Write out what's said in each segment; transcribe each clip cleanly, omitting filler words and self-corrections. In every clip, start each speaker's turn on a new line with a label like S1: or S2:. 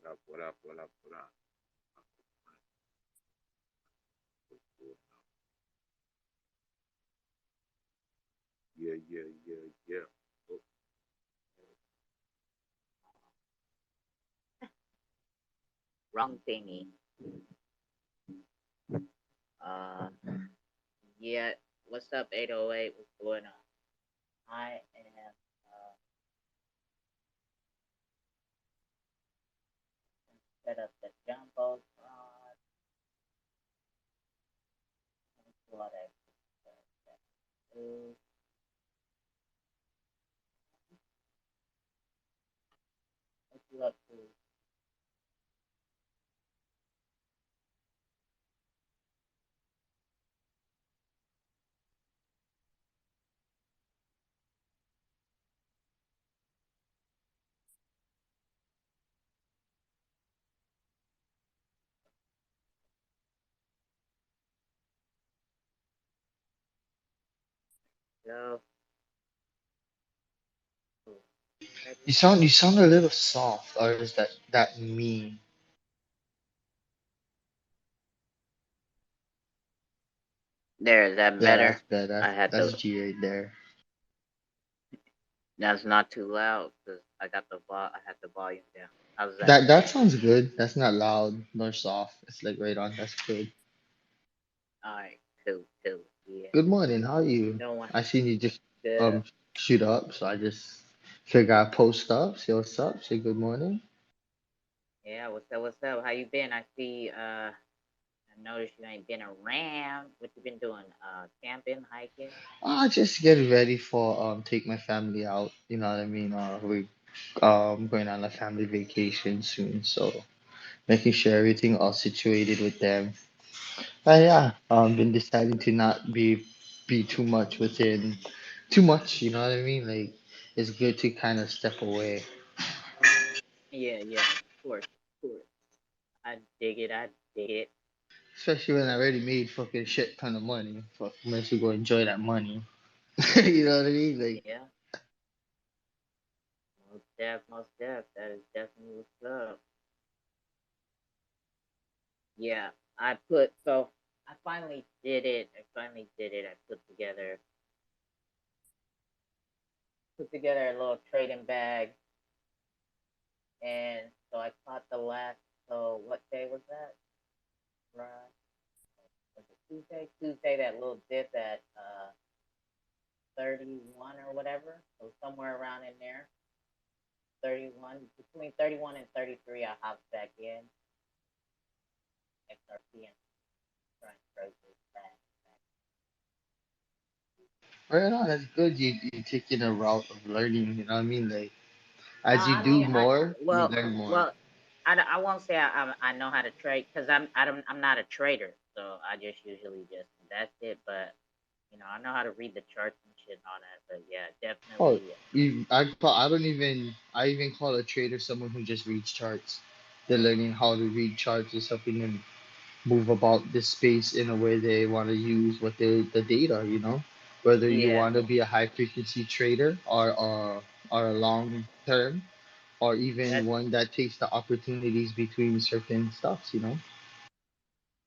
S1: up? What up? What up? What up? Yeah, yeah, yeah, yeah. Oh,
S2: Wrong thingy. Uh, yeah. What's up, 808? What's going on? I am set up the jumbo pod. What I do. What you up to? Yo.
S3: You sound a little soft, or is that me?
S2: There, is that
S3: Yeah,
S2: better?
S3: that's better.
S2: I had
S3: That's
S2: the.
S3: G right there.
S2: That's not too loud because I got I had the volume down. How's that?
S3: That sounds good. That's not loud nor soft. It's like right on. That's good.
S2: All right, cool, cool. Yeah,
S3: Good morning. How are you?
S2: no one.
S3: I seen you just
S2: Good.
S3: um shoot up, so I just figure I post up, say what's up, say good morning.
S2: Yeah, what's up? What's up? How you been? I see. I noticed you ain't been around. What you been doing? Camping, hiking.
S3: Just getting ready for take my family out. You know what I mean? We going on a family vacation soon, so making sure everything all situated with them. Yeah, been deciding to not be too much within too much, you know what I mean? Like it's good to kind of step away.
S2: Yeah, yeah, of course. I dig it. I dig it.
S3: Especially when I already made fucking shit ton of money. Fuck, might as well go enjoy that money. You know what I mean? Like
S2: Yeah, most def, most def. That is definitely what's up. Yeah, I put so I finally did it. I finally did it. I put together a little trading bag, and so I caught the last. So what day was that? Right. Was it Tuesday? Tuesday, that little dip at 31 or whatever. So somewhere around in there. 31, between 31 and 33, I hopped back in Xrp and trying to trade this back.
S3: right on, that's good. You taking a route of learning, you know what I mean? Like
S2: No,
S3: as you
S2: I
S3: do
S2: mean,
S3: more, you learn more.
S2: I won't say I know how to trade because I'm not a trader, so I just usually just invest it. But I know how to read the charts and shit and all that. But yeah,
S3: Oh,
S2: definitely.
S3: I don't even I even call a trader someone who just reads charts. They're learning how to read charts is helping them move about this space in a way they want to use what the data, you know, whether you
S2: Yeah,
S3: want to be a high frequency trader or a long term or even
S2: that's
S3: one that takes the opportunities between certain stuffs, you know.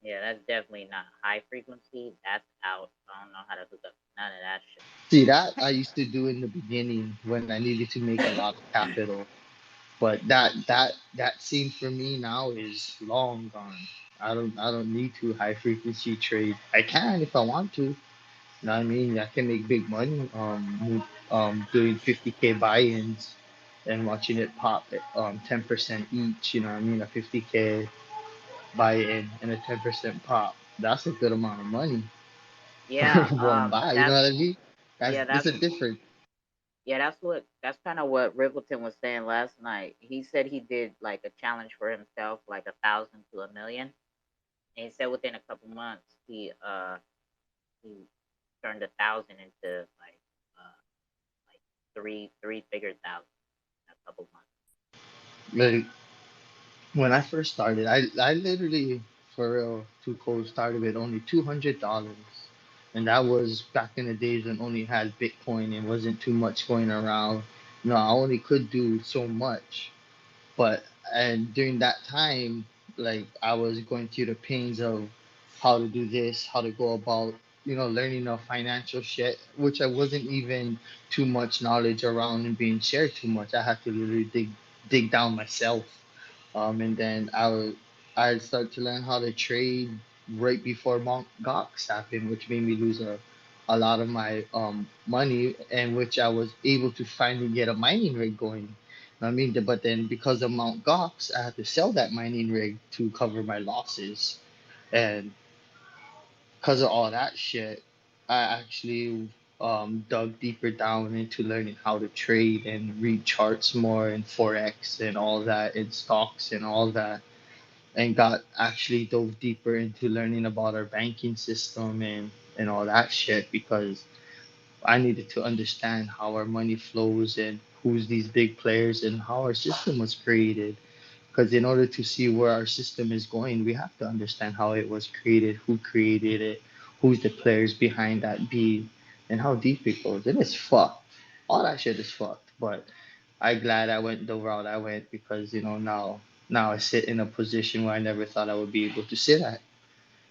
S2: yeah, that's definitely not high frequency. That's out. I don't know how to hook up none of that
S3: See that I used to do in the beginning when I needed to make a lot of capital, but that scene for me now is long gone. I don't need to high frequency trade. I can if I want to. You know what I mean? I can make big money doing 50K buy-ins and watching it pop at 10% each, you know what I mean? A 50K buy-in and a 10% pop. That's a good amount of money for
S2: Yeah,
S3: one buy, you know what I mean? That's
S2: yeah,
S3: this
S2: that's
S3: is different.
S2: that's kind of what Rippleton was saying last night. He said he did like a challenge for himself, like 1,000 to 1,000,000, and he said within a couple months he turned 1,000 into uh like three figure thousand in a couple months.
S3: Like when I first started, I literally for real too cold started with only $200. And that was back in the days when only had Bitcoin and wasn't too much going around. No, I only could do so much. But and during that time, like I was going through the pains of how to do this, how to go about, learning of financial shit, which I wasn't even too much knowledge around and being shared too much. I had to literally dig down myself. And then I started to learn how to trade right before Mount Gox happened, which made me lose a lot of my money, and which I was able to finally get a mining rig going. I mean, but then because of Mount Gox, I had to sell that mining rig to cover my losses, and because of all that shit, I actually dug deeper down into learning how to trade and read charts more and forex and all that and stocks and all that, and got actually dove deeper into learning about our banking system and all that shit because I needed to understand how our money flows and who's these big players and how our system was created. Because in order to see where our system is going, we have to understand how it was created, who created it, who's the players behind that beat, and how deep it goes. And it's fucked. All that shit is fucked. But I glad I went the route I went because now I sit in a position where I never thought I would be able to sit at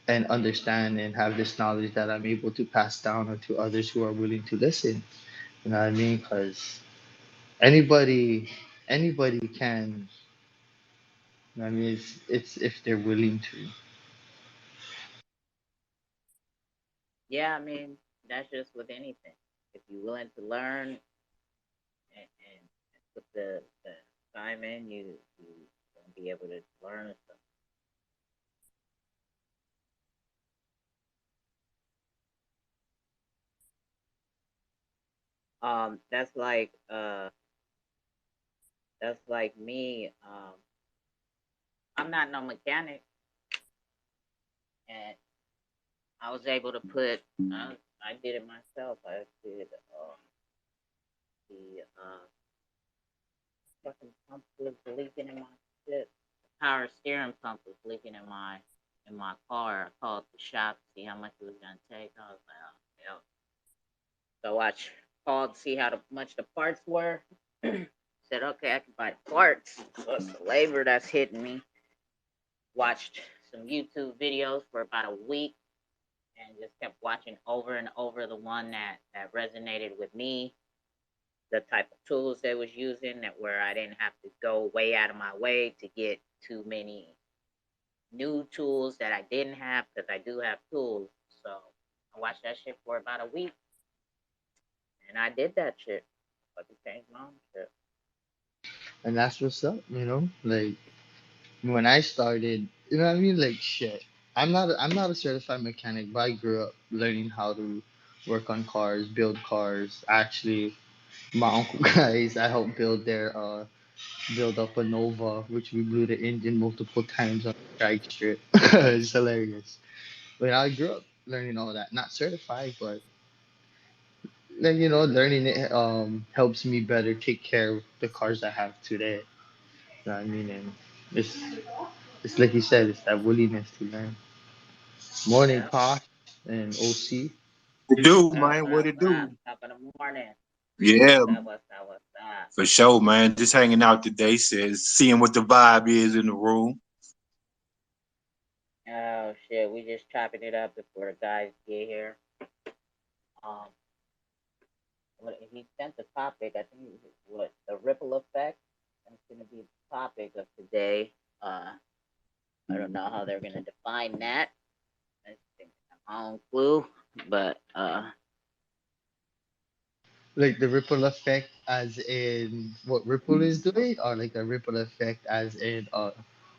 S3: and understand and have this knowledge that I'm able to pass down to others who are willing to listen. You know what I mean? Because anybody anybody can. I mean, it's if they're willing to.
S2: Yeah, I mean, that's just with anything. If you're willing to learn and put the time in, you gonna be able to learn stuff. That's like me. I'm not no mechanic, and I was able to put. I did it myself. I did the fucking pump was leaking in my shit. The power steering pump was leaking in my car. I called the shop to see how much it was gonna take. I was like, oh, yeah. So I called to see much the parts were. Said, okay, I can buy parts. So it's the labor that's hitting me. Watched some YouTube videos for about a week and just kept watching over and over the one that resonated with me, the type of tools they was using, that where I didn't have to go way out of my way to get too many new tools that I didn't have because I do have tools. So I watched that shit for about a week and I did that shit. Fucking changed my own shit.
S3: And that's what's up, Like when I started, you know what I mean? Like shit. I'm not a certified mechanic, but I grew up learning how to work on cars, build cars. Actually, my uncle guys, I helped build up a Nova, which we blew the engine multiple times on the drag strip. It's hilarious. But I grew up learning all that. Not certified, but like learning it helps me better take care of the cars I have today. You know what I mean? And it's it's like you said, it's that willingness to learn. Morning,
S2: Yeah.
S3: Posh and OC.
S1: What it do,
S2: What up,
S1: man?
S2: what
S1: What
S2: up,
S1: it
S2: what up?
S1: do?
S2: Top of the morning.
S1: Yeah,
S2: What's up, what's up, what's up?
S1: for sure, man. Just hanging out today, says seeing what the vibe is in the room.
S2: Oh shit, we just chopping it up before the guys get here. Um, he sent the topic. I think what the ripple effect. That's going to be the topic of today. I don't know how they're going to define that. I think my own clue, but
S3: Like the ripple effect, as in what Ripple is doing, or like a ripple effect, as in a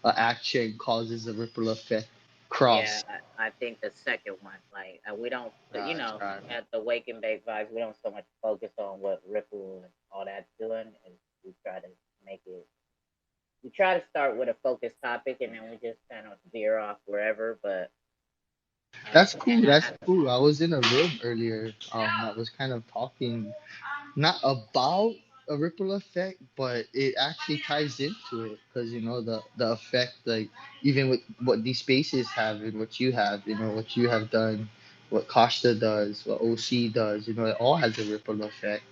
S3: action causes a ripple effect
S2: yeah,
S3: cross.
S2: I think the second one. Like we don't,
S3: Right, right.
S2: at the Wake and Bake vibes, we don't so much focus on what Ripple and all that's doing, and we try to make it. We try to start with a focused topic, and then we just kind of veer off wherever. But
S3: That's cool.
S2: and
S3: That's cool. I was in a room earlier that was kind of talking not about a ripple effect, but it actually ties into it because the effect, like even with what these spaces have and what you have, what you have done, what Costa does, what OC does, it all has a ripple effect.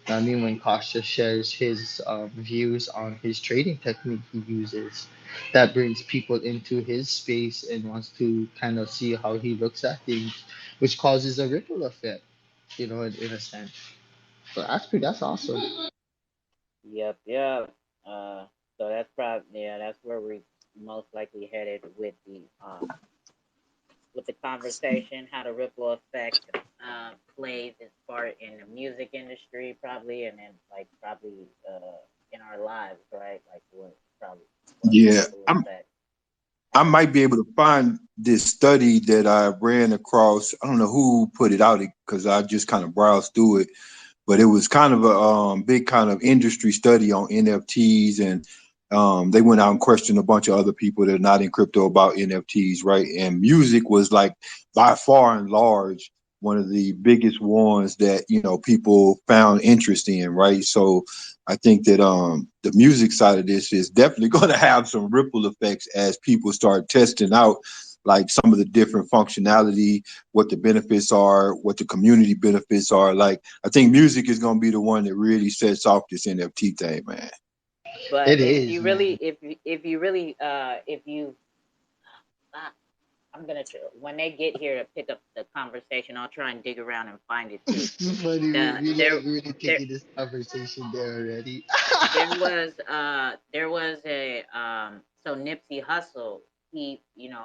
S3: I mean, when Kasha shares his views on his trading technique he uses, that brings people into his space and wants to kind of see how he looks at things, which causes a ripple effect, in a sense. So that's awesome.
S2: Yep, yep. So that's probably, yeah, that's where we most likely headed with the conversation, how the ripple effect plays its part in the music industry, probably, and then like probably in our lives, right? Like what probably what
S1: Yeah,
S2: ripple effect.
S1: I might be able to find this study that I ran across. I don't know who put it out because I just kind of browsed through it, but it was kind of a big kind of industry study on NFTs, and they went out and questioned a bunch of other people that are not in crypto about NFTs, right? And music was like by far and large one of the biggest ones that people found interest in, right? So I think that the music side of this is definitely going to have some ripple effects as people start testing out like some of the different functionality, what the benefits are, what the community benefits are. Like I think music is going to be the one that really sets off this NFT thing, man.
S2: But
S3: It is, man.
S2: if you really if you I'm gonna when they get here to pick up the conversation, I'll try and dig around and find it too.
S3: It's funny. We,
S2: The
S3: we like really
S2: there
S3: taking this conversation there already.
S2: there was a so Nipsey Hussle, he,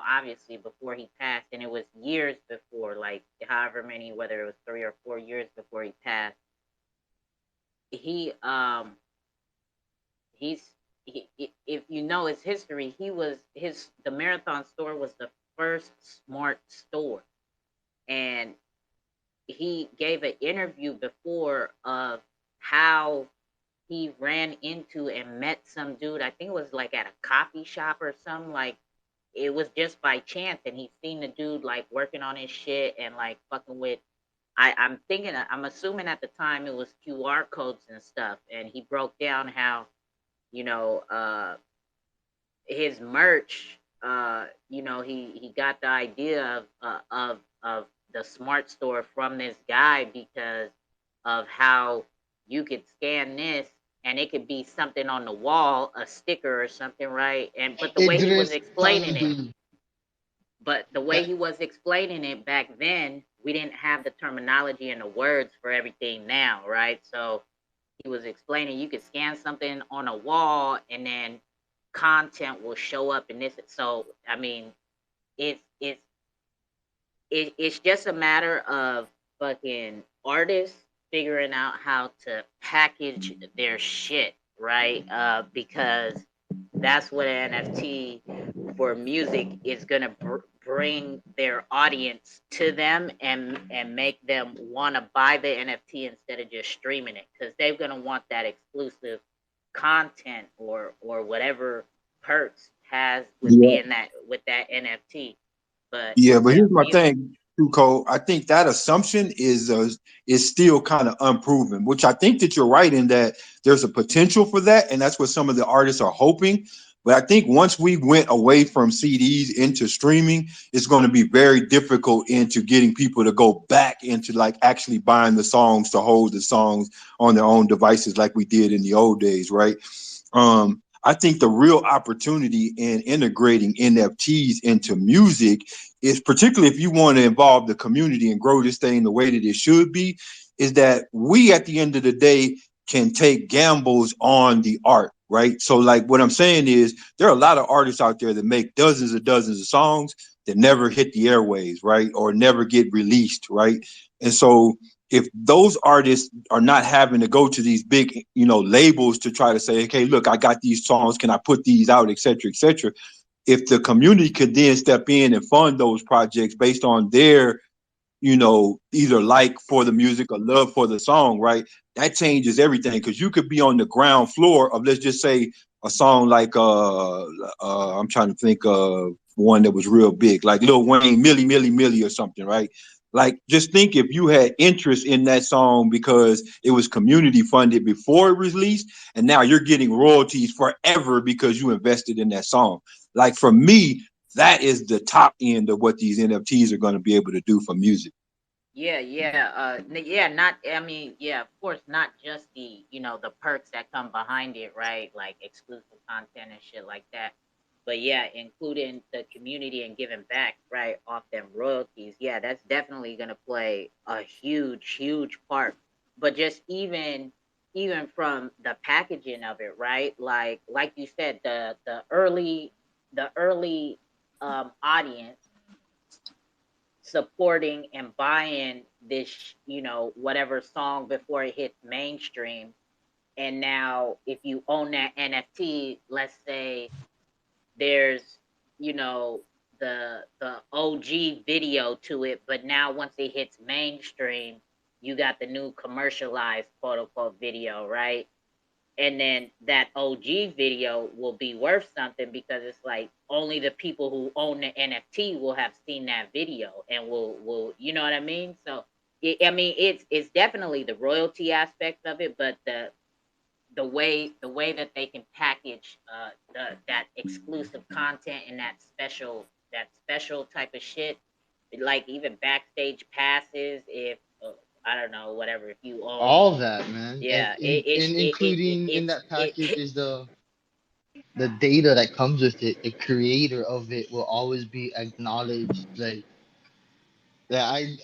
S2: obviously before he passed, and it was years before, like however many, whether it was 3 or 4 years before he passed, he he's if you know his history, he was his the Marathon store was the first smart store, and he gave an interview before of how he ran into and met some dude. I think it was like at a coffee shop or something. Like it was just by chance, and he seen the dude like working on his shit and like fucking with. I'm assuming at the time it was QR codes and stuff, and he broke down how you know his merch. He got the idea of the smart store from this guy because of how you could scan this and it could be something on the wall, a sticker or something, right? And but the way he was
S3: Idris
S2: explaining it,
S3: Tandy. That
S2: back then, we didn't have the terminology and the words for everything now, right? So he was explaining you could scan something on a wall and then content will show up in this. So I mean, it's it's it's just a matter of fucking artists figuring out how to package their shit, right? Because that's what an NFT for music is gonna bring their audience to them and make them want to buy the NFT instead of just streaming it, because they're gonna want that exclusive content or whatever perks has with
S1: Yeah.
S2: being that with that NFT. But
S1: Yeah, but
S2: yeah,
S1: here's my thing, too, Cole. I think that assumption is still kind of unproven, which I think that you're right in that there's a potential for that, and that's what some of the artists are hoping. But I think once we went away from CDs into streaming, it's going to be very difficult into getting people to go back into like actually buying the songs to hold the songs on their own devices like we did in the old days, right? I think the real opportunity in integrating NFTs into music is, particularly if you want to involve the community and grow this thing the way that it should be, is that we at the end of the day can take gambles on the art, right? So like what I'm saying is there are a lot of artists out there that make dozens of songs that never hit the airwaves, right? Or never get released, right? And so if those artists are not having to go to these big, labels to try to say, okay, look, I got these songs, can I put these out, et cetera, et cetera. If the community could then step in and fund those projects based on their, either like for the music or love for the song, right? That changes everything, because you could be on the ground floor of, let's just say, a song like I'm trying to think of one that was real big, like Lil Wayne, Millie, Millie, Millie or something, right? Like, just think if you had interest in that song because it was community funded before it was released, and now you're getting royalties forever because you invested in that song. Like, for me, that is the top end of what these NFTs are going to be able to do for music.
S2: Yeah. Yeah. Not. I mean, yeah. Of course, not just the the perks that come behind it, right? Like exclusive content and shit like that. But yeah, including the community and giving back, right, off them royalties. Yeah, that's definitely gonna play a huge part. But just even from the packaging of it, right? Like you said, the early audience supporting and buying this, whatever song before it hits mainstream. And now, if you own that NFT, let's say there's, you know, the OG video to it, but now once it hits mainstream, you got the new commercialized quote unquote video, right? And then that OG video will be worth something because it's like only the people who own the NFT will have seen that video and will you know what I mean? So I mean it's definitely the royalty aspect of it, but the way that they can package that exclusive content and that special type of shit, like even backstage passes, if I don't know, whatever, if you own,
S3: All that, man, and
S2: yeah,
S3: in,
S2: it's
S3: and
S2: it
S3: including in
S2: it's
S3: that package is the data that comes with it. The creator of it will always be acknowledged. Like, yeah, I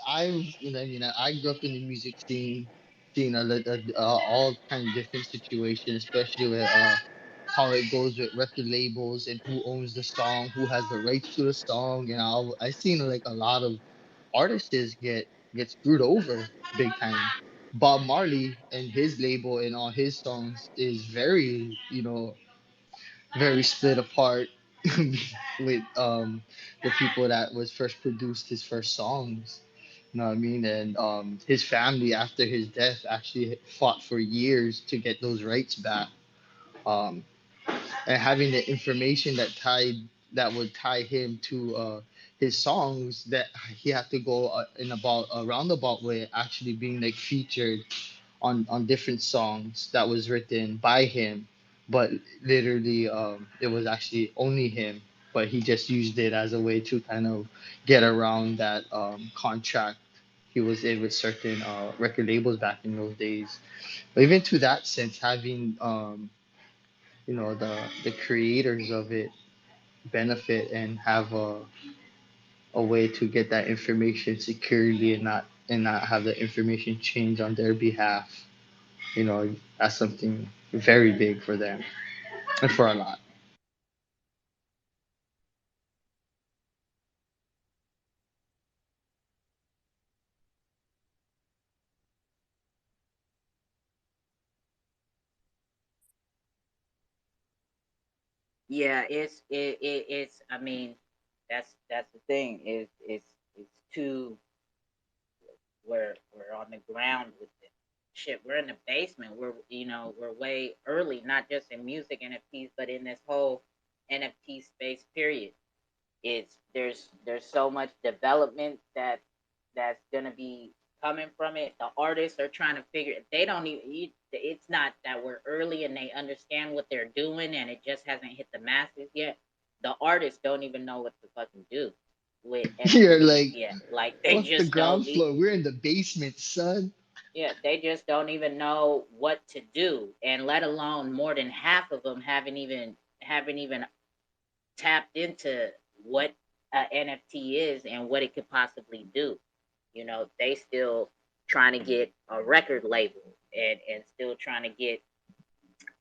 S3: mean, I grew up in the music scene, seeing all kind of different situations, especially with how it goes with record labels and who owns the song, who has the rights to the song, and I seen like a lot of artists get screwed over big time. Bob Marley and his label and all his songs is very, very split apart with the people that was first produced his first songs. You know what I mean? And his family after his death actually fought for years to get those rights back. Um, and having the information that would tie him to his songs, that he had to go in about a roundabout way, actually being like featured on different songs that was written by him, but literally it was actually only him, but he just used it as a way to kind of get around that contract he was in with certain record labels back in those days. But even to that sense, having the creators of it benefit and have a way to get that information securely and not have the information change on their behalf, that's something very big for them and for a lot.
S2: yeah, it's I mean, that's the thing, is it's too, we're on the ground with it. Shit, we're in the basement. We're way early, not just in music NFTs, but in this whole NFT space. Period. There's so much development that's gonna be coming from it. The artists are trying to figure. They don't even. It's not that we're early and they understand what they're doing, and it just hasn't hit the masses yet. The artists don't even know what to fucking do with
S3: You're
S2: NFTs
S3: like,
S2: yet. Like they
S3: what's the
S2: just
S3: ground
S2: don't.
S3: floor? We're in the basement, son.
S2: Yeah, they just don't even know what to do, and let alone more than half of them haven't even tapped into what a NFT is and what it could possibly do. They still trying to get a record label and still trying to get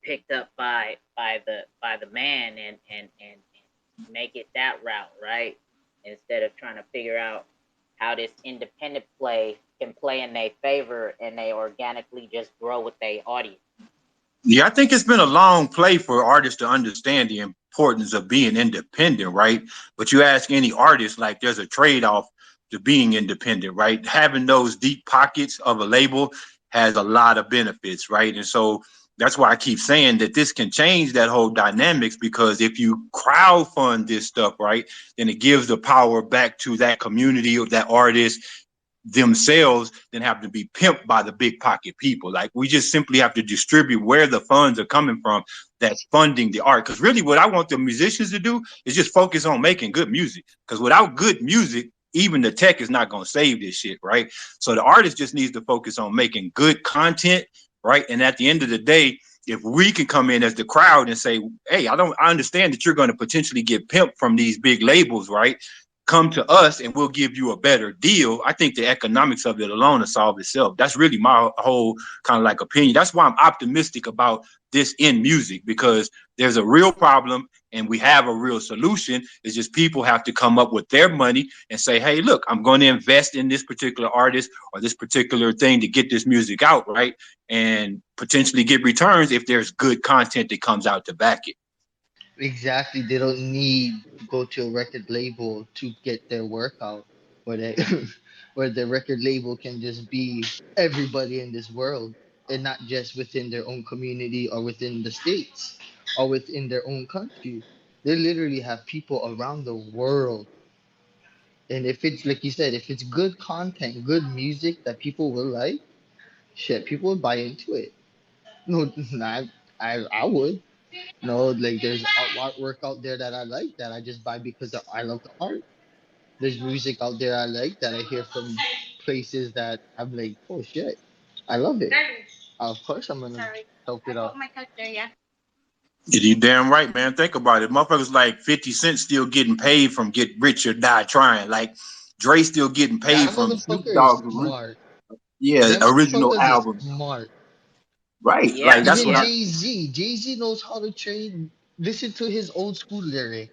S2: picked up by the man and make it that route, right? Instead of trying to figure out how this independent play can play in their favor and they organically just grow with their audience.
S1: Yeah, I think it's been a long play for artists to understand the importance of being independent, right? But you ask any artist, like there's a trade-off to being independent, right? Having those deep pockets of a label has a lot of benefits, right? And so that's why I keep saying that this can change that whole dynamics, because if you crowdfund this stuff, right, then it gives the power back to that community or that artist themselves than have to be pimped by the big pocket people. Like, we just simply have to distribute where the funds are coming from that's funding the art. Because really what I want the musicians to do is just focus on making good music. Because without good music, even the tech is not going to save this shit, right? So the artist just needs to focus on making good content, right? And at the end of the day, if we can come in as the crowd and say, hey, I understand that you're going to potentially get pimped from these big labels, right? Come to us and we'll give you a better deal. I think the economics of it alone will solve itself. That's really my whole kind of like opinion. That's why I'm optimistic about this in music, because there's a real problem and we have a real solution. It's just people have to come up with their money and say, hey, look, I'm going to invest in this particular artist or this particular thing to get this music out, right? And potentially get returns if there's good content that comes out to back it.
S3: Exactly. They don't need to go to a record label to get their work out, where they, where the record label can just be everybody in this world, and not just within their own community or within the states or within their own country. They literally have people around the world. And if it's like you said, if it's good content, good music that people will like, shit, people will buy into it. No, I would. No, like there's artwork out there that I like that I just buy because I love the art. There's music out there I like that I hear from places that I'm like, oh shit, I love it. Of course I'm gonna help it out.
S1: You damn right, man. Think about it. Motherfuckers like 50 Cent still getting paid from Get Rich or Die Trying. Like Dre still getting paid
S3: That
S1: from Snoop
S3: motherfucker is
S1: Dogg's
S3: smart. Them
S1: original
S3: motherfuckers is
S1: album.
S3: smart.
S1: Right.
S2: Yeah,
S1: Like that's
S3: Even
S1: what I
S2: yeah.
S3: Jay-Z knows how to trade. Listen to his old school lyric.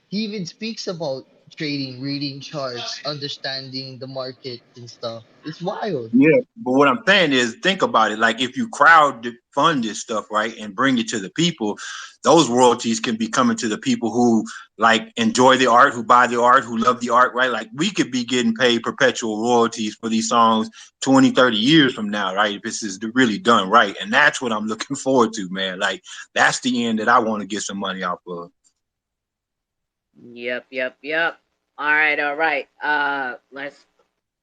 S3: He even speaks about trading, reading charts, understanding the market and stuff. It's wild.
S1: Yeah, but what I'm saying is, think about it. Like, if you crowd fund this stuff, right, and bring it to the people, those royalties can be coming to the people who like enjoy the art, who buy the art, who love the art, right? Like, we could be getting paid perpetual royalties for these songs 20, 30 years from now, right? If this is really done right. And that's what I'm looking forward to, man. Like, that's the end that I want to get some money off of.
S2: Yep, yep, yep. All right, all right. Let's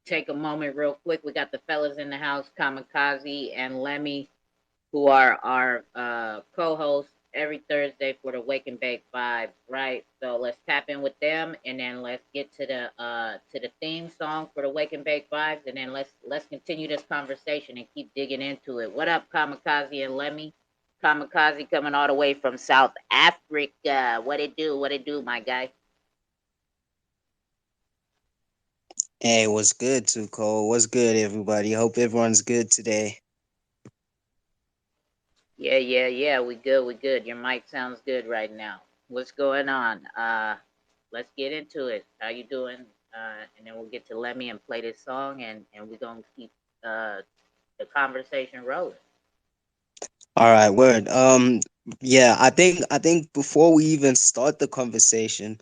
S2: take a moment real quick. We got the fellas in the house, Kamikaze and Lemmy, who are our co-hosts every Thursday for the Wake and Bake Vibes, right? So let's tap in with them, and then let's get to the theme song for the Wake and Bake Vibes, and then let's continue this conversation and keep digging into it. What up, Kamikaze and Lemmy? Kamikaze coming all the way from South Africa. What it do? What it do, my guy?
S4: Hey, what's good, Too Cold? What's good, everybody? Hope everyone's good today.
S2: Yeah, yeah, yeah. We good. We good. Your mic sounds good right now. What's going on? Let's get into it. How you doing? And then we'll get to Lemmy and play this song, and we're gonna keep uh the conversation rolling.
S4: All right, word. Yeah, I think before we even start the conversation,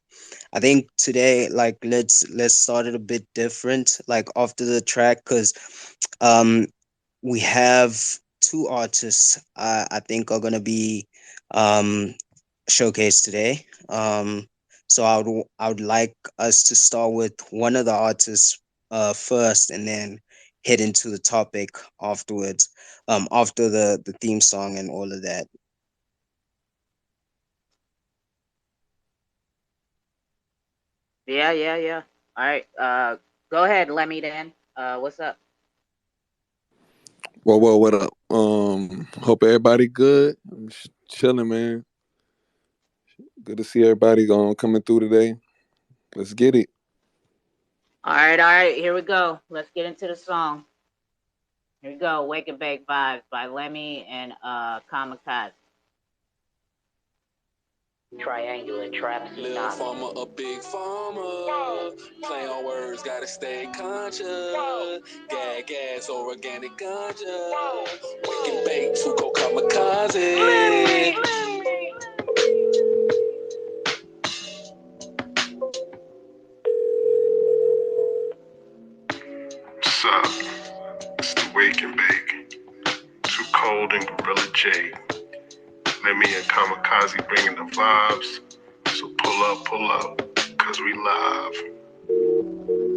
S4: I think today, like, let's start it a bit different, like after the track, because um we have two artists I think are gonna be um showcased today. So I would like us to start with one of the artists first, and then head into the topic afterwards. After the theme song and all of that.
S2: Yeah, yeah, yeah. All right. Go ahead, Lemmy. Then. What's up?
S5: Well, what up? Hope everybody good. I'm chilling, man. Good to see everybody coming through today. Let's get it.
S2: All right, all right. Here we go. Let's get into the song. Here we go. Wake and Bake Vibes by Lemmy and Kamikaze.
S6: Triangular traps. Little farmer, a big farmer. Play on words, gotta stay conscious. Gag gas or organic ganja. Wake and bake, to go kamikaze.
S7: What's up? It's the Wake and Bake. Too Cold and Gorilla J. Let me and Kamikaze bringing the vibes. So pull up, cause we live.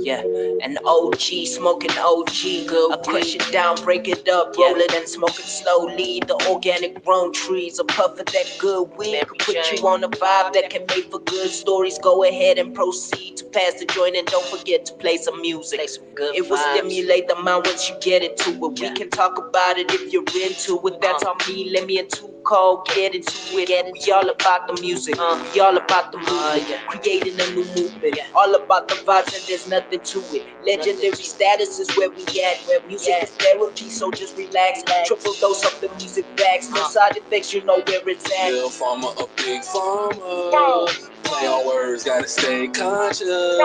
S6: Yeah, an OG, smoking OG. Good I crush it down, break it up, roll it and smoke it slowly. The organic grown trees, a puff of that good weed could put you on a vibe that can make for good stories. Go ahead and proceed to pass the joint and don't forget to play some music. It will stimulate the mind once you get into it. We can talk about it if you're into it. That's all me, let me into cold, get into it. We all about the music, we all about the movement, creating a new movement. All about the vibes and there's nothing to it. Legendary status is where we at. Where music is therapy, so just relax. Triple dose of the music bags. No side effects, you know where it's at. Little farmer, a big farmer. Play on words, gotta stay conscious.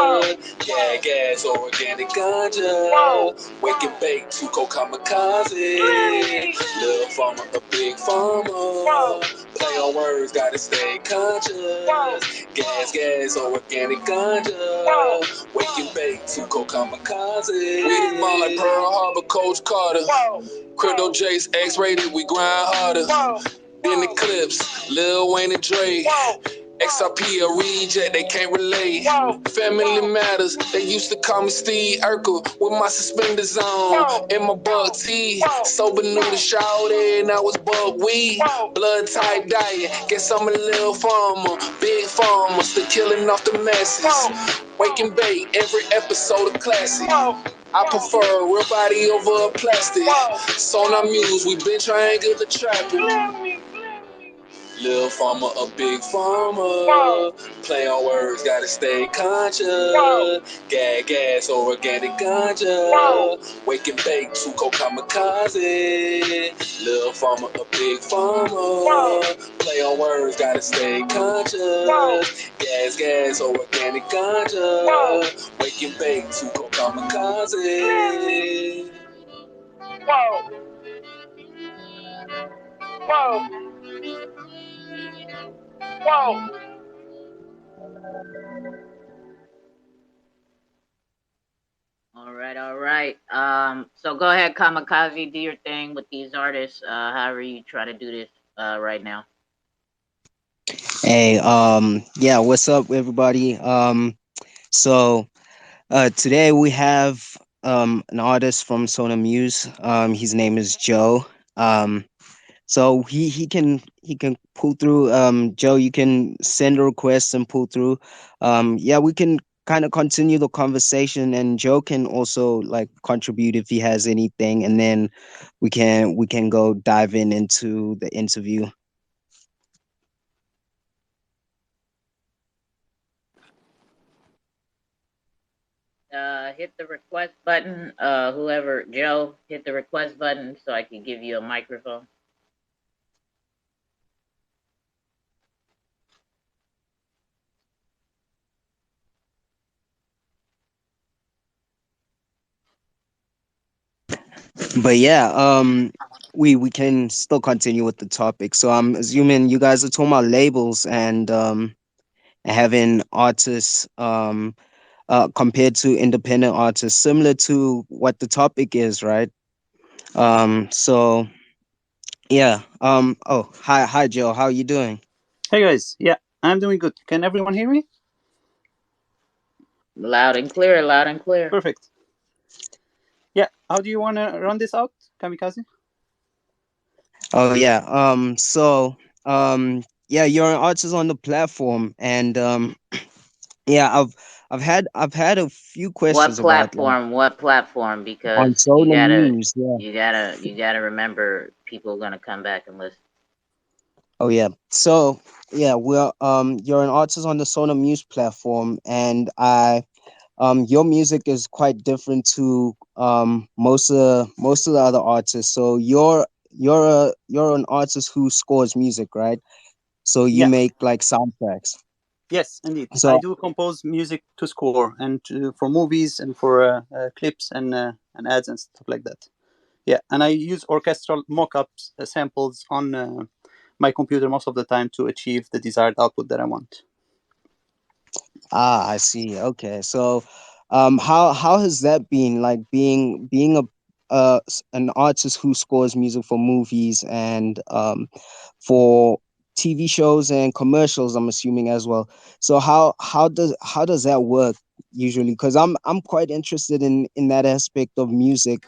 S6: Gag gas or organic ganja. Wake and bake, Tuco kamikaze. Little farmer, a big farmer. Play on words, gotta stay conscious. Gas or organic ganja. Wake and bake, Tuco kamikaze. We the ball like Pearl Harbor, Coach Carter. Crypto Jace, X-rated, we grind harder. In the clips, Lil Wayne and Dre. Xrp a reject, they can't relate. Family matters, they used to call me Steve Urkel with my suspenders on and my bug tee. Sober new to shawty, now it's bug weed. Blood type diet, guess I'm a little farmer. Big farmer, still killing off the masses. Wake and bake, every episode a classic. I prefer a real body over a plastic. Sonar Muse, we been triangle the trapping. Little farmer, a big farmer. Play on words, gotta stay conscious. Gas or organic ganja. Wake and bake, Tuco kamikaze. Little farmer, a big farmer. Play on words, gotta stay conscious. Gas or organic ganja. Wake and bake, Tuco kamikaze. Whoa. Whoa. Whoa.
S2: All right, all right. So go ahead, Kamikaze, do your thing with these artists. However you try to do this right now.
S4: Hey, yeah, what's up, everybody? So today we have an artist from Sona Muse. His name is Joe. Um, so he can pull through. Joe, you can send a request and pull through. Yeah, we can kind of continue the conversation, and Joe can also like contribute if he has anything, and then we can go dive into the interview.
S2: Hit the request button. Whoever, Joe, hit the request button so I can give you a microphone.
S4: But yeah, we can still continue with the topic. So I'm assuming you guys are talking about labels and having artists compared to independent artists, similar to what the topic is, right? So yeah. Oh, hi Joe, how you doing?
S8: Hey guys, yeah, I'm doing good. Can everyone hear me?
S2: Loud and clear, loud and clear.
S8: Perfect. Yeah, how do you want to run this out, Kamikaze?
S4: Oh yeah. Yeah, you're an artist on the platform, and yeah, I've had a few
S2: What
S4: questions about like
S2: platform? What platform?
S4: on
S2: Because
S4: Solar News. Yeah.
S2: you gotta remember people are gonna come back and listen.
S4: Oh yeah. So yeah, you're an artist on the Solar Muse platform, and your music is quite different to most of the other artists. So you're an artist who scores music, right? So you
S8: Yeah,
S4: make like soundtracks.
S8: yes, indeed. I
S4: So
S8: do compose music to score and for movies and for clips and ads and stuff like that. Yeah, and I use orchestral mock-ups, samples on my computer most of the time to achieve the desired output that I want.
S4: I see. Okay. So how has that been like being an artist who scores music for movies and for TV shows and commercials, I'm assuming as well. So how does that work usually? Because I'm quite interested in that aspect of music,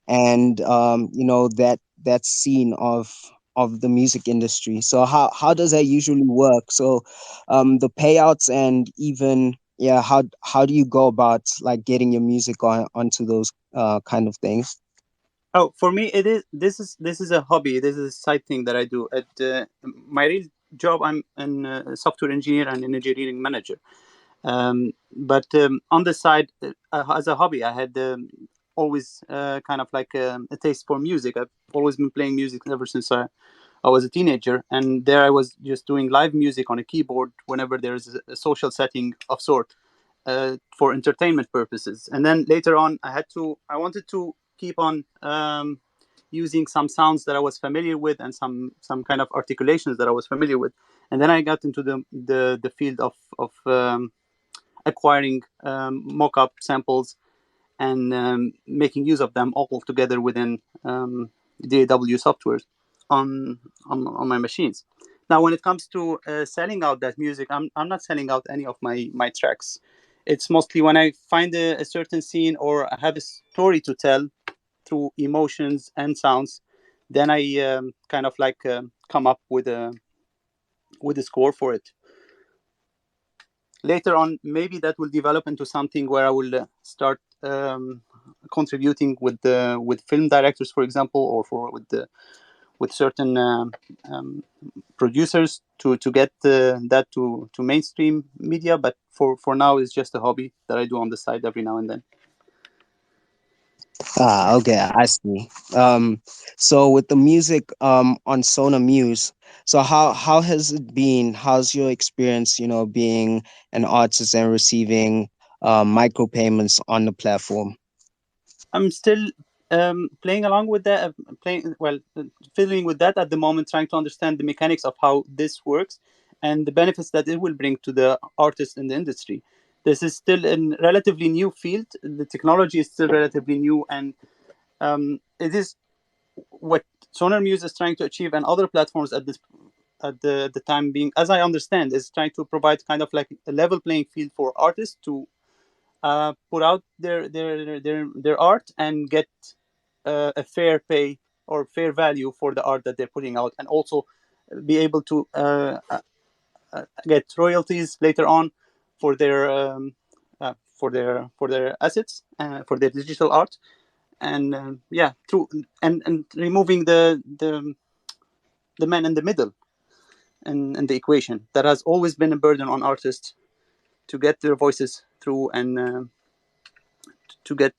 S4: and that scene of the music industry. So how does that usually work? So the payouts, and even how do you go about like getting your music onto those kind of things?
S8: Oh, for me, it is. This is a hobby. This is a side thing that I do. At my real job, I'm a software engineer and an engineering manager. But on the side, as a hobby, I had always kind of like a taste for music. I've always been playing music ever since I was a teenager, and there I was just doing live music on a keyboard whenever there's a social setting of sort for entertainment purposes. And then later on, I wanted to keep on using some sounds that I was familiar with and some kind of articulations that I was familiar with. And then I got into the field of acquiring mock-up samples and making use of them all together within DAW software on my machines. Now, when it comes to selling out that music, I'm not selling out any of my tracks. It's mostly when I find a certain scene or I have a story to tell through emotions and sounds, then I kind of like come up with a score for it. Later on, maybe that will develop into something where I will start contributing with film directors, for example, or with certain producers to get that to mainstream media. But for now, it's just a hobby that I do on the side every now and then.
S4: Okay, I see. So with the music on Sona Muse, so how has it been? How's your experience, being an artist and receiving micropayments on the platform?
S8: I'm still playing along with that, fiddling with that at the moment, trying to understand the mechanics of how this works and the benefits that it will bring to the artists in the industry. This is still a relatively new field. The technology is still relatively new, and it is what Sonar Muse is trying to achieve, and other platforms at the time being, as I understand, is trying to provide kind of like a level playing field for artists to put out their art and get a fair pay or fair value for the art that they're putting out, and also be able to get royalties later on for their assets, for their digital art, and through and removing the man in the middle and the equation that has always been a burden on artists to get their voices through and to get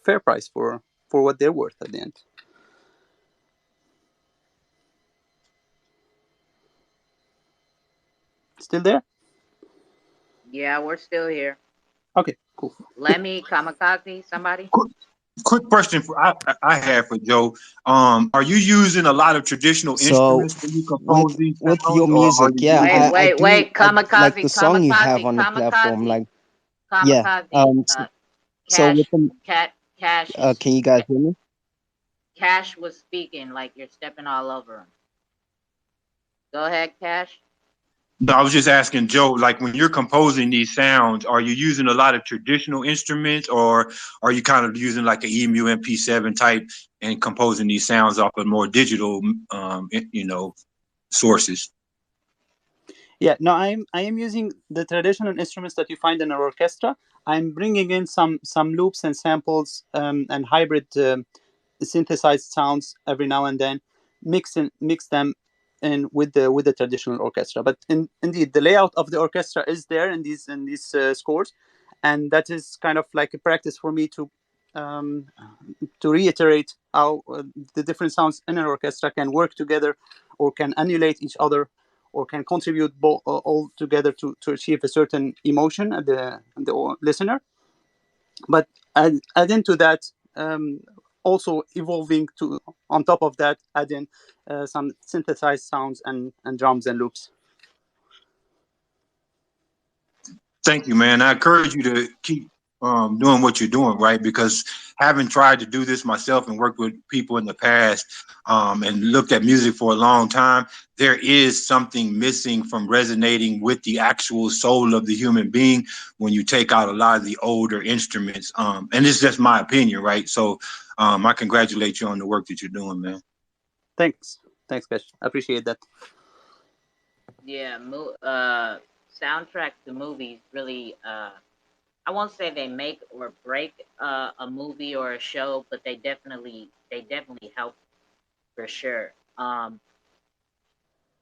S8: fair price for what they're worth at the end. Still there?
S2: Yeah, we're still here.
S8: Okay, cool.
S2: Let me kamikaze somebody.
S1: Quick question I have for Joe. Are you using a lot of traditional
S4: So
S1: instruments when you
S4: with
S1: compose these
S4: with
S1: sounds,
S4: your
S1: or are
S4: music,
S1: you
S4: yeah,
S1: using?
S2: Wait,
S4: like
S2: kamikaze,
S4: the song you have
S2: kamikaze,
S4: on the platform,
S2: kamikaze,
S4: like yeah.
S2: kamikaze.
S4: So with
S2: Cash,
S4: the
S2: Cash is
S4: can you guys hear me?
S2: Cash was speaking like you're stepping all over him. Go ahead, Cash.
S1: No, I was just asking Joe, like when you're composing these sounds, are you using a lot of traditional instruments, or are you kind of using like an EMU MP7 type and composing these sounds off of more digital, sources?
S8: Yeah, no, I am using the traditional instruments that you find in an orchestra. I'm bringing in some loops and samples and hybrid synthesized sounds every now and then, mix them in with the traditional orchestra. But indeed, the layout of the orchestra is there in these scores, and that is kind of like a practice for me um, to reiterate how the different sounds in an orchestra can work together, or can emulate each other, or can contribute all together to achieve a certain emotion at the listener. But add into that, also evolving to, on top of that, add in some synthesized sounds and drums and loops.
S1: Thank you, man. I encourage you to keep doing what you're doing, right? Because having tried to do this myself and worked with people in the past, and looked at music for a long time, there is something missing from resonating with the actual soul of the human being when you take out a lot of the older instruments. And it's just my opinion, right? So I congratulate you on the work that you're doing, man.
S8: Thanks, Kash. I appreciate that.
S2: Yeah, soundtracks to movies really. I won't say they make or break a movie or a show, but they definitely help for sure.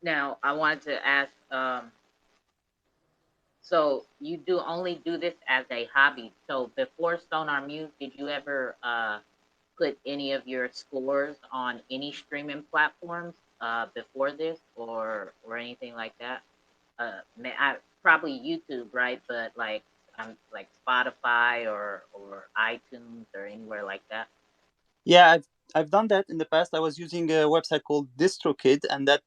S2: Now I wanted to ask. So you only do this as a hobby. So before Sonar Muse, did you ever put any of your scores on any streaming platforms before this, or anything like that? Probably YouTube, right? But like Spotify or iTunes or anywhere like that.
S8: Yeah, I've done that in the past. I was using a website called DistroKid, and that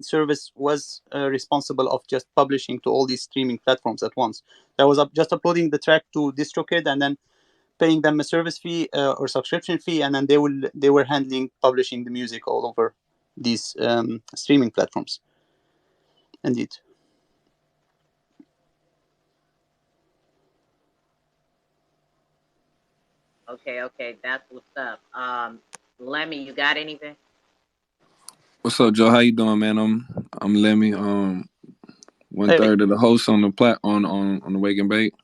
S8: service was responsible of just publishing to all these streaming platforms at once. I was just uploading the track to DistroKid and then paying them a service fee or subscription fee, and then they were handling publishing the music all over these streaming platforms. Indeed.
S2: Okay, that's what's up. Lemmy, you got anything?
S5: What's up, Joe? How you doing, man? I'm Lemmy. One
S8: Hey,
S5: third of the hosts on the on the Wake and Bake.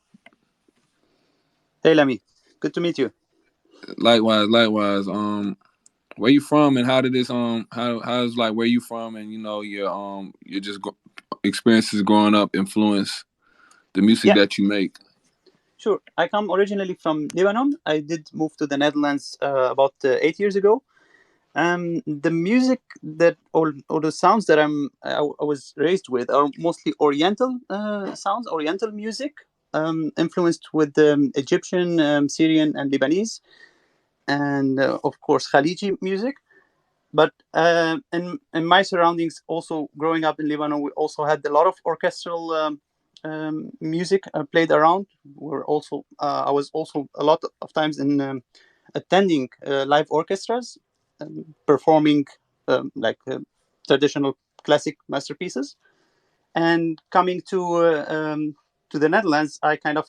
S8: hey, Lemmy. Good to meet you.
S5: Likewise. Where you from, and how did this how's like where you from, and your just experiences growing up influence the music
S8: Yeah,
S5: that you make?
S8: sure. I come originally from Lebanon. I did move to the Netherlands about 8 years ago. The music that or the sounds that I was raised with are mostly Oriental sounds, Oriental music, influenced with Egyptian, Syrian, and Lebanese, and of course Khaliji music. But in my surroundings, also growing up in Lebanon, we also had a lot of orchestral music played around. I was also a lot of times in attending live orchestras, performing traditional classic masterpieces. And coming to the Netherlands, I kind of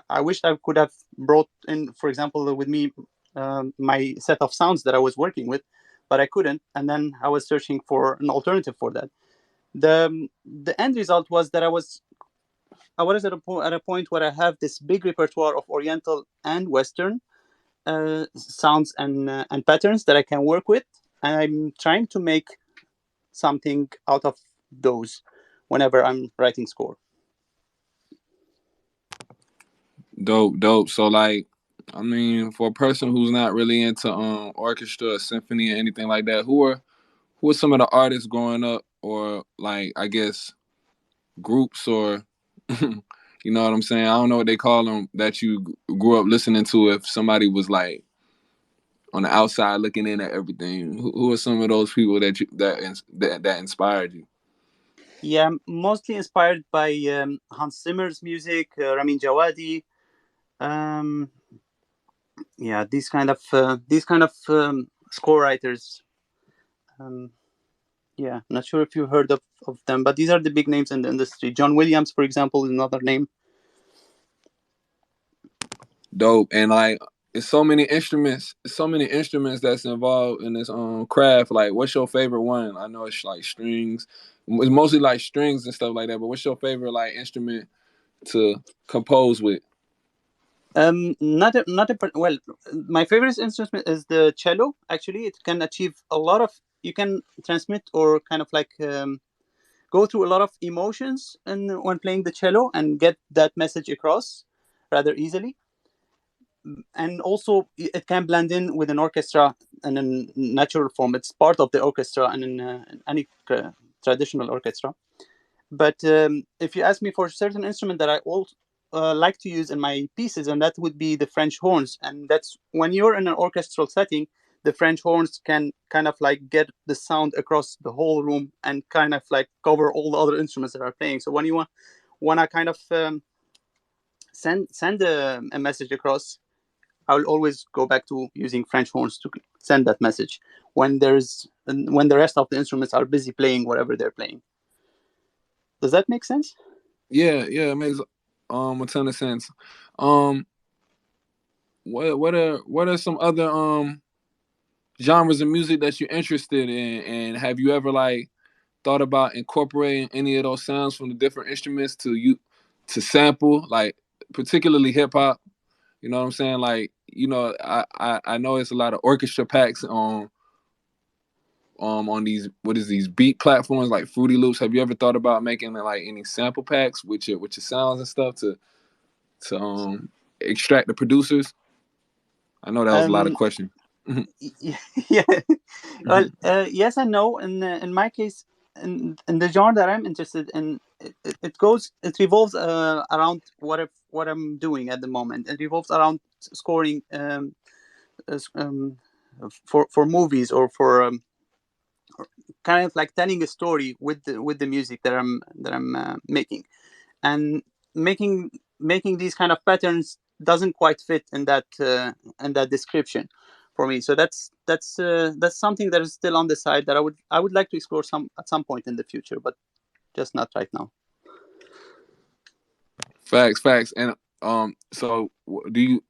S8: I wished I could have brought in, for example, with me my set of sounds that I was working with, but I couldn't. And then I was searching for an alternative for that. The end result was that I was at a point where I have this big repertoire of Oriental and Western sounds and patterns that I can work with, and I'm trying to make something out of those whenever I'm writing score.
S5: Dope. So like, I mean, for a person who's not really into orchestra or symphony or anything like that, who are some of the artists growing up, or like I guess groups, or you know what I'm saying? I don't know what they call them, that you grew up listening to, if somebody was like on the outside looking in at everything. Who are some of those people that inspired you?
S8: Yeah, mostly inspired by Hans Zimmer's music, Ramin Djawadi. Yeah, these kind of score writers. Yeah, not sure if you've heard of them, but these are the big names in the industry. John Williams, for example, is another name.
S5: Dope. And like, it's so many instruments that's involved in this craft. Like, what's your favorite one? I know it's like strings. It's mostly like strings and stuff like that, but what's your favorite like instrument to compose with?
S8: Well, my favorite instrument is the cello. Actually, it can achieve a lot of. You can transmit or kind of go through a lot of emotions and when playing the cello and get that message across rather easily. And also, it can blend in with an orchestra in a natural form. It's part of the orchestra and in any traditional orchestra. But if you ask me for a certain instrument that I also like to use in my pieces, and that would be the French horns. And that's when you're in an orchestral setting, the French horns can kind of get the sound across the whole room and kind of cover all the other instruments that are playing. So when you want to kind of send a message across, I will always go back to using French horns to send that message when the rest of the instruments are busy playing whatever they're playing. Does that make sense?
S5: Yeah, it makes a ton of sense. What are some other genres of music that you're interested in, and have you ever like thought about incorporating any of those sounds from the different instruments to sample, like particularly hip hop? You know what I'm saying? Like, you know, I know it's a lot of orchestra packs on these beat platforms like Fruity Loops. Have you ever thought about making like any sample packs with your sounds and stuff to extract the producers? I know that was a lot of
S8: Um,
S5: questions.
S8: yeah. Well, yes and no. In my case, in the genre that I'm interested in, it revolves around what I'm doing at the moment. It revolves around scoring as, for movies, or for kind of like telling a story with the music that I'm making, and making these kind of patterns doesn't quite fit in that description for me. So that's something that is still on the side that I would like to explore at some point in the future, but just not right now.
S5: Facts. And so do you?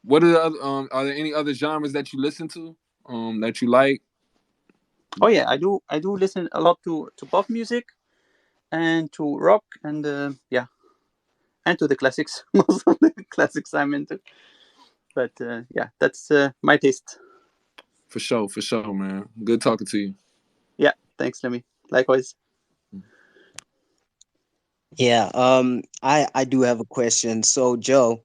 S5: What are the other? Are there any other genres that you listen to? That you like?
S8: Oh yeah, I do listen a lot to pop music and to rock, and yeah, and to the classics. Most of the classics I'm into. But yeah, that's my taste.
S5: For sure, man. Good talking to you.
S8: Yeah, thanks, Lemmy. Likewise.
S4: Yeah, I do have a question. So, Joe,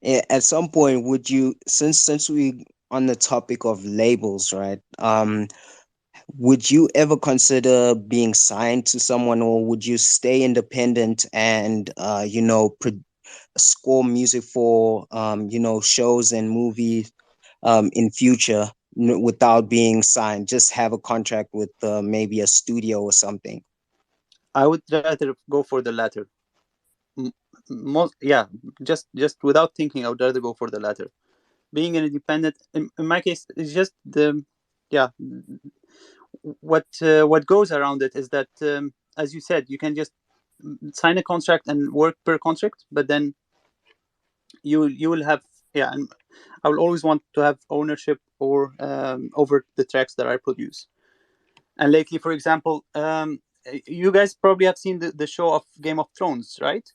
S4: at some point, would you, since we on the topic of labels, right? Would you ever consider being signed to someone, or would you stay independent and score music for shows and movies in future without being signed? Just have a contract with maybe a studio or something.
S8: I would rather go for the latter. M- Most, yeah, just without thinking, I would rather go for the latter. Being an independent, in my case, is just the, yeah, what goes around it is that, as you said, you can just sign a contract and work per contract, but then you will have, yeah, and I will always want to have ownership or over the tracks that I produce. And lately, for example, you guys probably have seen the show of Game of Thrones, right?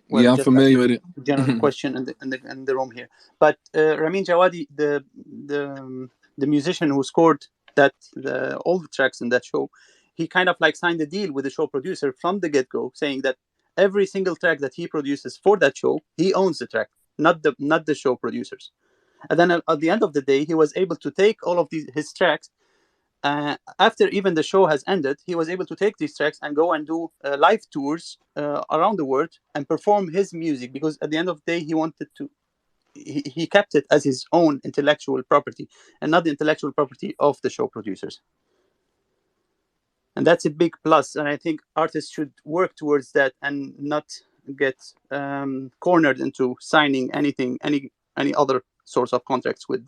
S8: Well,
S5: Yeah, I'm
S8: just as
S5: familiar
S8: a
S5: with it.
S8: general question in the room here. But Ramin Djawadi, the musician who scored all the tracks in that show, he kind of like signed a deal with the show producer from the get go, saying that every single track that he produces for that show, he owns the track, not the show producers. And then at the end of the day, he was able to take all of his tracks. After even the show has ended, he was able to take these tracks and go and do live tours around the world and perform his music, because at the end of the day, he wanted to. He kept it as his own intellectual property and not the intellectual property of the show producers. And that's a big plus. And I think artists should work towards that and not get cornered into signing any other sorts of contracts with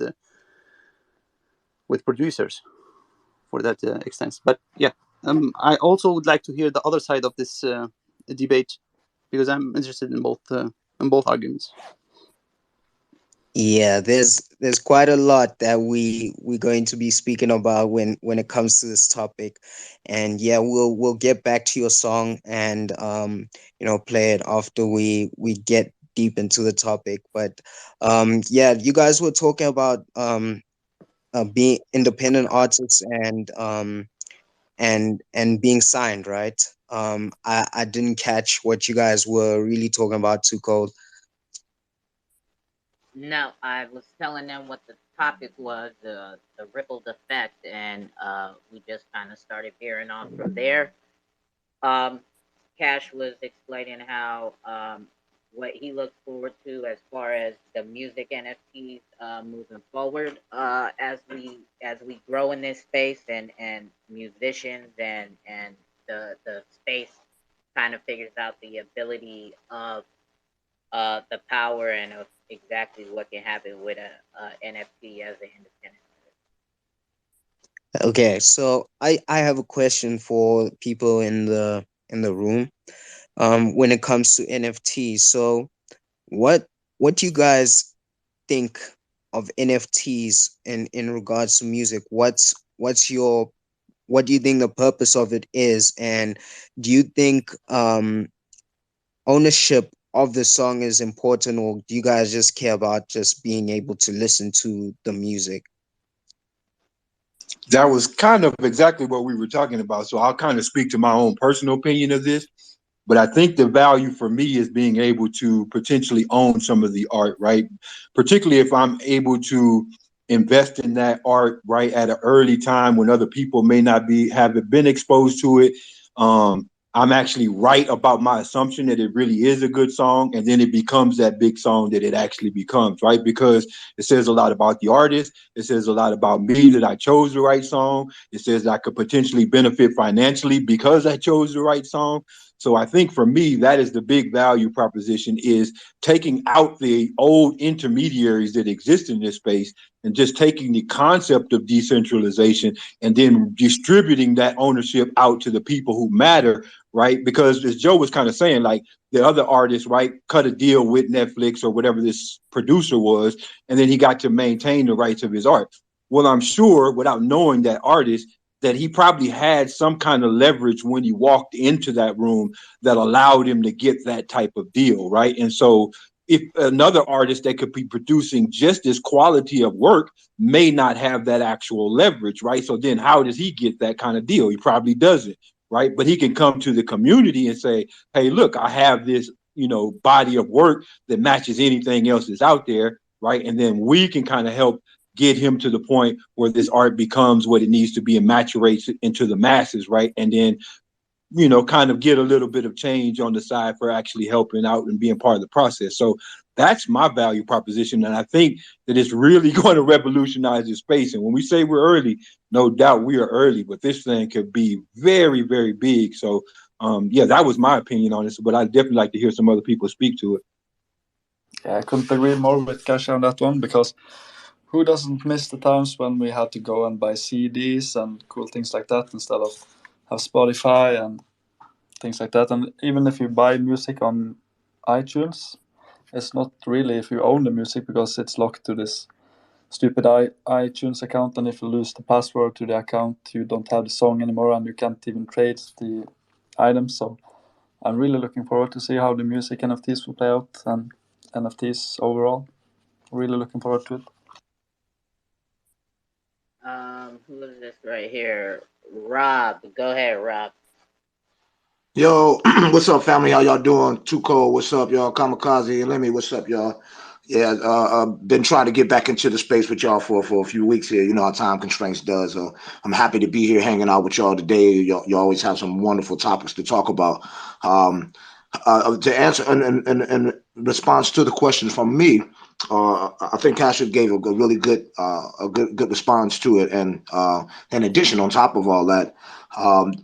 S8: producers for that extent. But yeah, I also would like to hear the other side of this debate, because I'm interested in both arguments.
S4: Yeah, there's quite a lot that we're going to be speaking about when it comes to this topic. And yeah, we'll get back to your song and play it after we get deep into the topic. But yeah, you guys were talking about being independent artists and being signed, right? I didn't catch what you guys were really talking about, too cold.
S2: No, I was telling them what the topic was, the rippled effect, and we just kind of started veering off from there. Um, Cash was explaining how what he looks forward to as far as the music NFTs moving forward as we grow in this space, and musicians and the space kind of figures out the ability of the power and of exactly what can happen with a NFT as an independent
S4: Okay, so I have a question for people in the room. When it comes to NFTs, so what what do you guys think of NFTs in regards to music? What's your what do you think the purpose of it is, and do you think ownership of the song is important, or do you guys just care about just being able to listen to the music?
S1: That was kind of exactly what we were talking about. So I'll kind of speak to my own personal opinion of this. But I think the value for me is being able to potentially own some of the art, right? Particularly if I'm able to invest in that art right at an early time when other people may not be haven't been exposed to it. I'm actually right about my assumption that it really is a good song, and then it becomes that big song that it actually becomes, right? Because it says a lot about the artist. It says a lot about me that I chose the right song. It says that I could potentially benefit financially because I chose the right song. So I think for me, that is the big value proposition, is taking out the old intermediaries that exist in this space and just taking the concept of decentralization and then distributing that ownership out to the people who matter, right? Because as Joe was kind of saying, like the other artists, right, cut a deal with Netflix or whatever this producer was, and then he got to maintain the rights of his art. Well, I'm sure without knowing that artist, that he probably had some kind of leverage when he walked into that room that allowed him to get that type of deal, right? And so if another artist that could be producing just this quality of work may not have that actual leverage, right? So then how does he get that kind of deal? He probably doesn't, right? But he can come to the community and say, hey, look, I have this, body of work that matches anything else that's out there, right? And then we can kind of help get him to the point where this art becomes what it needs to be and maturates into the masses, right? And then, kind of get a little bit of change on the side for actually helping out and being part of the process. So that's my value proposition. And I think that it's really going to revolutionize the space. And when we say we're early, no doubt we are early, but this thing could be very, very big. So, yeah, that was my opinion on this, but I'd definitely like to hear some other people speak to it.
S9: Yeah, I couldn't agree more with Kasha on that one, because who doesn't miss the times when we had to go and buy CDs and cool things like that instead of have Spotify and things like that. And even if you buy music on iTunes, it's not really if you own the music, because it's locked to this stupid iTunes account, and if you lose the password to the account, you don't have the song anymore and you can't even trade the items. So I'm really looking forward to see how the music NFTs will play out, and NFTs overall. Really looking forward to it.
S2: Who is this right here? Rob. Go ahead, Rob.
S10: Yo, what's up, family? How y'all doing? Too Cold, what's up, y'all? Kamikaze and Lemmy, what's up, y'all? Yeah, been trying to get back into the space with y'all for a few weeks here. You know how time constraints does. I'm happy to be here hanging out with y'all today. You always have some wonderful topics to talk about. To answer and response to the question from me, I think Kasha gave a really good good response to it. And in addition, on top of all that,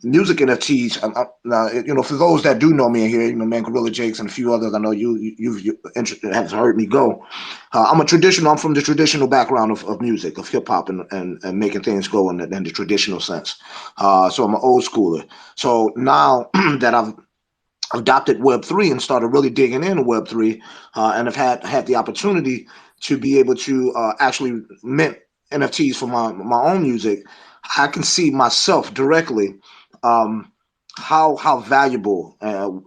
S10: music NFTs. For those that do know me in here, Man Gorilla Jakes and a few others, I know you have heard me go. I'm from the traditional background of music, of hip hop, and making things go in the traditional sense. So I'm an old schooler. So now that I've adopted Web3 and started really digging into Web3, and have had the opportunity to be able to actually mint NFTs for my own music, I can see myself directly how valuable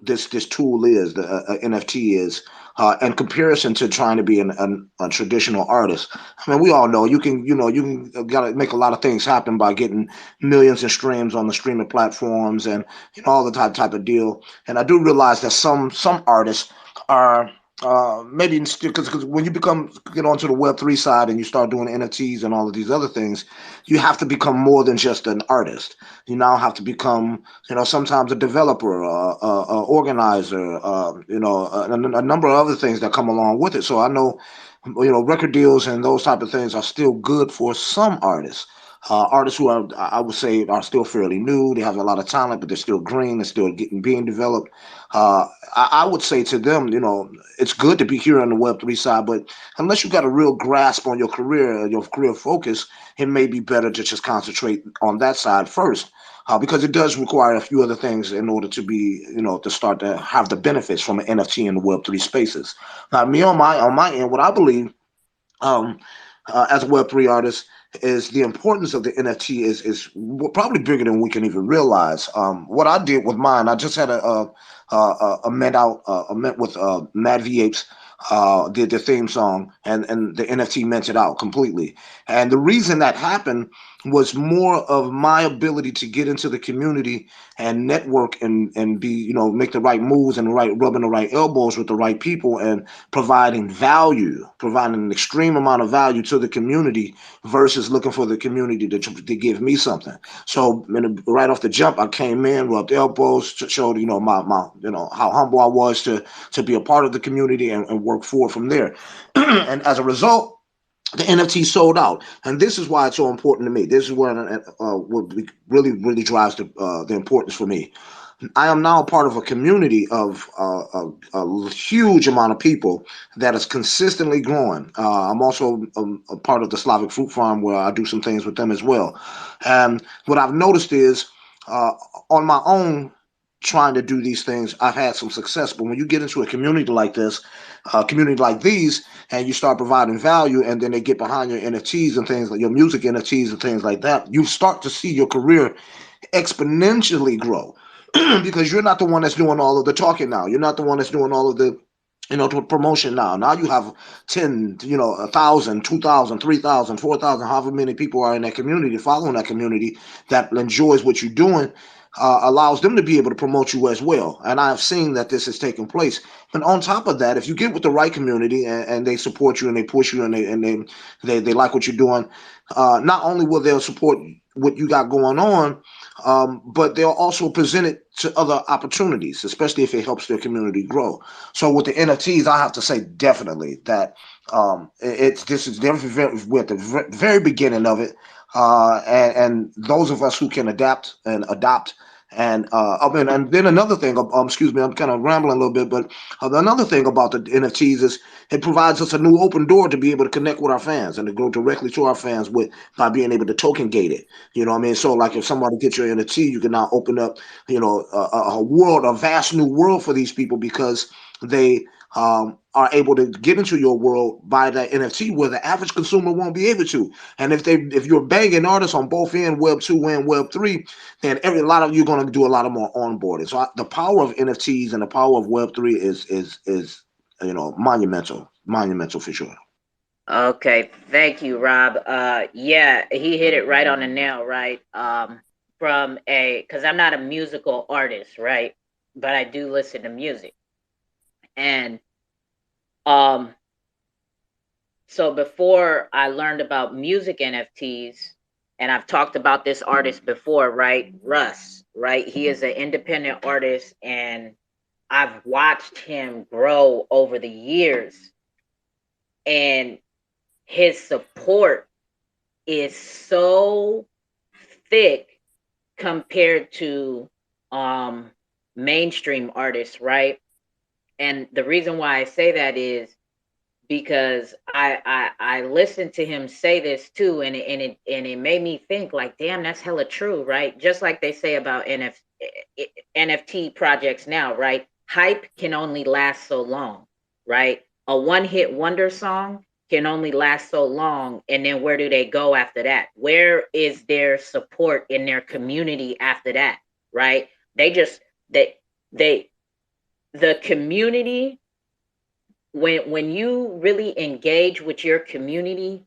S10: this tool is, the NFT is, in comparison to trying to be a traditional artist. I mean, we all know you can gotta make a lot of things happen by getting millions of streams on the streaming platforms and all the type of deal. And I do realize that some artists are maybe because when you get onto the Web3 side and you start doing NFTs and all of these other things, you have to become more than just an artist. You now have to become, sometimes a developer, a organizer, a number of other things that come along with it. So I know, record deals and those type of things are still good for some artists. Artists who are, I would say, are still fairly new. They have a lot of talent, but they're still green. They're still being developed. I would say to them, you know, it's good to be here on the Web3 side, but unless you got a real grasp on your career focus, it may be better to just concentrate on that side first. Because it does require a few other things in order to be, you know, to start to have the benefits from an NFT in the Web3 spaces. Now, me on my end, what I believe um, as a Web3 artist is the importance of the NFT is probably bigger than we can even realize. What I did with mine, I just had a met out a met with Mad V Apes. Did the theme song and the NFT minted out completely. And the reason that happened was more of my ability to get into the community and network and be, you know, make the right moves and rubbing the right elbows with the right people and providing an extreme amount of value to the community versus looking for the community to give me something. So right off the jump, I came in, rubbed elbows, showed, you know, my you know, how humble I was to be a part of the community and work forward from there. And as a result, the NFT sold out, and this is why it's so important to me. This is what really drives the importance for me. I am now part of a community of a huge amount of people that is consistently growing. I'm also a part of the Slavic Fruit Farm where I do some things with them as well. And what I've noticed is uh, on my own, trying to do these things, I've had some success. But when you get into a community like this, a community like these, and you start providing value, and then they get behind your NFTs and things like your music NFTs and things like that, you start to see your career exponentially grow because you're not the one that's doing all of the talking now. You're not the one that's doing all of the, you know, promotion now. Now you have 10, you know, 1,000, 2,000, 3,000, 4,000, however many people are in that community, following that community that enjoys what you're doing. Allows them to be able to promote you as well. And I've seen that this has taken place. And on top of that, if you get with the right community and they support you and they push you and they like what you're doing, not only will they support what you got going on, but they'll also present it to other opportunities, especially if it helps their community grow. So with the NFTs, I have to say definitely that this is we're at the very beginning of it, and those of us who can adapt and adopt. And and then another thing, excuse me, I'm kind of rambling a little bit, but another thing about the NFTs is it provides us a new open door to be able to connect with our fans and to go directly to our fans with by being able to token gate it. You know what I mean? So like if somebody gets your NFT, you can now open up, you know, a vast new world for these people because they are able to get into your world by that NFT where the average consumer won't be able to. And if you're banging artists on both end, Web 2 and Web 3, then a lot of you're going to do a lot of more onboarding. So the power of NFTs and the power of Web 3 is you know, monumental for sure.
S2: Okay, thank you, Rob. Yeah, he hit it right on the nail, right? Because I'm not a musical artist, right? But I do listen to music. And so before I learned about music NFTs, and I've talked about this artist before, right? Russ, right? He is an independent artist, and I've watched him grow over the years. And his support is so thick compared to mainstream artists, right? And the reason why I say that is because I listened to him say this too, and it made me think like, damn, that's hella true, right? Just like they say about NFT projects now, right? Hype can only last so long, right? A one-hit wonder song can only last so long, and then where do they go after that? Where is their support in their community after that, right? The community, when you really engage with your community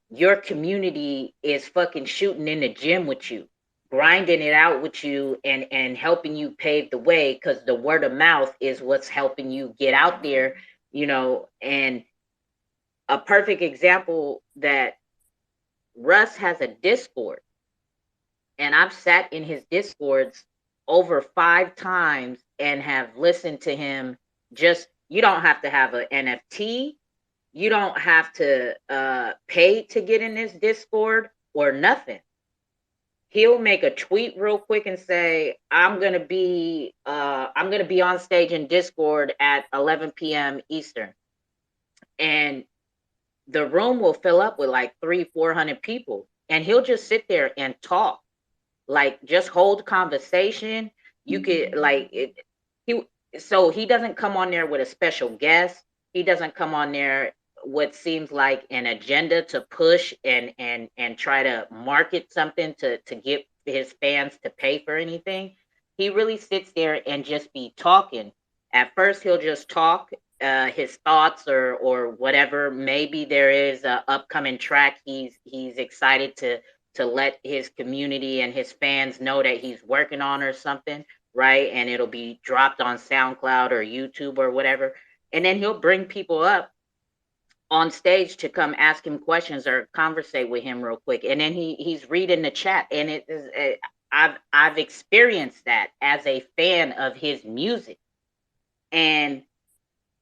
S2: is fucking shooting in the gym with you, grinding it out with you, and helping you pave the way, because the word of mouth is what's helping you get out there, you know. And a perfect example, that Russ has a Discord, and I've sat in his Discords over 5 times and have listened to him. Just, you don't have to have an NFT, you don't have to pay to get in this Discord or nothing. he'll make a tweet real quick and say, I'm gonna be on stage in Discord at 11 p.m. Eastern. And the room will fill up with like 300-400 people. And he'll just sit there and talk. Like just hold conversation. You could like it he so he doesn't come on there with a special guest. He doesn't come on there what seems like an agenda to push and try to market something to get his fans to pay for anything. He really sits there and just be talking. At first he'll just talk his thoughts or whatever. Maybe there is a upcoming track he's excited to let his community and his fans know that he's working on or something, right? And it'll be dropped on SoundCloud or YouTube or whatever. And then he'll bring people up on stage to come ask him questions or conversate with him real quick. And then he's reading the chat. And it is I've experienced that as a fan of his music. And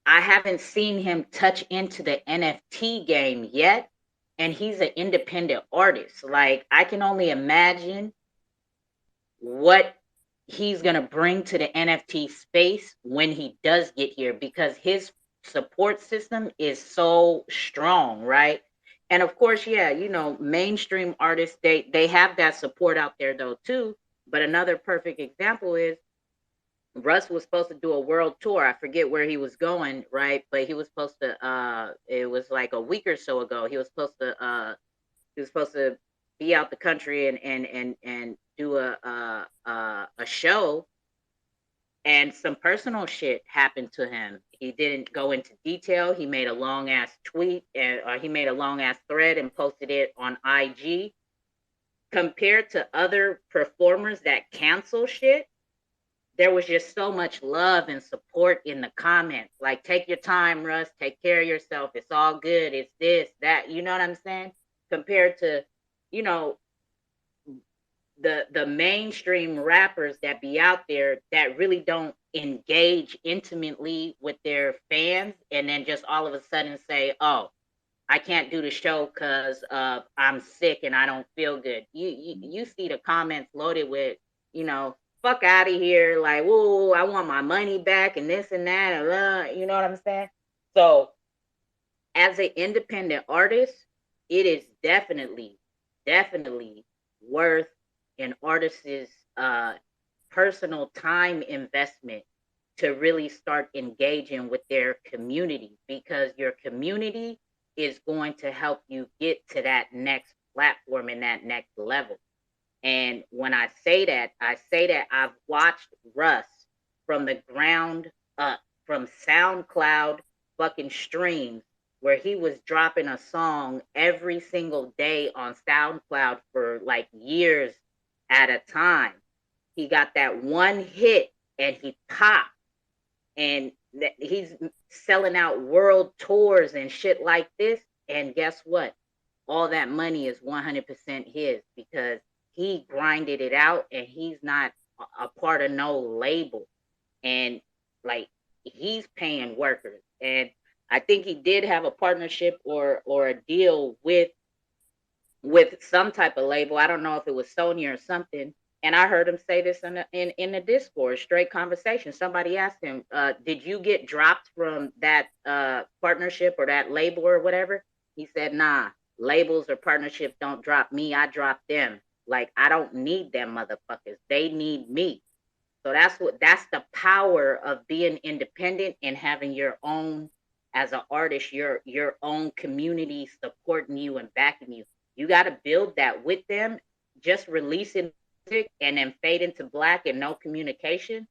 S2: I haven't seen him touch into the NFT game yet. And he's an independent artist. Like, I can only imagine what he's going to bring to the NFT space when he does get here, because his support system is so strong, right? And of course, yeah, you know, mainstream artists, they have that support out there though too. But another perfect example is Russ was supposed to do a world tour. I forget where he was going, right? But he was supposed to it was like a week or so ago. He was supposed to be out the country and do a show, and some personal shit happened to him. He didn't go into detail. He made a long ass tweet or he made a long ass thread and posted it on IG. Compared to other performers that cancel shit, there was just so much love and support in the comments. Like, take your time, Russ. Take care of yourself. It's all good. It's this, that. You know what I'm saying? Compared to, you know, the mainstream rappers that be out there that really don't engage intimately with their fans, and then just all of a sudden say, "Oh, I can't do the show because I'm sick and I don't feel good." You see the comments loaded with, you know, fuck out of here, like, whoa, I want my money back and this and that, and you know what I'm saying? So, as an independent artist, it is definitely worth an artist's personal time investment to really start engaging with their community, because your community is going to help you get to that next platform and that next level. And when I say that I've watched Russ from the ground up, from SoundCloud fucking streams, where he was dropping a song every single day on SoundCloud for like years at a time. He got that one hit and he popped, and he's selling out world tours and shit like this. And guess what? All that money is 100% his, because he grinded it out and he's not a part of no label. And like, he's paying workers. And I think he did have a partnership or a deal with some type of label. I don't know if it was Sony or something. And I heard him say this in the Discord, straight conversation. Somebody asked him, did you get dropped from that partnership or that label or whatever? He said, nah, labels or partnerships don't drop me. I drop them. Like, I don't need them motherfuckers. They need me. So that's the power of being independent and having your own, as an artist, your own community supporting you and backing you. You got to build that with them. Just releasing music and then fade into black and no communication,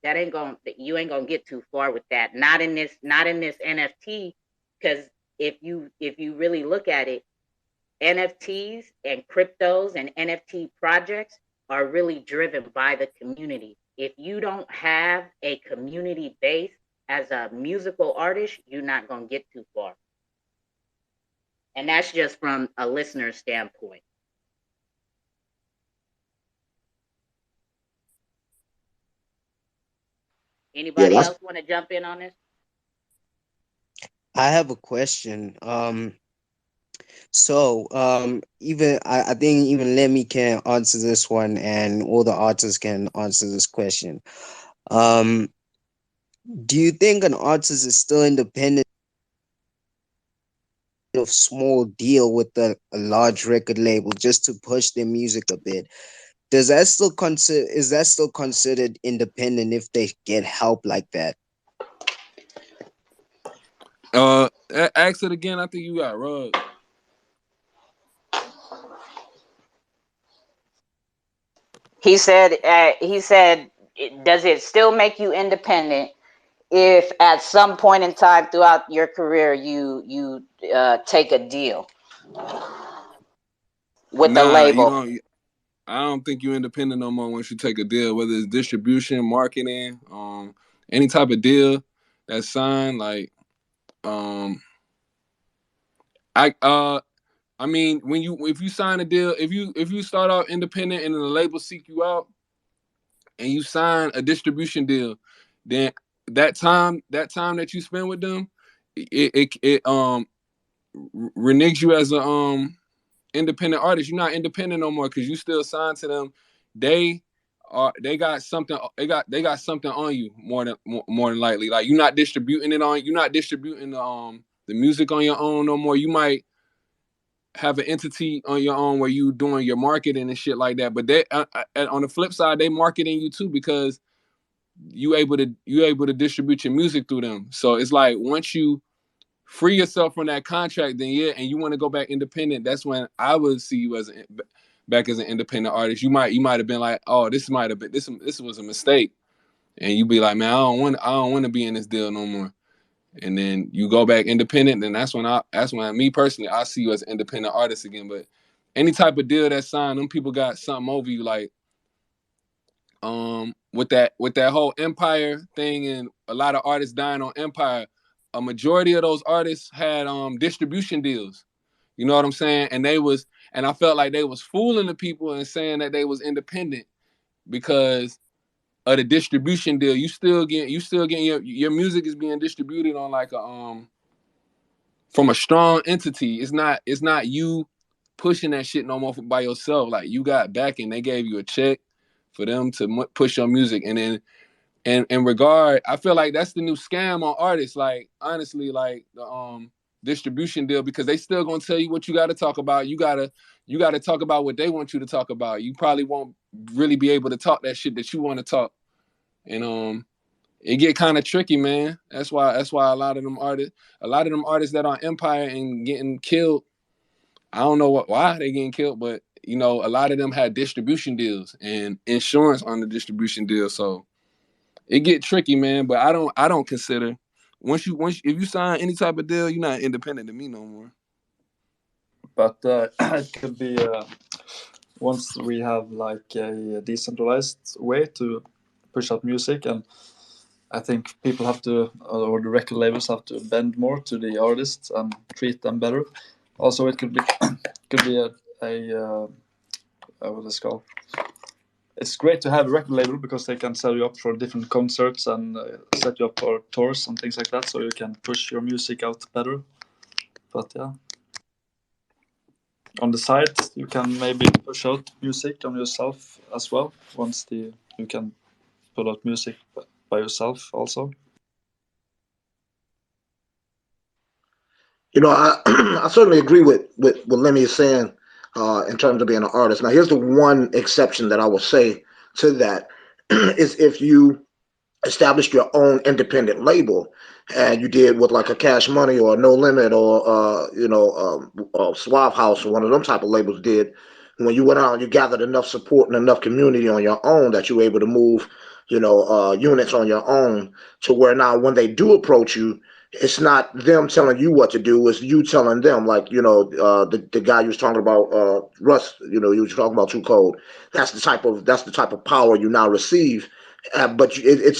S2: you ain't gonna get too far with that. Not in this NFT, because if you really look at it, NFTs and cryptos and NFT projects are really driven by the community. If you don't have a community base as a musical artist, you're not gonna get too far. And that's just from a listener standpoint. Anybody else want to jump in on this?
S4: I have a question. So, even I think even Lemmy can answer this one, and all the artists can answer this question. Um, do you think an artist is still independent of small deal with a large record label just to push their music a bit? Does that still consider is that still considered independent if they get help like that?
S5: Ask it again. I think you got Rug.
S2: He said, does it still make you independent if at some point in time throughout your career you take a deal with the
S5: Nah, you
S2: label?
S5: don't. I don't think you're independent no more once you take a deal, whether it's distribution, marketing, any type of deal that's signed. Like, um, I I mean, if you sign a deal, if you start out independent and then the label seek you out and you sign a distribution deal, then that time that you spend with them, it reneges you as a independent artist. You're not independent no more because you still signed to them. They got something. They got something on you more than likely. Like you're not distributing it on. You're not distributing the music on your own no more. You might have an entity on your own where you doing your marketing and shit like that. But they on the flip side, they marketing you too because you able to distribute your music through them. So it's like once you free yourself from that contract, then yeah, and you want to go back independent, that's when I would see you as back as an independent artist. You might have been like, oh, this might have been this was a mistake, and you be like, man, I don't want to be in this deal no more. And then you go back independent, then that's when me personally I see you as an independent artist again. But any type of deal that's signed, them people got something over you, like with that whole Empire thing and a lot of artists dying on Empire. A majority of those artists had distribution deals. You know what I'm saying? And I felt like they was fooling the people and saying that they was independent because of the distribution deal. You still getting your music is being distributed on like a from a strong entity. It's not you pushing that shit no more by yourself. Like you got backing. They gave you a check for them to push your music, and then and in regard, I feel like that's the new scam on artists. Like honestly, like the distribution deal, because they still gonna tell you what you got to talk about. You gotta talk about what they want you to talk about. You probably won't really be able to talk that shit that you want to talk, and it get kind of tricky, man. That's why a lot of them artists that are on Empire and getting killed. I don't know why they getting killed, but a lot of them had distribution deals and insurance on the distribution deal, so it get tricky, man. But I don't consider if you sign any type of deal, you're not independent to me no more.
S9: But it could be once we have like a decentralized way to push out music, and I think people have to, or the record labels have to bend more to the artists and treat them better. Also, it could be a what is it called? It's great to have a record label because they can set you up for different concerts and set you up for tours and things like that, so you can push your music out better. But yeah, on the side, you can maybe push out music on yourself as well. You can put out music by yourself also.
S10: I I certainly agree with what Lemmy is saying in terms of being an artist. Now, here's the one exception that I will say to that is if you established your own independent label and you did with like a Cash Money or No Limit or Suave House or one of them type of labels did. When you went out and you gathered enough support and enough community on your own that you were able to move units on your own to where now when they do approach you, it's not them telling you what to do, it's you telling them. Like the guy you was talking about, Russ, you was talking about Too Cold. That's the type of power you now receive. But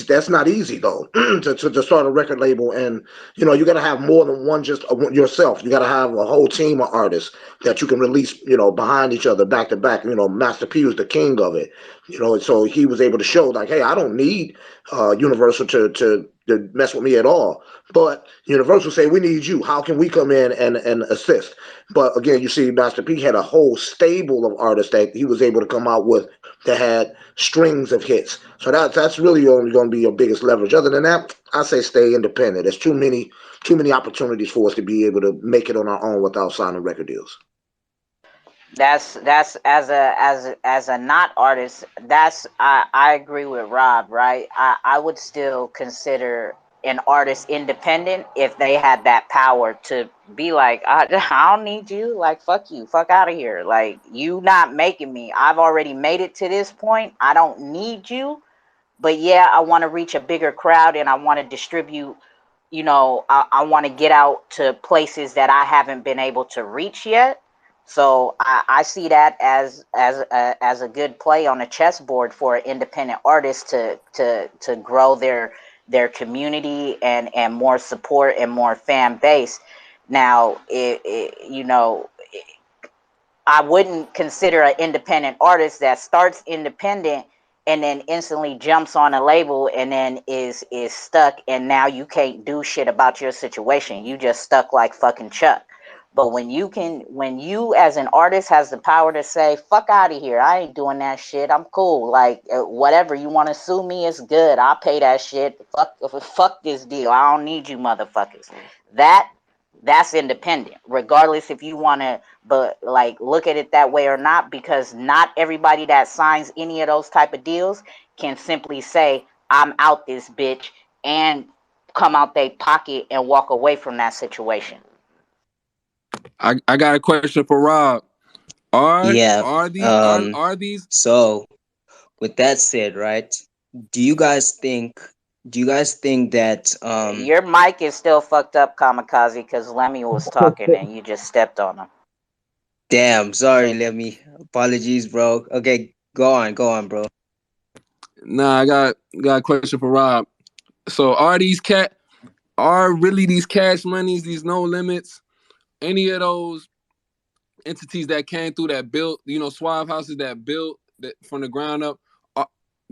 S10: that's not easy though to start a record label, and you got to have more than one just yourself. You got to have a whole team of artists that you can release behind each other back to back. Master P was the king of it. So he was able to show like, hey, I don't need Universal to mess with me at all. But Universal say, we need you. How can we come in and assist? But again, you see, Master P had a whole stable of artists that he was able to come out with that had strings of hits. So that's really only going to be your biggest leverage. Other than that, I say stay independent. There's too many opportunities for us to be able to make it on our own without signing record deals.
S2: That's as a not artist. I agree with Rob. Right. I would still consider an artist independent if they had that power to be like, I don't need you. Like, fuck you, fuck out of here. Like, you not making me. I've already made it to this point. I don't need you. But yeah, I want to reach a bigger crowd and I want to distribute. I want to get out to places that I haven't been able to reach yet. So I see that as a good play on a chessboard for an independent artist to grow their community and more support and more fan base. Now, I wouldn't consider an independent artist that starts independent and then instantly jumps on a label and then is stuck, and now you can't do shit about your situation. You just stuck like fucking Chuck. But when you as an artist has the power to say, fuck out of here, I ain't doing that shit, I'm cool. Like, whatever, you want to sue me, it's good. I'll pay that shit. Fuck this deal. I don't need you motherfuckers. That's independent, regardless if you want to, but like, look at it that way or not, because not everybody that signs any of those type of deals can simply say, I'm out this bitch, and come out their pocket and walk away from that situation.
S5: I got a question for Rob. Are these
S4: So with that said, right, do you guys think that
S2: Your mic is still fucked up, Kamikaze, because Lemmy was talking and you just stepped on him.
S4: damn, sorry, Lemmy, apologies, bro. Okay, go on, bro.
S5: Nah, I got a question for Rob. So are really these cash monies, these no limits, any of those entities that came through that built, Suave houses that built that from the ground up,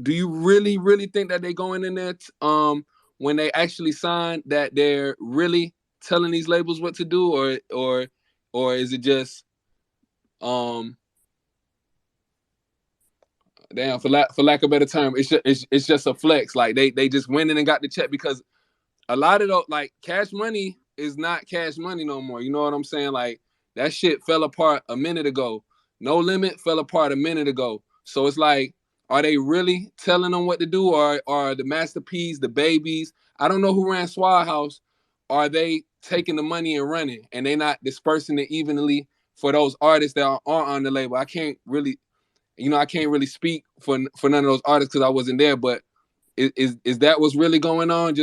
S5: do you really, really think that they going in there when they actually sign, that they're really telling these labels what to do, or is it just damn, for lack of a better term, it's just a flex? Like they just went in and got the check, because a lot of those, like, cash money is not cash money no more. You know what I'm saying? Like, that shit fell apart a minute ago. No Limit fell apart a minute ago. So it's like, are they really telling them what to do, or are the Master P's, the Babies, I don't know who ran Swad House, are they taking the money and running, and they not dispersing it evenly for those artists that are on the label? I can't really speak for none of those artists because I wasn't there, but is that what's really going on?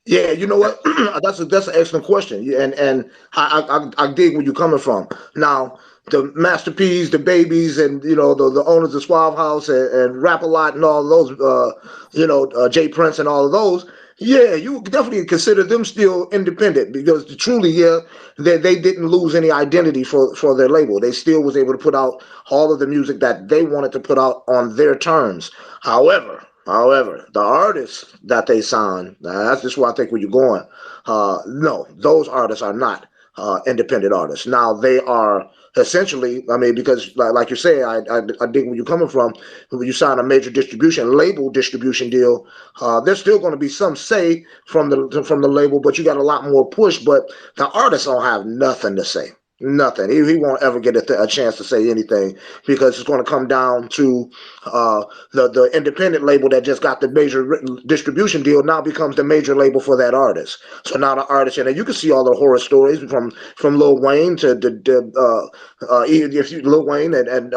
S10: Yeah, you know what? That's an excellent question. Yeah, and I dig where you're coming from. Now, the Master P's, the Babies, and the owners of Suave House and Rap A Lot and all of those, Jay Prince and all of those. Yeah, you definitely consider them still independent, because truly, yeah, they didn't lose any identity for their label. They still was able to put out all of the music that they wanted to put out on their terms. However, the artists that they sign, that's just where I think where you're going. No, those artists are not independent artists. Now, they are essentially, I mean, because like you say, I dig where you're coming from. When you sign a major label distribution deal, there's still going to be some say from the label, but you got a lot more push. But the artists don't have nothing to say. Nothing. He won't ever get a chance to say anything, because it's going to come down to the independent label that just got the major distribution deal now becomes the major label for that artist. So now the artist, and you can see all the horror stories from Lil Wayne to if you Lil Wayne and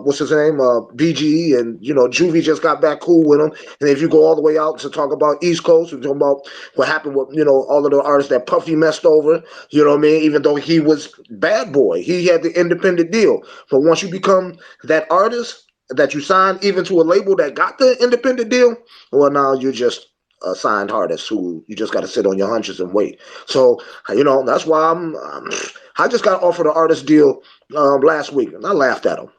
S10: what's his name, BG, and Juvie just got back cool with him. And if you go all the way out to talk about East Coast, we're talking about what happened with all of the artists that Puffy messed over. You know what I mean? Even though he was Bad Boy, he had the independent deal. But once you become that artist that you sign even to a label that got the independent deal, well, now you're just a signed artist who you just got to sit on your hunches and wait. So that's why I just got offered an artist deal last week, and I laughed at him.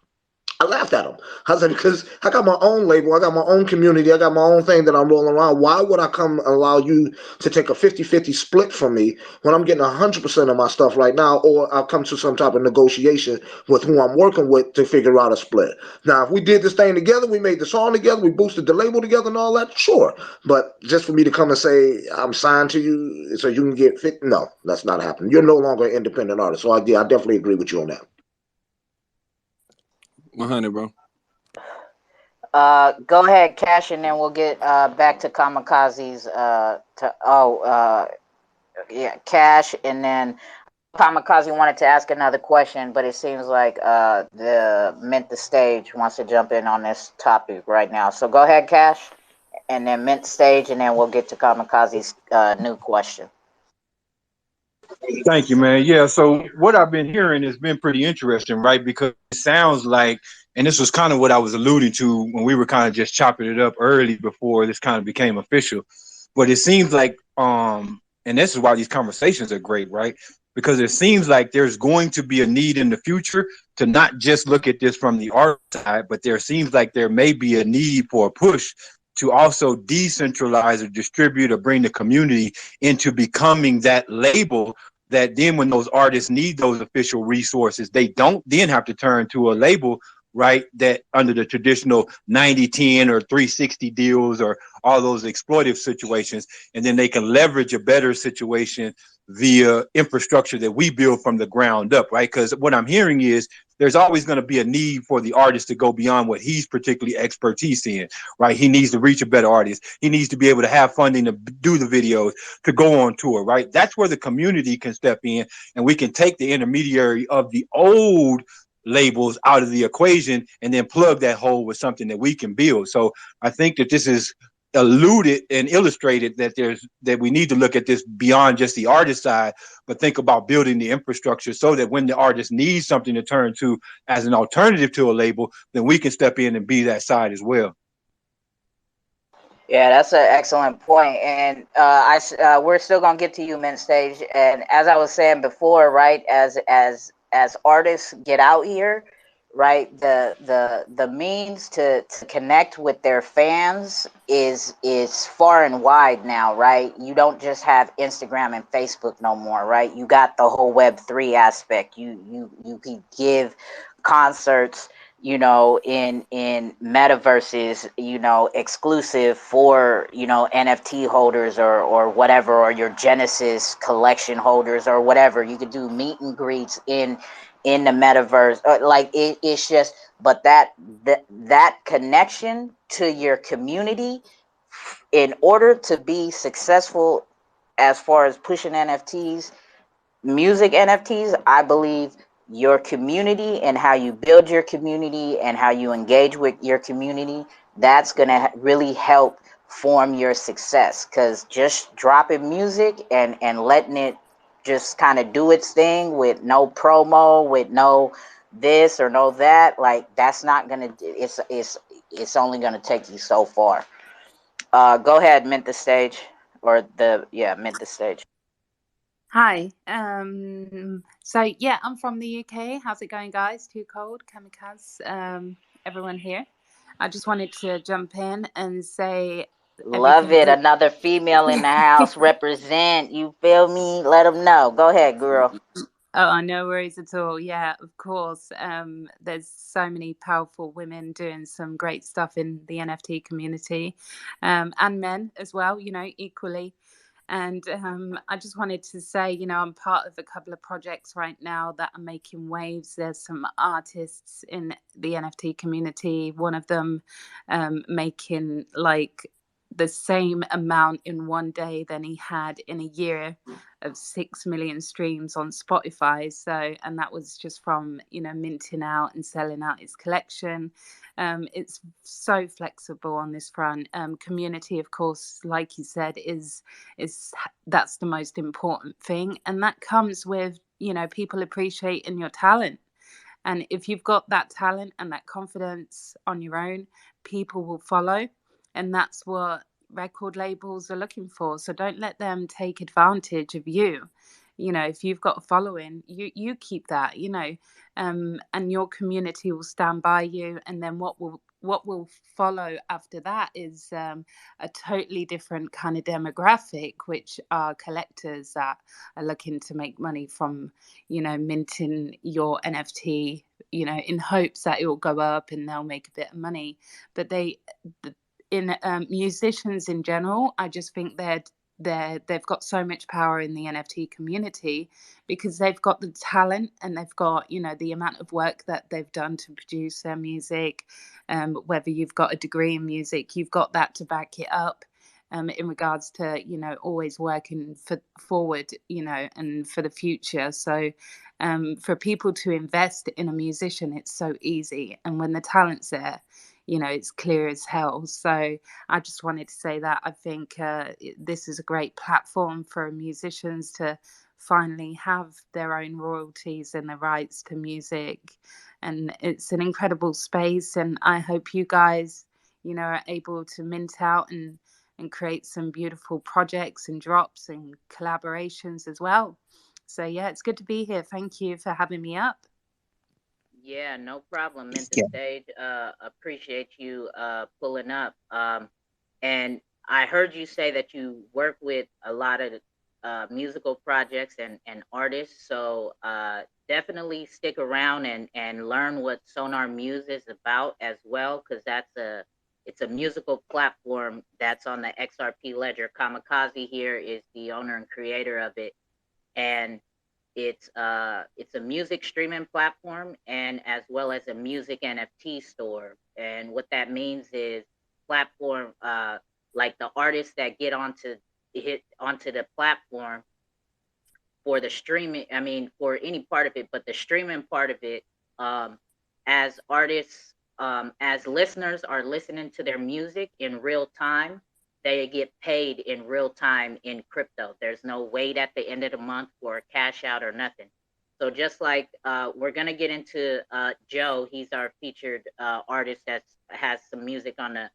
S10: I laughed at him. I said, because I got my own label, I got my own community, I got my own thing that I'm rolling around. Why would I come allow you to take a 50-50 split from me when I'm getting 100% of my stuff right now, or I'll come to some type of negotiation with who I'm working with to figure out a split. Now, if we did this thing together, we made the song together, we boosted the label together and all that, sure. But just for me to come and say, I'm signed to you so you can get fit, no, that's not happening. You're no longer an independent artist. So I definitely agree with you on that.
S5: 100, bro.
S2: Go ahead, Cash, and then we'll get back to Kamikaze's Cash, and then Kamikaze wanted to ask another question, but it seems like the Mint the Stage wants to jump in on this topic right now. So go ahead, Cash, and then Mint the Stage, and then we'll get to Kamikaze's new question.
S1: Thank you, man. Yeah, so what I've been hearing has been pretty interesting, right? Because it sounds like, and this was kind of what I was alluding to when we were kind of just chopping it up early before this kind of became official. But it seems like, and this is why these conversations are great, right? Because it seems like there's going to be a need in the future to not just look at this from the art side, but there seems like there may be a need for a push to also decentralize or distribute or bring the community into becoming that label that then when those artists need those official resources, they don't then have to turn to a label, right, that under the traditional 90-10 or 360 deals or all those exploitive situations, and then they can leverage a better situation via infrastructure that we build from the ground up, right? Because what I'm hearing is there's always going to be a need for the artist to go beyond what he's particularly expertise in, right? He needs to reach a better artist. He needs to be able to have funding to do the videos, to go on tour, right? That's where the community can step in, and we can take the intermediary of the old labels out of the equation and then plug that hole with something that we can build. So I think that this is alluded and illustrated that we need to look at this beyond just the artist side, but think about building the infrastructure so that when the artist needs something to turn to as an alternative to a label, then we can step in and be that side as well.
S2: Yeah, that's an excellent point, and we're still gonna get to you, Mint Stage. And as I was saying before, right, as artists get out here, right, the means to connect with their fans is far and wide now, right? You don't just have Instagram and Facebook no more, right? You got the whole Web3 aspect. You can give concerts, you know, in metaverses, you know, exclusive for, you know, NFT holders or whatever, or your Genesis collection holders or whatever. You could do meet and greets in the metaverse. Like it's just, but that connection to your community, in order to be successful as far as pushing NFTs, music NFTs, I believe your community and how you build your community and how you engage with your community, that's going to really help form your success. Because just dropping music and letting it just kind of do its thing with no promo, with no this or no that, like that's not going to, it's only going to take you so far. Go ahead, Mint the Stage, or Mint the Stage.
S11: Hi. So yeah, I'm from the UK. How's it going, guys? Too Cold, Kamikaze, everyone here. I just wanted to jump in and say,
S2: love it. Another female in the house. Represent. You feel me? Let them know. Go ahead, girl.
S11: Oh, no worries at all. Yeah, of course. There's so many powerful women doing some great stuff in the NFT community, and men as well, you know, equally. And I just wanted to say, you know, I'm part of a couple of projects right now that are making waves. There's some artists in the NFT community, one of them making like the same amount in one day than he had in a year of 6 million streams on Spotify. So, and that was just from, you know, minting out and selling out his collection. It's so flexible on this front. Community, of course, like you said, is that's the most important thing, and that comes with, you know, people appreciating your talent. And if you've got that talent and that confidence on your own, people will follow, and that's what record labels are looking for. So don't let them take advantage of you. You know, if you've got a following, you keep that, you know, and your community will stand by you. And then what will follow after that is a totally different kind of demographic, which are collectors that are looking to make money from, you know, minting your NFT, you know, in hopes that it will go up and they'll make a bit of money. But in musicians in general, I just think they've got so much power in the NFT community because they've got the talent and they've got, you know, the amount of work that they've done to produce their music. Whether you've got a degree in music, you've got that to back it up. In regards to, you know, always working forward, you know, and for the future. So for people to invest in a musician, it's so easy. And when the talent's there, you know, it's clear as hell. So I just wanted to say that I think this is a great platform for musicians to finally have their own royalties and the rights to music. And it's an incredible space. And I hope you guys, you know, are able to mint out and create some beautiful projects and drops and collaborations as well. So yeah, it's good to be here. Thank you for having me up.
S2: Yeah, no problem. Mint the
S4: Yeah.
S2: stage. Appreciate you pulling up. And I heard you say that you work with a lot of musical projects and artists. So definitely stick around and learn what Sonar Muse is about as well, because it's a musical platform that's on the XRP Ledger. Kamikaze here is the owner and creator of it, and it's a music streaming platform and as well as a music NFT store. And what that means is platform like the artists that hit onto the platform for the streaming, I mean for any part of it, but the streaming part of it, as artists, as listeners are listening to their music in real time, they get paid in real time in crypto. There's no wait at the end of the month for a cash out or nothing. So just like we're gonna get into Joe, he's our featured artist that has some music on the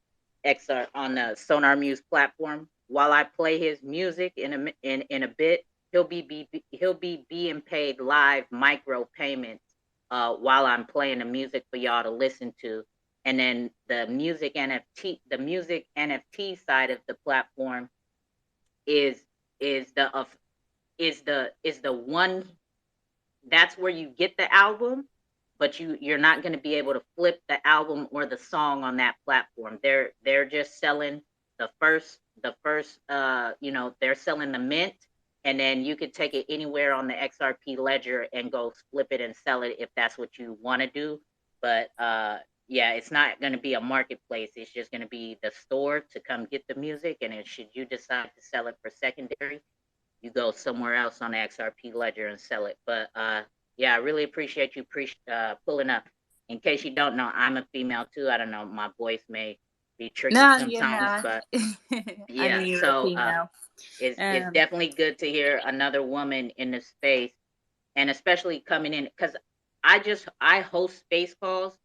S2: XR on the Sonar Muse platform. While I play his music in a bit, he'll be being paid live micro payments while I'm playing the music for y'all to listen to. And then the music NFT side of the platform is is the of is the one that's where you get the album, but you're not going to be able to flip the album or the song on that platform. They're just selling the first you know, they're selling the mint, and then you could take it anywhere on the XRP ledger and go flip it and sell it if that's what you want to do. But yeah, it's not going to be a marketplace. It's just going to be the store to come get the music, and then should you decide to sell it for secondary, you go somewhere else on the XRP ledger and sell it. But yeah, I really appreciate you pulling up. In case you don't know, I'm a female too. I don't know, my voice may be tricky
S11: No, you
S2: sometimes,
S11: know,
S2: but
S11: I knew
S2: yeah.
S11: you were a
S2: So
S11: female.
S2: it's definitely good to hear another woman in the space, and especially coming in because I host space calls,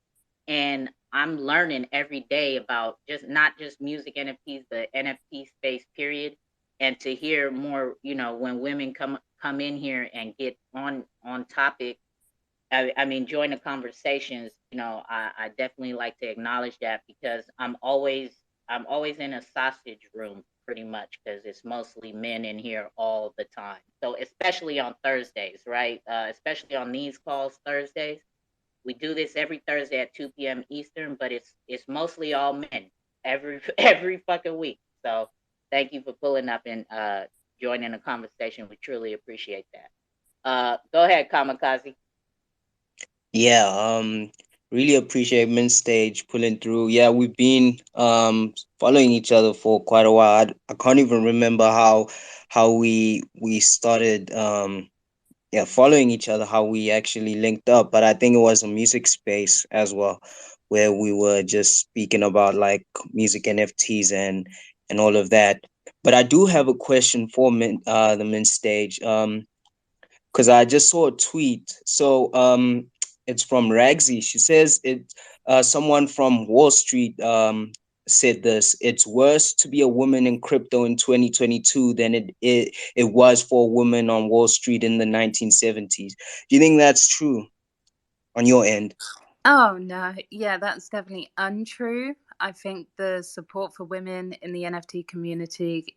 S2: and I'm learning every day about just not just music NFTs, but NFT space period. And to hear more, you know, when women come in here and get on topic, I mean, join the conversations. You know, I definitely like to acknowledge that because I'm always in a sausage room pretty much because it's mostly men in here all the time. So especially on Thursdays, right? Especially on these calls Thursdays, we do this every Thursday at 2 p.m. Eastern, but it's mostly all men every every fucking week. So thank you for pulling up and joining the conversation. We truly appreciate that. Go ahead, Kamikaze.
S4: Yeah, really appreciate Min Stage pulling through. Yeah, we've been following each other for quite a while. I can't even remember how we started yeah, following each other, how we actually linked up, but I think it was a music space as well, where we were just speaking about like music NFTs and all of that. But I do have a question for the Min Stage. Because I just saw a tweet. So it's from Ragsy. She says it someone from Wall Street said this: it's worse to be a woman in crypto in 2022 than it was for a woman on Wall Street in the 1970s. Do you think that's true on your end?
S11: Oh no, yeah, that's definitely untrue. I think the support for women in the NFT community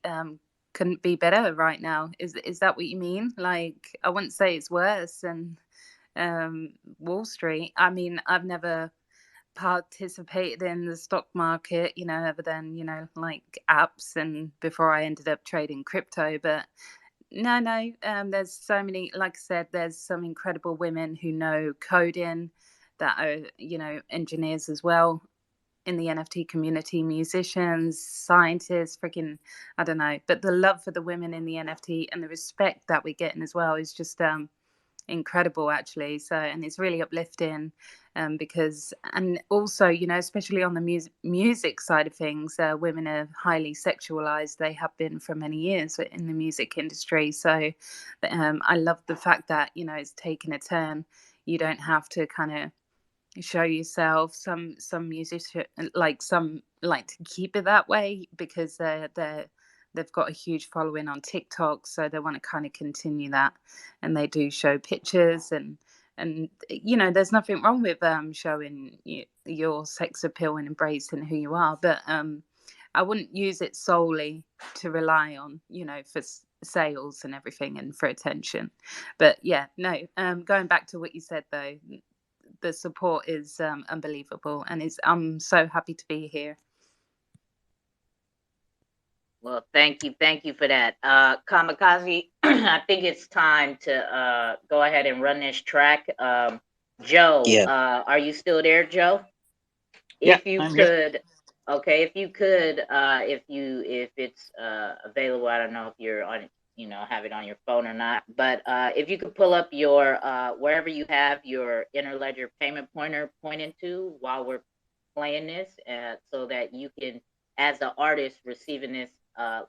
S11: couldn't be better right now. Is that what you mean? Like, I wouldn't say it's worse than Wall Street. I mean, I've never participated in the stock market, other than, like apps, and before I ended up trading crypto. But no, there's so many, like I said, there's some incredible women who know coding that are, engineers as well in the NFT community, musicians, scientists, freaking, I don't know. But the love for the women in the NFT and the respect that we're getting as well is just incredible, actually. So, and it's really uplifting, because, and also, especially on the music side of things, women are highly sexualized. They have been for many years in the music industry. So I love the fact that, it's taken a turn. You don't have to kind of show yourself. Some musicians, like, some like to keep it that way because they've got a huge following on TikTok, so they want to kind of continue that, and they do show pictures, and there's nothing wrong with showing your sex appeal and embracing who you are, but I wouldn't use it solely to rely on, for sales and everything and for attention. But yeah, no, going back to what you said though, the support is unbelievable, and I'm so happy to be here.
S2: Well, thank you for that. Kamikaze, I think it's time to go ahead and run this track. Joe,
S4: Yeah.
S2: are you still there, Joe?
S8: Yeah,
S2: If you
S8: I'm here.
S2: could, okay, if you could, if it's available, I don't know if you're on, have it on your phone or not, but if you could pull up your wherever you have your Xrpl payment pointer pointing to while we're playing this, so that you can, as the artist receiving this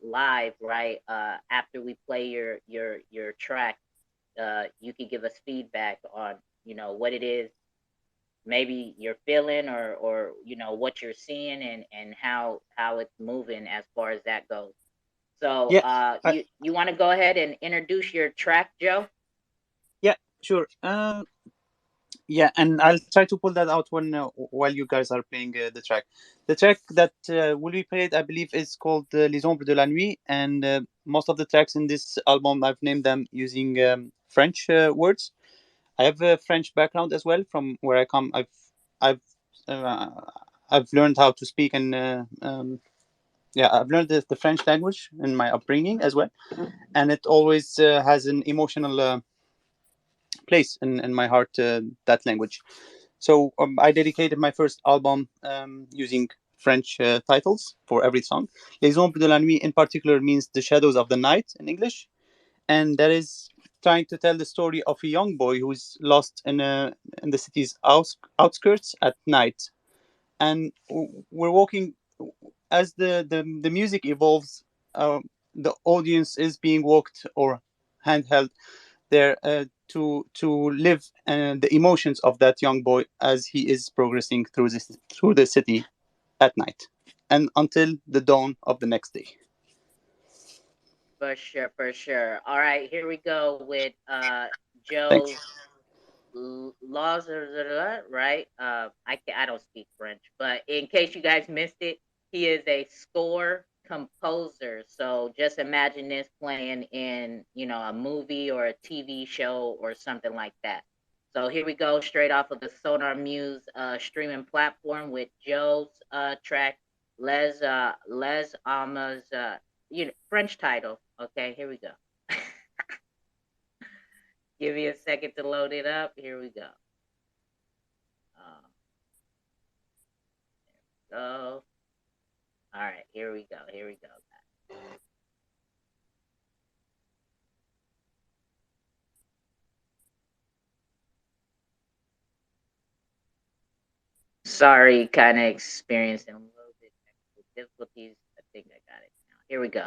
S2: live, right, after we play your track, you can give us feedback on, what it is maybe you're feeling, or what you're seeing, and how it's moving as far as that goes. So
S8: Yeah,
S2: you want to go ahead and introduce your track, Joe?
S8: yeah, sure. Yeah, and I'll try to pull that out when while you guys are playing the track. The track that will be played, I believe, is called Les Ombres de la Nuit, and most of the tracks in this album I've named them using French words. I have a French background as well. From where I come, I've uh, I've learned how to speak, and I've learned the French language in my upbringing as well, and it always has an emotional place in my heart, that language. So I dedicated my first album using French titles for every song. Les Ombres de la Nuit in particular means the shadows of the night in English, and that is trying to tell the story of a young boy who's lost in the city's outskirts at night. And we're walking as the music evolves. The audience is being walked or handheld there to live the emotions of that young boy as he is progressing through the city at night and until the dawn of the next day.
S2: For sure, for sure. All right, here we go with
S8: Thanks.
S2: Joe's laws, right? I don't speak French, but in case you guys missed it, he is a score composer. So just imagine this playing in, a movie or a TV show or something like that. So here we go, straight off of the Sonar Muse streaming platform with Joe's track Les Amas, French title. Okay, here we go. Give me a second to load it up. Here we go. There we go. All right, here we go. Here we go. Sorry, kind of experiencing a little bit technical difficulties. I think I got it now. Here we go.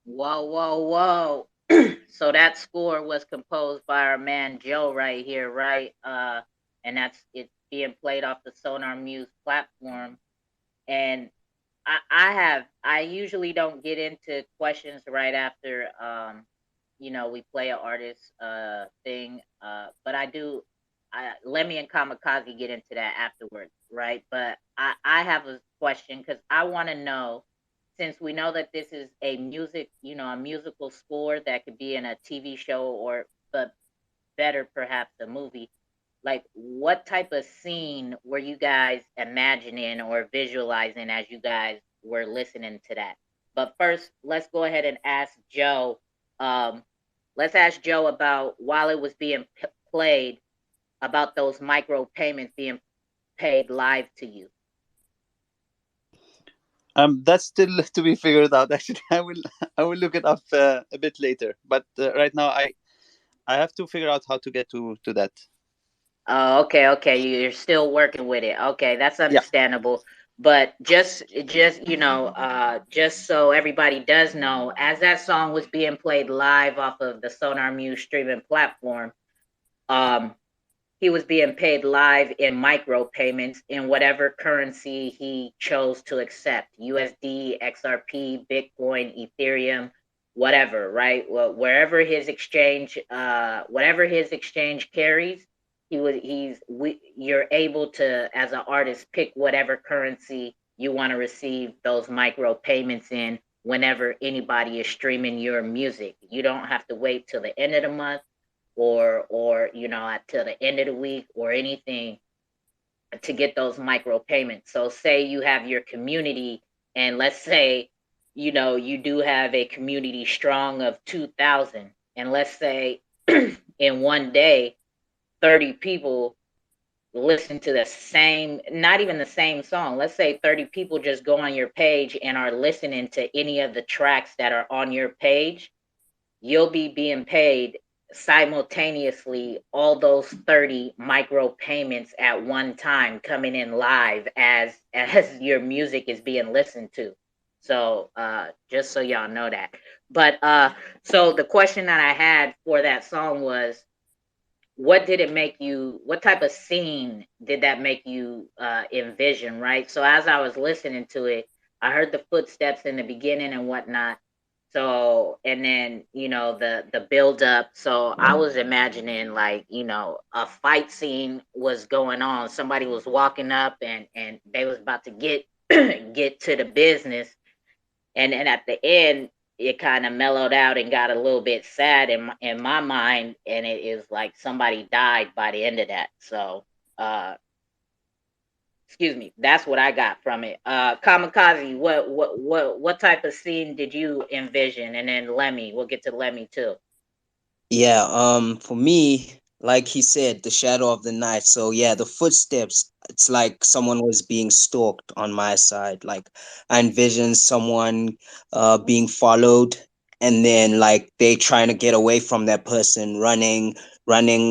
S2: Whoa, whoa, whoa. So that score was composed by our man Joe right here, right? And that's it. being played off the Sonar Muse platform, and I usually don't get into questions right after we play an artist thing, but I do. Lemmy and Kamikaze get into that afterwards, right? But I have a question because I want to know, since we know that this is a a musical score that could be in a TV show, or but better perhaps a movie. Like, what type of scene were you guys imagining or visualizing as you guys were listening to that? But first, let's go ahead and ask Joe. Um, let's ask Joe about, while it was being played, about those micro payments being paid live to you.
S8: That's still to be figured out. Actually, I will look it up a bit later. But right now, I have to figure out how to get to that.
S2: Oh, okay. You're still working with it. Okay, that's
S8: Yeah.
S2: understandable. But just so everybody does know, as that song was being played live off of the Sonar Muse streaming platform, um, he was being paid live in micro payments in whatever currency he chose to accept: USD, XRP, Bitcoin, Ethereum, whatever, right? Well, whatever his exchange carries, you're able to, as an artist, pick whatever currency you want to receive those micro payments in whenever anybody is streaming your music. You don't have to wait till the end of the month, or till the end of the week or anything, to get those micro payments. So say you have your community, and let's say you do have a community strong of 2,000, and let's say in one day 30 people listen to the same, not even the same song. Let's say 30 people just go on your page and are listening to any of the tracks that are on your page. You'll be being paid simultaneously all those 30 micro payments at one time, coming in live as your music is being listened to. So just so y'all know that. But so the question that I had for that song was, what type of scene did that make you envision, right? So as I was listening to it, I heard the footsteps in the beginning and whatnot. So, and then the build up. So I was imagining, like, a fight scene was going on. Somebody was walking up, and they was about to get get to the business. And then at the end, it kind of mellowed out and got a little bit sad in my mind, and it is like somebody died by the end of that. So excuse me, that's what I got from it. Kamikaze, what type of scene did you envision? And then Lemmy, we'll get to Lemmy too.
S4: Yeah, for me, like he said, the shadow of the night. So yeah, the footsteps, it's like someone was being stalked on my side. Like I envisioned someone being followed, and then like they trying to get away from that person, running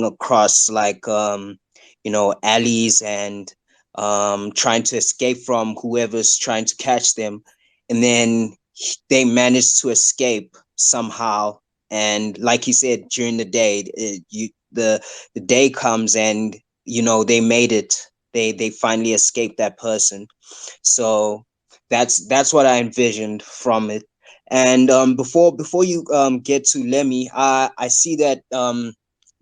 S4: across like alleys, and trying to escape from whoever's trying to catch them. And then they managed to escape somehow. And like he said, during the day, the day comes, and they made it. They finally escaped that person. So that's what I envisioned from it. And before you get to Lemmy, I see that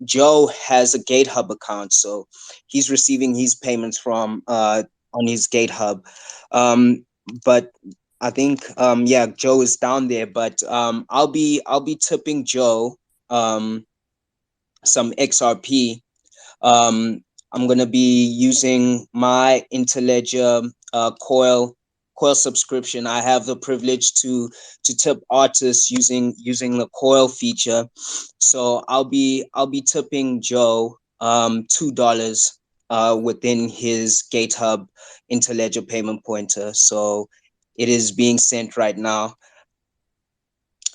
S4: Joe has a GateHub account, so he's receiving his payments from on his GateHub. But I think yeah, Joe is down there, but I'll be tipping Joe some XRP. I'm gonna be using my Interledger coil subscription. I have the privilege to tip artists using the coil feature. So I'll be tipping Joe $2 within his GateHub Interledger payment pointer. So it is being sent right now.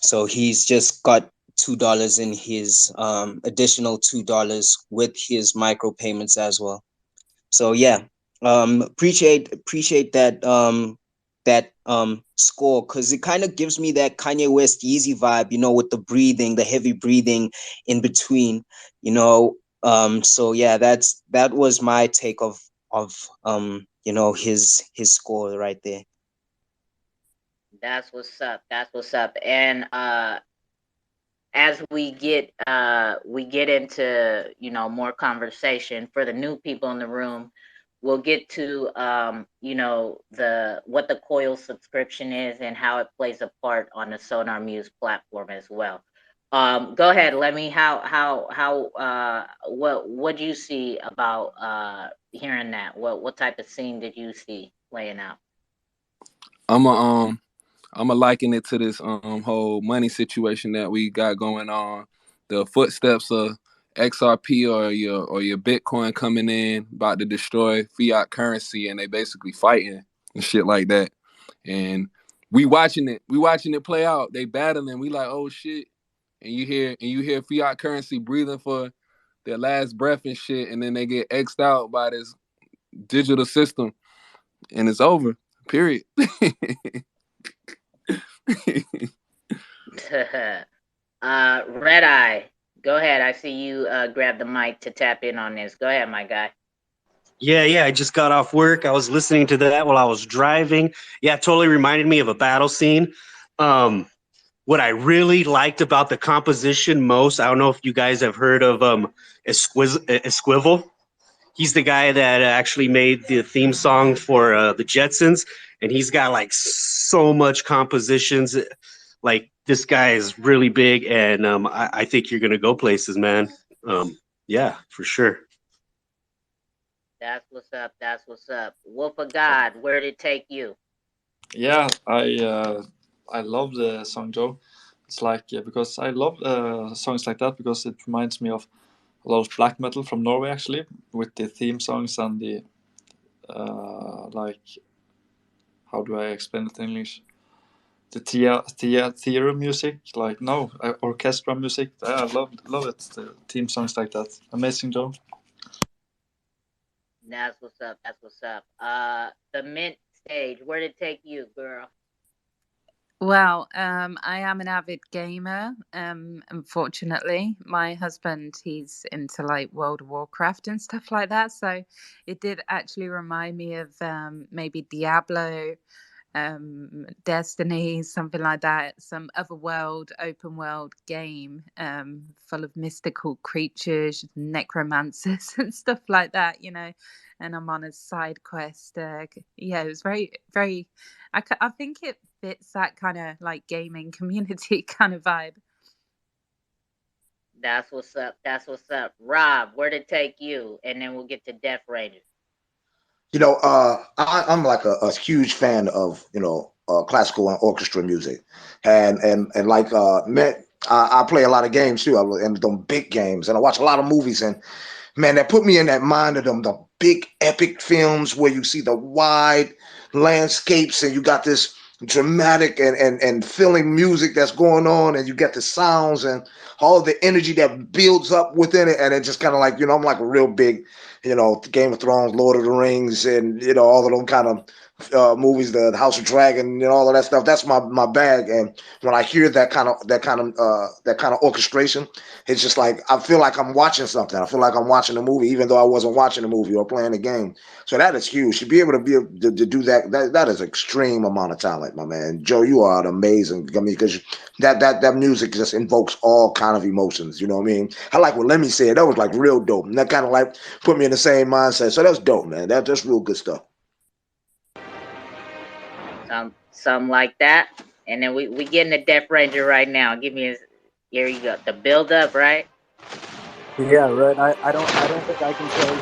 S4: So he's just got $2 in his additional $2 with his micro payments as well. So yeah, appreciate that score, because it kind of gives me that Kanye West Yeezy vibe, with the heavy breathing in between. So yeah, that was my take of his score right there.
S2: That's what's up. That's what's up. And as we get into more conversation for the new people in the room, we'll get to what the Coil subscription is and how it plays a part on the Sonar Muse platform as well. Go ahead, let me what do you see about hearing that? What type of scene did you see playing out?
S5: I'm gonna liken it to this whole money situation that we got going on. The footsteps of XRP or your Bitcoin coming in, about to destroy fiat currency, and they basically fighting and shit like that. And we watching it play out. They battling. We like, oh shit. And you hear fiat currency breathing for their last breath and shit, and then they get X'd out by this digital system, and it's over. Period.
S2: Red Eye, go ahead. I see you grab the mic to tap in on this. Go ahead, my guy.
S12: Yeah, I just got off work. I was listening to that while I was driving. Yeah, it totally reminded me of a battle scene. What I really liked about the composition most, I don't know if you guys have heard of Esquivel. He's the guy that actually made the theme song for the Jetsons, and he's got like so much compositions. Like, this guy is really big, and I think you're gonna go places, man. Yeah, for sure.
S2: That's what's up. That's what's up. Wolf of God, where did it take you?
S9: Yeah, I love the song, Joe. It's like because I love songs like that because it reminds me of a lot of black metal from Norway, actually, with the theme songs and the like, how do I explain it in English? The theater music, like orchestra music. I love it. The theme songs like that. Amazing, Joe.
S2: That's what's up. That's what's up. The Mint stage, where did it take you, girl?
S11: Well, I am an avid gamer. Unfortunately, my husband, he's into like World of Warcraft and stuff like that. So it did actually remind me of maybe Diablo, Destiny, something like that, some other world, open world game, full of mystical creatures, necromancers and stuff like that, and I'm on a side quest. Yeah, it was very, very, I think it fits that kind of like gaming community kind of vibe.
S2: That's what's up. That's what's up. Rob, where did it take you? And then we'll get to Death Rangers.
S10: I'm like a huge fan of classical and orchestra music, and like I play a lot of games too, and them big games, and I watch a lot of movies, and man, that put me in that mind of the big epic films where you see the wide landscapes and you got this dramatic and filling music that's going on, and you get the sounds and all the energy that builds up within it, and it just kind of like, I'm like a real big, Game of Thrones, Lord of the Rings, and all of them kind of movies, the House of Dragon, and all of that stuff. That's my bag. And when I hear that kind of orchestration, it's just like I feel like I'm watching something. I feel like I'm watching a movie, even though I wasn't watching a movie or playing a game. So that is huge. To be able to do that, that is extreme amount of talent, my man. Joe, you are amazing. I mean, because that music just invokes all kind of emotions. You know what I mean? I like what Lemmy said. That was like real dope, and that kind of like put me in the same mindset. So that's dope, man. That's real good stuff.
S2: Something like that. And then we getting the Death Ranger right now. Give me here you go. The build up, right?
S13: Yeah, right. I don't think I can say.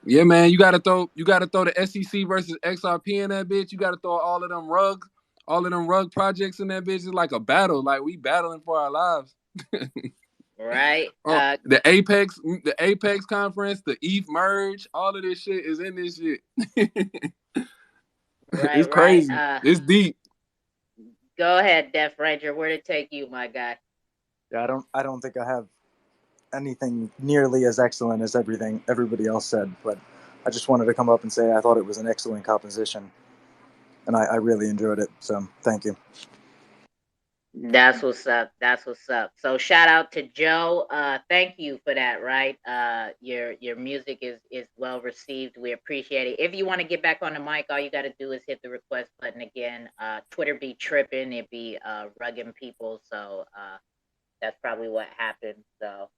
S5: Yeah, man, you gotta throw the SEC versus XRP in that bitch. You gotta throw all of them rug projects in that bitch. It's like a battle. Like, we battling for our lives.
S2: Right.
S5: The Apex conference, the ETH merge, all of this shit is in this shit.
S2: Right,
S5: it's crazy.
S2: Right.
S5: It's deep.
S2: Go ahead, Death Ranger. Where did it take you, my guy?
S13: Yeah, I don't think I have anything nearly as excellent as everybody else said, but I just wanted to come up and say I thought it was an excellent composition, and I really enjoyed it. So thank you.
S2: That's what's up. That's what's up. So shout out to Joe. Thank you for that, right? Your music is well received. We appreciate it. If you want to get back on the mic, all you gotta do is hit the request button again. Twitter be tripping, it be rugging people. So that's probably what happened. So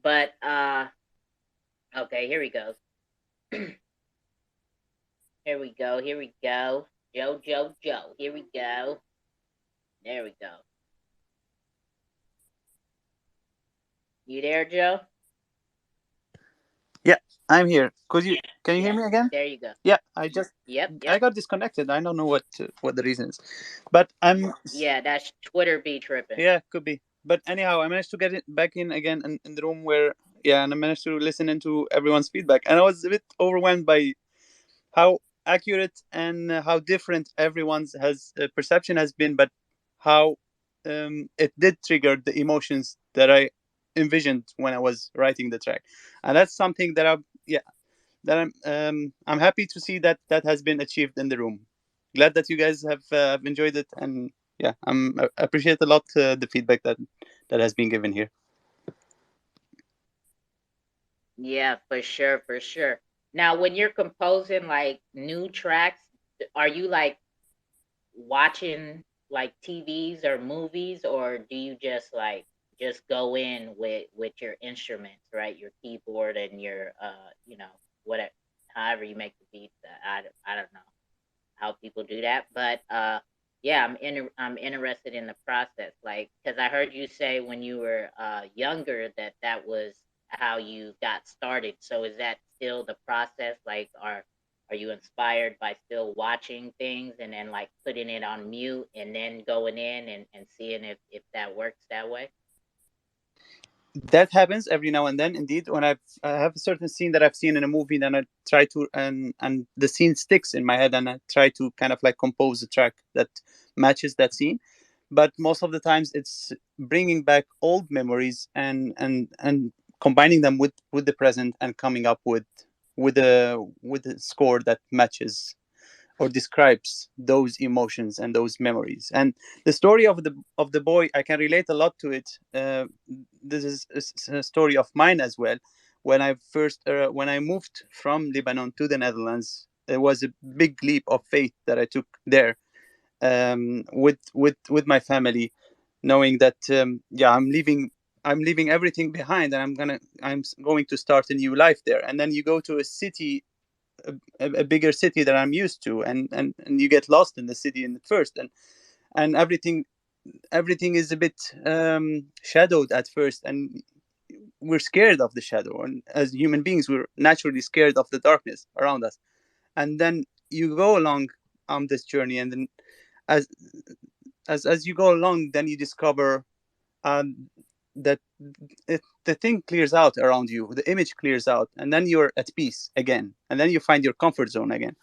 S2: but okay, here we go. Here we go. Here we go. Joe. Here we go. There we go. You there, Joe?
S8: Yeah, I'm here. Can you hear
S2: Yeah.
S8: me again?
S2: There you go.
S8: Yeah,
S2: Yep.
S8: I got disconnected. I don't know what the reason is, but I'm
S2: Yeah, that's Twitter be tripping.
S8: yeah, could be. But anyhow, I managed to get it back in again in the room where yeah, and I managed to listen into everyone's feedback, and I was a bit overwhelmed by how accurate and how different everyone's perception has been, but how it did trigger the emotions that I envisioned when I was writing the track, and that's something that I'm happy to see that has been achieved in the room. Glad that you guys have enjoyed it, and yeah, I appreciate a lot the feedback that has been given here.
S2: Yeah, for sure, for sure. Now, when you're composing like new tracks, are you like watching like TVs or movies, or do you just go in with your instruments, right? Your keyboard and your whatever, however you make the beats. I don't know how people do that, but yeah, I'm interested in the process, like, because I heard you say when you were younger that was how you got started. So is that still the process? Like, are you inspired by still watching things and then like putting it on mute and then going in and seeing if that works that way?
S8: That happens every now and then. Indeed, when I have a certain scene that I've seen in a movie, then I try to and the scene sticks in my head, and I try to kind of like compose a track that matches that scene. But most of the times, it's bringing back old memories and combining them with the present and coming up with a score that matches or describes those emotions and those memories. And the story of the boy, I can relate a lot to it. This is a story of mine as well. When I moved from Lebanon to the Netherlands, it was a big leap of faith that I took there, with my family, knowing that yeah, I'm leaving everything behind, and I'm going to start a new life there. And then you go to a city, a bigger city that I'm used to, and you get lost in the city in the first, and everything is a bit shadowed at first, and we're scared of the shadow, and as human beings we're naturally scared of the darkness around us. And then you go along on this journey, and then as as you go along, then you discover um, that the thing clears out around you, the image clears out, and then you're at peace again, and then you find your comfort zone again.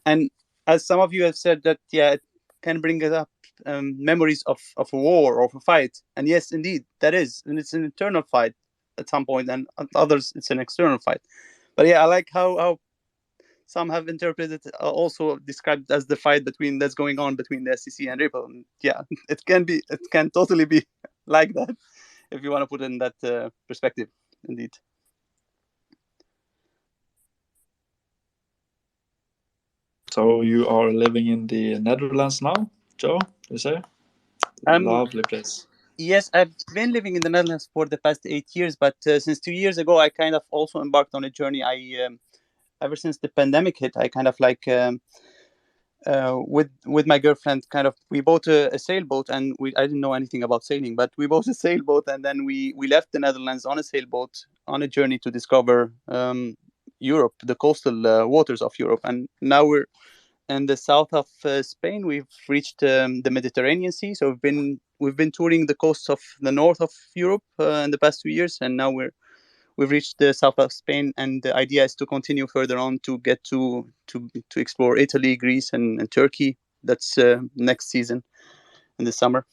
S8: And as some of you have said, that yeah, it can bring us up memories of a war or of a fight. And yes, indeed, that is, and it's an internal fight at some point, and at others it's an external fight. But yeah, I like how some have interpreted also described as the fight between that's going on between the SEC and Ripple. And yeah, it can totally be like that if you want to put it in that perspective, indeed.
S9: So you are living in the Netherlands now, Joe, you say? Lovely place.
S8: Yes, I've been living in the Netherlands for the past 8 years, but since 2 years ago, I kind of also embarked on a journey. Ever since the pandemic hit, I kind of like with my girlfriend, kind of we bought a sailboat, and I didn't know anything about sailing, but we bought a sailboat, and then we left the Netherlands on a sailboat on a journey to discover Europe, the coastal waters of Europe, and now we're in the south of Spain. We've reached the Mediterranean Sea, so we've been touring the coasts of the north of Europe in the past 2 years, and now we've reached the south of Spain, and the idea is to continue further on to get to explore Italy, Greece, and Turkey. That's next season in the summer.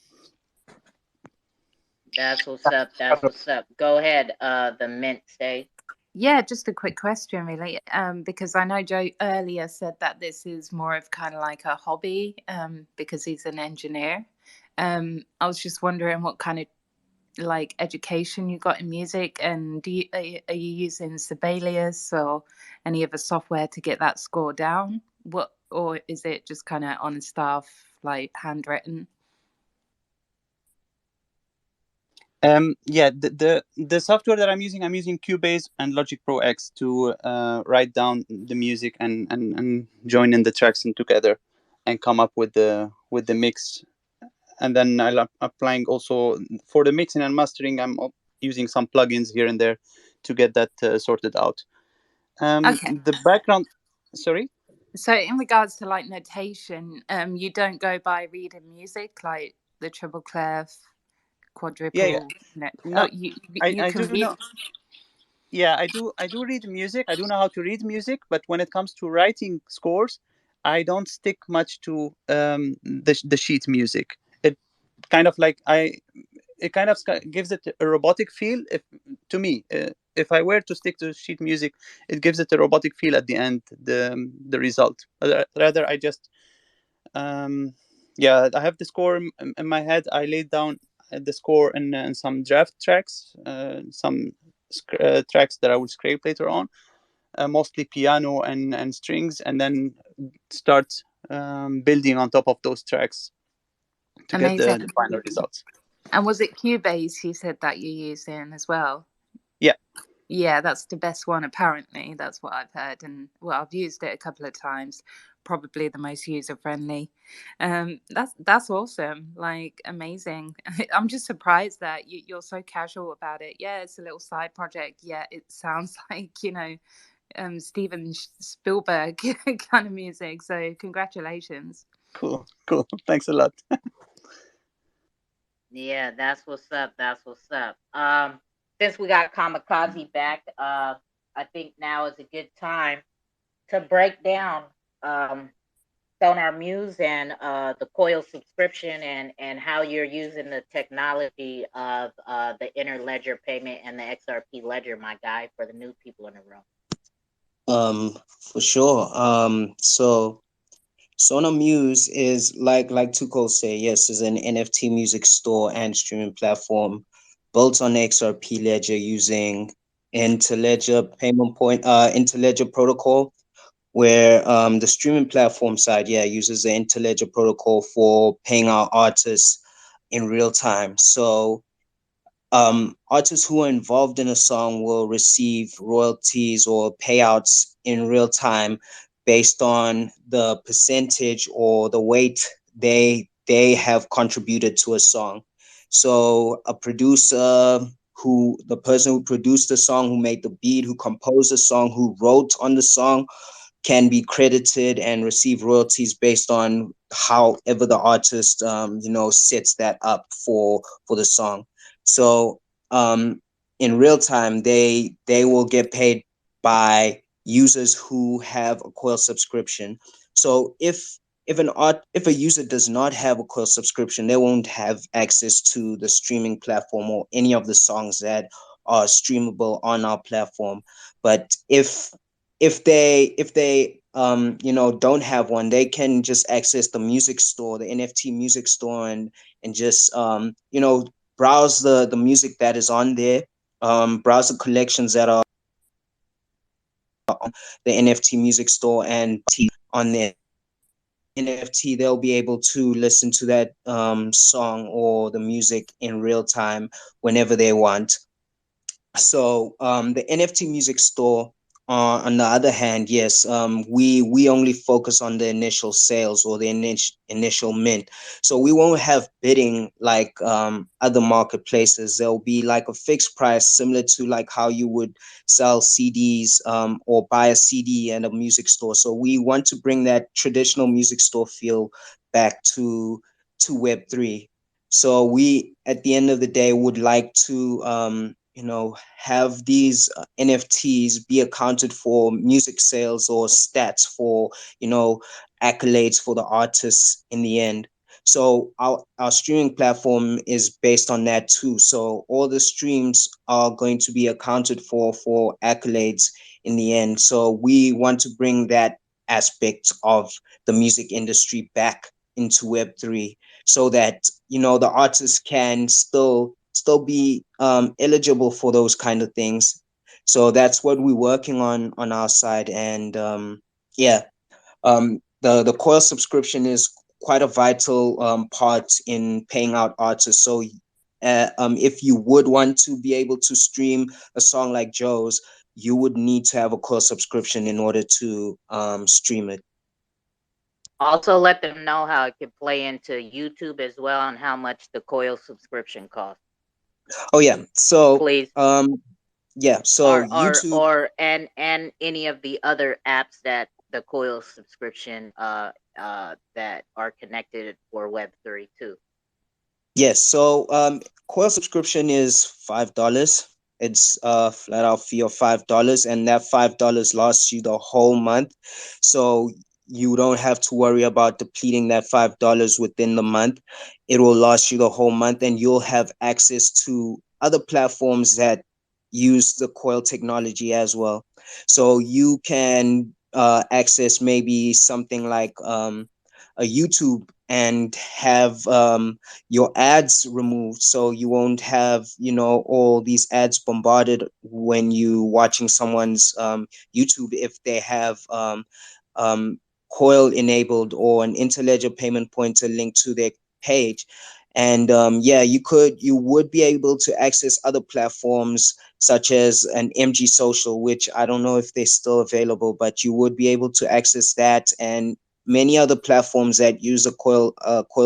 S2: That's what's up. That's what's up. Go ahead, the mint say.
S11: Yeah, just a quick question, really, because I know Joe earlier said that this is more of kind of like a hobby, because he's an engineer. I was just wondering what kind of like education you got in music, and are you using Sibelius or any other software to get that score down? What, or is it just kind of on staff, like handwritten?
S8: Yeah, the software that I'm using Cubase and Logic Pro X to write down the music and join in the tracks in together and come up with the mix. And then I'm applying also for the mixing and mastering. I'm using some plugins here and there to get that sorted out.
S11: Okay.
S8: The background, sorry.
S11: So in regards to like notation, you don't go by reading music like the treble clef,
S8: Yeah, yeah.
S11: quadruple. No,
S8: No,
S11: you
S8: I
S11: can
S8: do
S11: read.
S8: know. Yeah, I do read music. I do know how to read music, but when it comes to writing scores, I don't stick much to the sheet music. It kind of like I it kind of gives it a robotic feel. If to me, if I were to stick to sheet music, it gives it a robotic feel at the end. The result. Rather, I just yeah, I have the score in my head. I laid down the score in some draft tracks, some tracks that I will scrape later on, mostly piano and strings, and then start building on top of those tracks to get the
S11: Amazing.
S8: final results.
S11: And was it Cubase you said that you're using as well?
S8: Yeah.
S11: Yeah, that's the best one apparently. That's what I've heard, and well, I've used it a couple of times. Probably the most user friendly. That's awesome. Like amazing. I'm just surprised that you're so casual about it. Yeah, it's a little side project. Yeah, it sounds like Steven Spielberg kind of music. So congratulations.
S8: Cool. Thanks a lot.
S2: Yeah, that's what's up. That's what's up. Since we got Kamikaze back, I think now is a good time to break down Sonar Muse and the Coil subscription and how you're using the technology of the Interledger payment and the XRP Ledger, my guy, for the new people in the room.
S4: For sure. So Sonar Muse is like Tuko say, yes, is an NFT music store and streaming platform built on XRP Ledger using Interledger Interledger protocol, where the streaming platform side, yeah, uses the Interledger protocol for paying our artists in real time. So artists who are involved in a song will receive royalties or payouts in real time based on the percentage or the weight they have contributed to a song. So a producer, the person who produced the song, who made the beat, who composed the song, who wrote on the song, can be credited and receive royalties based on however the artist sets that up for the song. So in real time, they will get paid by users who have a Coil subscription. So if a user does not have a Coil subscription, they won't have access to the streaming platform or any of the songs that are streamable on our platform. But if they don't have one, they can just access the music store, the NFT music store, and just browse the music that is on there, browse the collections that are on the NFT music store, and on there NFT, they'll be able to listen to that song or the music in real time whenever they want. So the NFT music store, on the other hand, yes, we only focus on the initial sales or the initial mint. So we won't have bidding like other marketplaces. There'll be like a fixed price, similar to like how you would sell CDs or buy a CD at a music store. So we want to bring that traditional music store feel back to Web3. So we, at the end of the day, would like to have these NFTs be accounted for music sales or stats for, accolades for the artists in the end. So our streaming platform is based on that too. So all the streams are going to be accounted for accolades in the end. So we want to bring that aspect of the music industry back into Web3. so that the artist can still be eligible for those kind of things. So that's what we're working on our side. And yeah, the coil subscription is quite a vital part in paying out artists. So if you would want to be able to stream a song like Joe's, you would need to have a coil subscription in order to stream it.
S2: Also, let them know how it can play into YouTube as well, and how much the coil subscription costs.
S4: Oh yeah, so
S2: please.
S4: Yeah, so YouTube
S2: and any of the other apps that the coil subscription that are connected for Web3 too.
S4: Yes, so coil subscription is $5. It's a flat out fee of $5, and that $5 lasts you the whole month. So you don't have to worry about depleting that $5 within the month. It will last you the whole month, and you'll have access to other platforms that use the coil technology as well. So you can access maybe something like a YouTube and have your ads removed, so you won't have all these ads bombarded when you watching someone's YouTube if they have coil enabled or an interledger payment pointer linked to their page. And yeah, you would be able to access other platforms such as an MG Social, which I don't know if they're still available, but you would be able to access that, and many other platforms that use a coil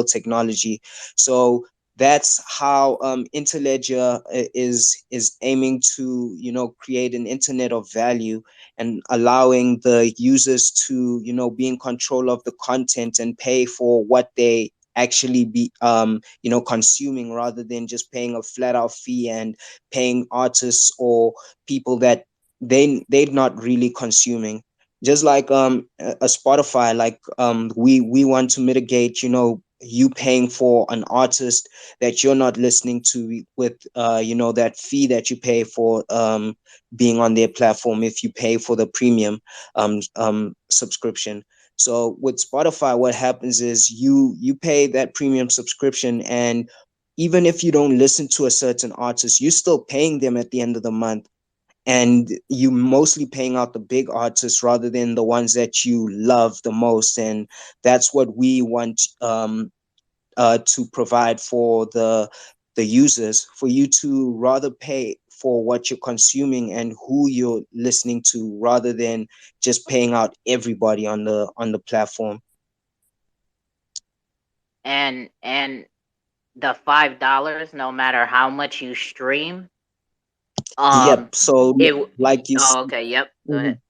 S4: technology. So that's how Interledger is aiming to create an internet of value and allowing the users to be in control of the content and pay for what they actually be consuming, rather than just paying a flat out fee and paying artists or people that they're not really consuming. Just like a Spotify, like we want to mitigate you paying for an artist that you're not listening to with that fee that you pay for being on their platform if you pay for the premium subscription. So with Spotify, what happens is you pay that premium subscription, and even if you don't listen to a certain artist, you're still paying them at the end of the month, and you mostly paying out the big artists rather than the ones that you love the most. And that's what we want to provide for the users, for you to rather pay for what you're consuming and who you're listening to, rather than just paying out everybody on the platform.
S2: And the $5, no matter how much you stream.
S4: Yep. So like you.
S2: okay. Yep. Go ahead.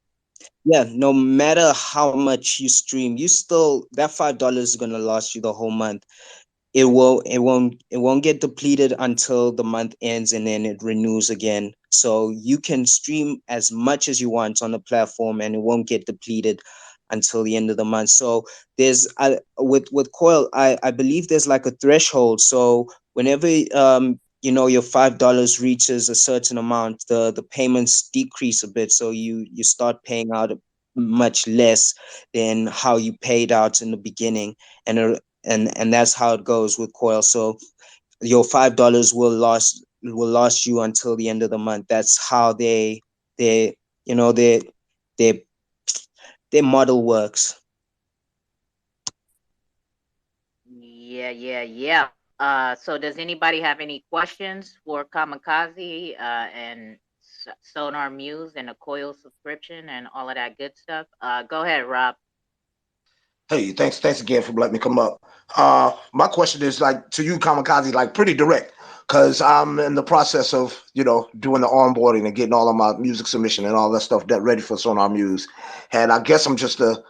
S4: Yeah, no matter how much you stream, you still, that $5 is gonna last you the whole month. It won't get depleted until the month ends, and then it renews again. So you can stream as much as you want on the platform, and it won't get depleted until the end of the month. So there's with coil, I believe there's like a threshold. So whenever your $5 reaches a certain amount, the payments decrease a bit, so you start paying out much less than how you paid out in the beginning. And that's how it goes with coil. So your $5 will last you until the end of the month. That's how their model works.
S2: Yeah. So does anybody have any questions for Kamikaze and Sonar Muse and a coil subscription and all of that good stuff? Go ahead, Rob.
S10: Hey, thanks again for letting me come up. My question is like to you, Kamikaze, like pretty direct, because I'm in the process of doing the onboarding and getting all of my music submission and all that stuff that ready for Sonar Muse, and I guess I'm just a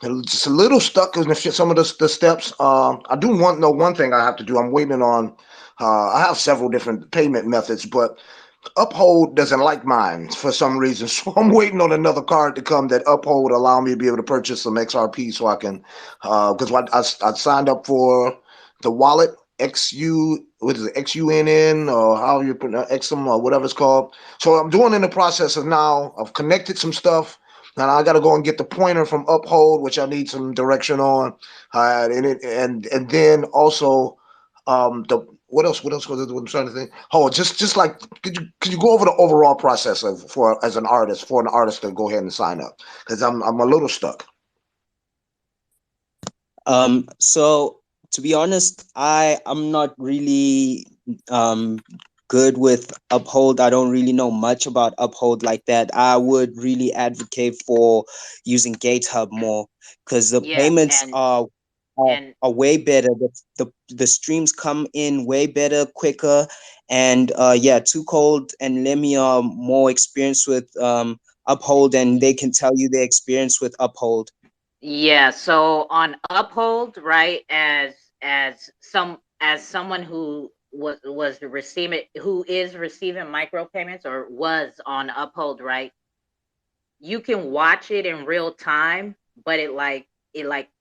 S10: little stuck in some of the steps. I do know one thing I have to do. I'm waiting on. I have several different payment methods, but Uphold doesn't like mine for some reason, so I'm waiting on another card to come that Uphold allow me to be able to purchase some XRP, so I can, because I signed up for the wallet what is it, XUNN, or how you pronounce XM or whatever it's called. So I'm doing in the process of now. I've connected some stuff, Now I got to go and get the pointer from Uphold, which I need some direction on, and then also the what else? What else was it? What I'm trying to think. Oh, just like could you go over the overall process of for as an artist for an artist to go ahead and sign up, because I'm a little stuck.
S4: So to be honest, I'm not really good with Uphold. I don't really know much about Uphold like that. I would really advocate for using GateHub more, because the
S2: Yeah,
S4: payments
S2: and
S4: are way better. The streams come in way better, quicker, and yeah, Too Cold and Lemmy are more experienced with Uphold, and they can tell you their experience with Uphold.
S2: yeah, so on Uphold, right, as someone who was receiving who is receiving micropayments or was on Uphold, right? You can watch it in real time, but it like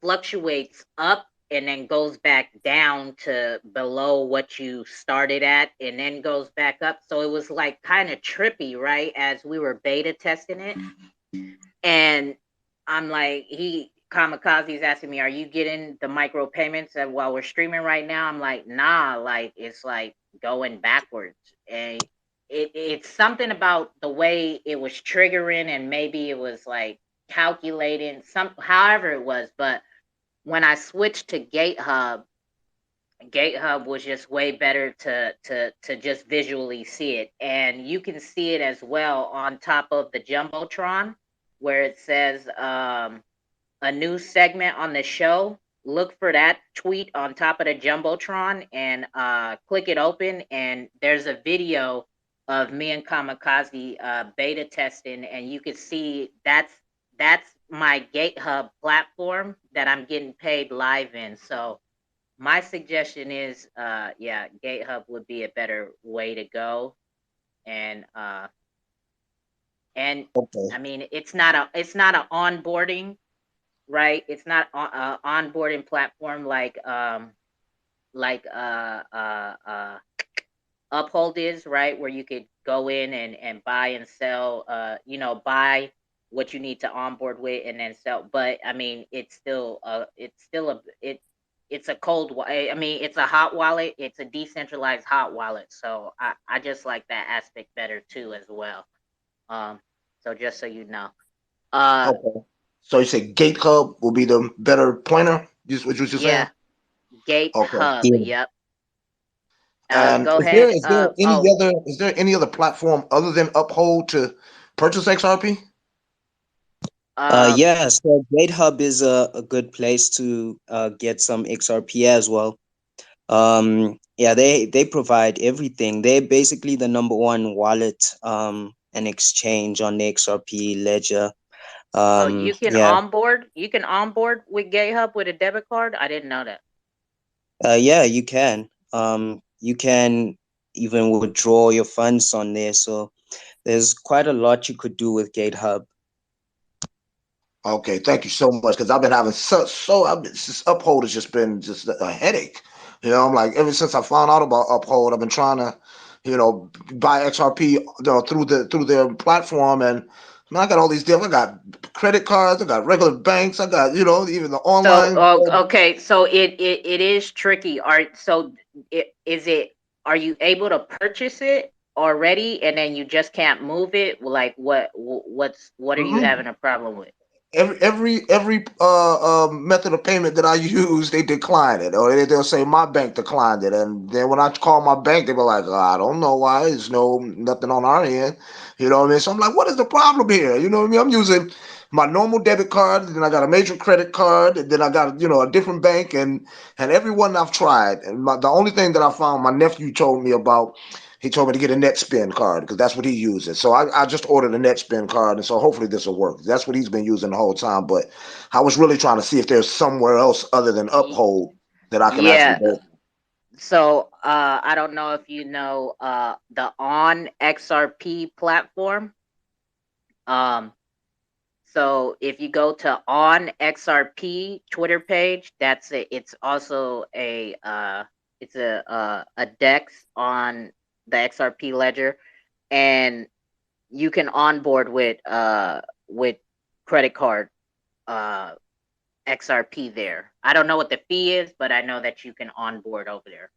S2: fluctuates up and then goes back down to below what you started at and then goes back up. So it was like kind of trippy, right? As we were beta testing it. And I'm like, Kamikaze's asking me, "Are you getting the micropayments while we're streaming right now?" I'm like, "Nah, like it's like going backwards." And it's something about the way it was triggering, and maybe it was like calculating however it was. But when I switched to GateHub was just way better to just visually see it, and you can see it as well on top of the jumbotron where it says a new segment on the show. Look for that tweet on top of the jumbotron and click it open, and there's a video of me and Kamikaze beta testing, and you can see that's my GateHub platform that I'm getting paid live in. So my suggestion is, yeah, GateHub would be a better way to go, and
S10: Okay.
S2: I mean, it's not a onboarding, right? It's not a onboarding platform like Uphold is, right? Where you could go in and buy and sell, buy what you need to onboard with and then sell. But I mean, it's a I mean, it's a hot wallet. It's a decentralized hot wallet. So I just like that aspect better too as well. Um, so just so you know. Uh,
S10: Okay. So you say Gate Hub will be the better pointer? Just what you were saying?
S2: yeah, Gate
S10: Okay.
S2: Hub.
S4: Yeah.
S2: Yep.
S10: And
S2: Go ahead.
S10: is there any other platform other than Uphold to purchase XRP?
S2: Um,
S4: Yeah, so GateHub is a good place to get some XRP as well. Yeah, they provide everything. They're basically the number one wallet and exchange on the XRP ledger.
S2: so you can
S4: Yeah,
S2: onboard. You can onboard with GateHub with a debit card. I didn't know that.
S4: yeah, you can. You can even withdraw your funds on there. So there's quite a lot you could do with GateHub.
S10: Okay, thank you so much. Because I've been having this Uphold has just been just a headache. I'm like ever since I found out about Uphold, I've been trying to, buy XRP through their platform, and man, I got all these deals. I got credit cards, I got regular banks, I got even the
S2: So,
S10: online.
S2: okay, so it is tricky. Is it? Are you able to purchase it already, and then you just can't move it? Like, what are you
S10: Mhm.
S2: having a problem with?
S10: Every method of payment that I use, they decline it, or they'll say my bank declined it, and then when I call my bank, they be like, I don't know why. There's nothing on our end. You know what I mean? So I'm like, what is the problem here? You know what I mean? I'm using my normal debit card, and then I got a major credit card, and then I got a different bank, and everyone I've tried, and the only thing that I found, my nephew told me about. He told me to get a net spin card because that's what he uses. So I just ordered a net spin card, and so hopefully this will work. That's what he's been using the whole time. But I was really trying to see if there's somewhere else other than
S2: Y-
S10: Uphold that I can actually
S2: Yeah.
S10: go.
S2: So, I don't know if you know the on XRP platform. Um, So if you go to on XRP Twitter page, it's also it's a DEX on the XRP ledger, and you can onboard with credit card XRP there. I don't know what the fee is, but I know that you can onboard over there.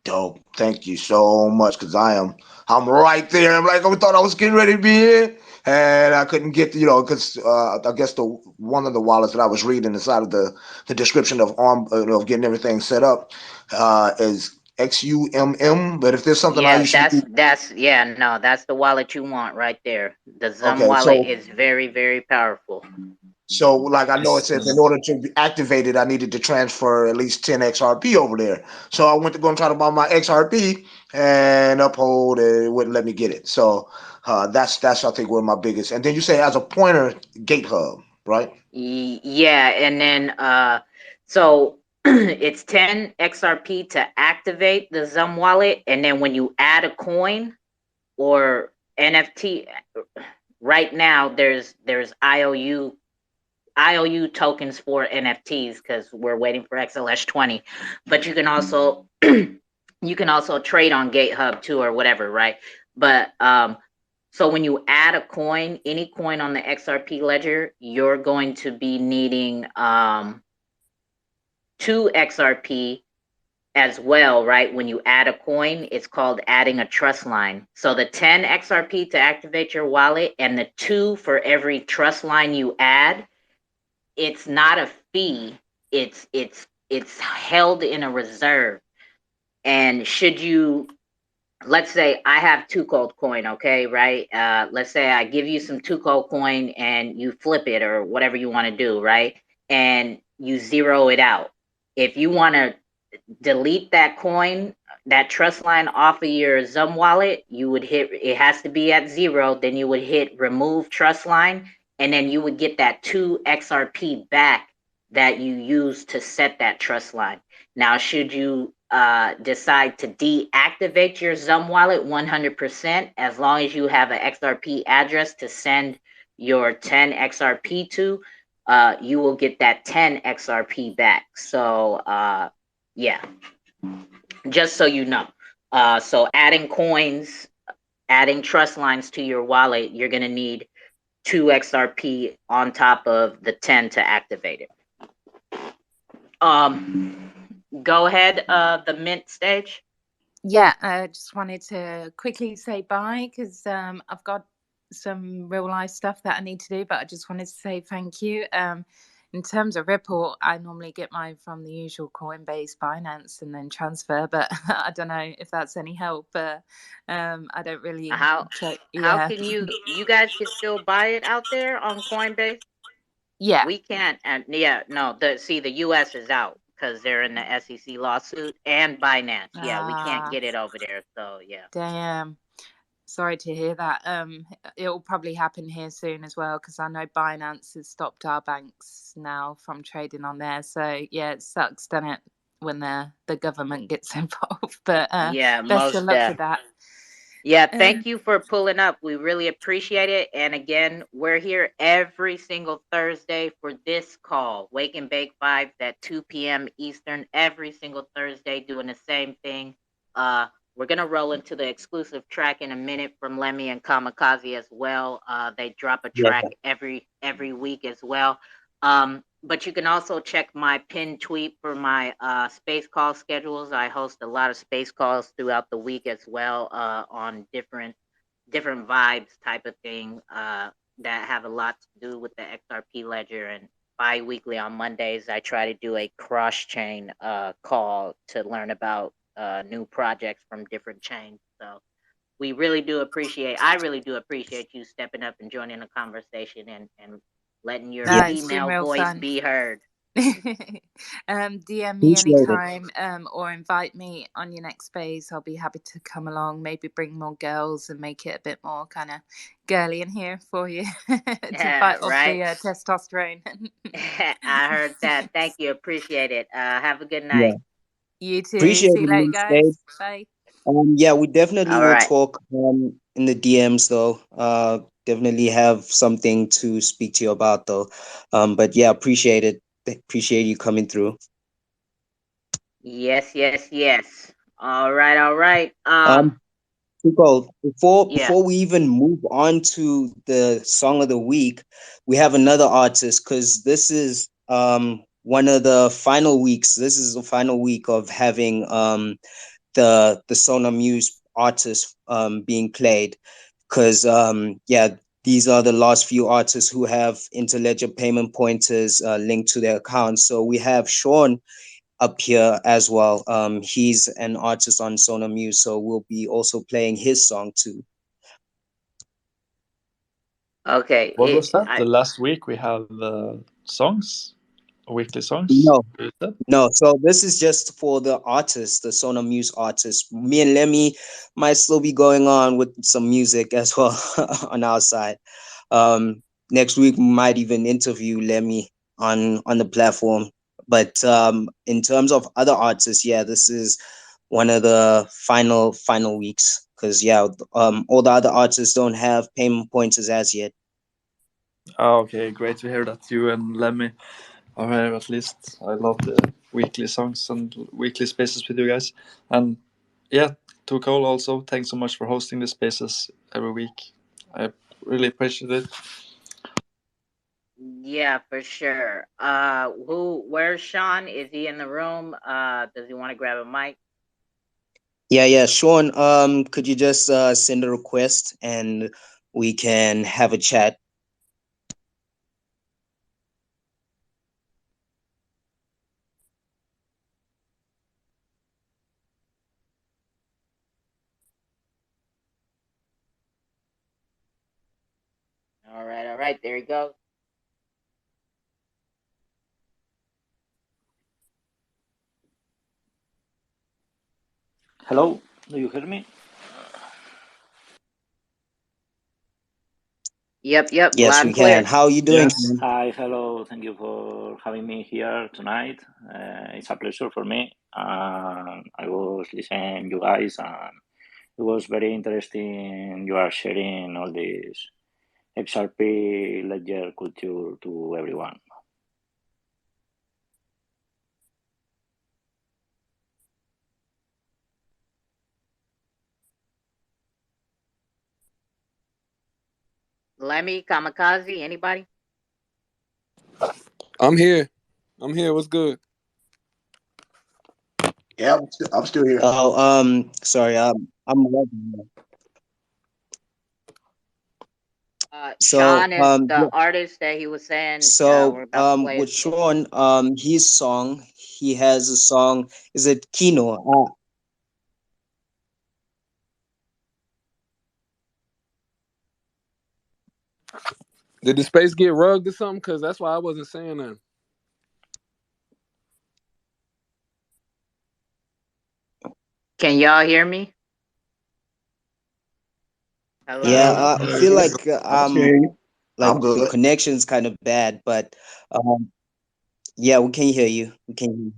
S10: Dope. Thank you so much, because I'm right there. I'm like, I thought I was getting ready to be here, and I couldn't get, because I guess one of the wallets that I was reading inside of the description of getting everything set up is XUMM. But if there's something I
S2: Yeah,
S10: usually do,
S2: that's the wallet you want right there. The Zum
S10: okay,
S2: wallet is very, very powerful.
S10: so like I know it
S5: It's,
S10: says in order to be activated, I needed to transfer at least 10 XRP over there. So I went to go and try to buy my XRP, and Uphold it wouldn't let me get it. So that's I think where my biggest. And then you say as a pointer, Gate Hub, right?
S2: Yeah, and then so it's 10 XRP to activate the Zum wallet, and then when you add a coin or NFT, right now there's IOU tokens for NFTs because we're waiting for XLS20, but you can also trade on GateHub too or whatever, right? But so when you add a coin, any coin on the XRP ledger, you're going to be needing 2 XRP as well, right? When you add a coin, it's called adding a trust line. So the 10 XRP to activate your wallet and the 2 for every trust line you add, it's not a fee. It's held in a reserve. And should you, let's say I have 2 cold coin, okay, right? Let's say I give you some 2 cold coin and you flip it or whatever you want to do, right? And you zero it out. If you want to delete that coin, that trust line off of your Zum wallet, you would hit, it has to be at 0, then you would hit remove trust line, and then you would get that 2 XRP back that you used to set that trust line. Now, should you decide to deactivate your Zum wallet 100%, as long as you have an XRP address to send your 10 XRP to, you will get that 10 XRP back. So yeah, just so you know. So adding coins, adding trust lines to your wallet, you're going to need 2 XRP on top of the 10 to activate it. Go ahead, the mint stage.
S11: Yeah, I just wanted to quickly say bye because I've got some real life stuff that I need to do, but I just wanted to say thank you. In terms of Ripple, I normally get mine from the usual Coinbase, Binance, and then transfer, but I don't know if that's any help. But I don't really.
S2: How can you guys can still buy it out there on Coinbase?
S11: Yeah.
S2: We can't, and yeah, no, the US is out because they're in the SEC lawsuit, and Binance. Yeah, we can't get it over there. So yeah.
S11: Damn. Sorry to hear that. It'll probably happen here soon as well because I know Binance has stopped our banks now from trading on there. So yeah, it sucks, doesn't it, when the government gets involved? But
S2: yeah,
S11: best of luck with that.
S2: Yeah, thank you for pulling up. We really appreciate it. And again, we're here every single Thursday for this call. Wake and Bake Vibes at 2 p.m. Eastern every single Thursday, doing the same thing. We're going to roll into the exclusive track in a minute from Lemmy and Kamikaze as well. They drop a track every week as well. But you can also check my pinned tweet for my space call schedules. I host a lot of space calls throughout the week as well on different vibes type of thing that have a lot to do with the XRP ledger. And bi-weekly on Mondays, I try to do a cross-chain call to learn about new projects from different chains. So I really do appreciate you stepping up and joining the conversation and letting your female voice be heard.
S11: DM me anytime or invite me on your next space. I'll be happy to come along, maybe bring more girls and make it a bit more kind of girly in here for you to fight off the testosterone.
S2: I heard that. Thank you. Appreciate it. Have a good night.
S11: You too.
S4: Appreciate
S11: See you later, guys. Bye.
S4: Yeah, we definitely will talk in the DMs though. Definitely have something to speak to you about though. But yeah, appreciate it. Appreciate you coming through.
S2: Yes. All right.
S4: Tuco,
S2: Yeah.
S4: before we even move on to the song of the week, we have another artist because this is one of the final weeks. This is the final week of having the Sonar Muse artists being played, because yeah, these are the last few artists who have interledger payment pointers linked to their accounts. So we have Sean up here as well. He's an artist on Sonar Muse, so we'll be also playing his song too.
S2: Okay.
S9: What was that? The last week we have songs, weekly songs.
S4: No. So this is just for the artists, the Sonar Muse artists. Me and Lemmy might still be going on with some music as well on our side. Next week we might even interview Lemmy on the platform. But in terms of other artists, yeah, this is one of the final weeks, because yeah, all the other artists don't have payment pointers as yet.
S9: Oh, okay, great to hear that you and Lemmy are here at least. I love the weekly songs and weekly spaces with you guys. And yeah, to Cole also, thanks so much for hosting the spaces every week. I really appreciate it.
S2: Yeah, for sure. Where's Sean? Is he in the room? Does he want to grab a mic?
S4: Yeah, Sean, could you just send a request and we can have a chat?
S2: All right, there you go.
S14: Hello, do you hear me?
S2: Yep,
S4: Yes,
S2: loud
S4: we
S2: and clear.
S4: can. How are you doing?
S9: Yes.
S14: Hi, hello. Thank you for having me here tonight. It's a pleasure for me. I was listening you guys, and it was very interesting. You are sharing all this Xrp Ledger culture to everyone.
S2: Lemmy, Kamikaze, anybody?
S5: I'm here. What's good?
S10: Yeah, I'm still here.
S4: Oh, sorry, I'm
S2: Sean is the artist that he was saying.
S4: So
S2: we're about to play
S4: with Sean, his song, he has a song, is it Kino?
S5: Did the space get rugged or something? Because that's why I wasn't saying that.
S2: Can y'all hear me? Hello?
S4: Yeah, I feel like
S10: I'm good.
S4: the connection's kind of bad, but yeah, we can hear you. We can hear you.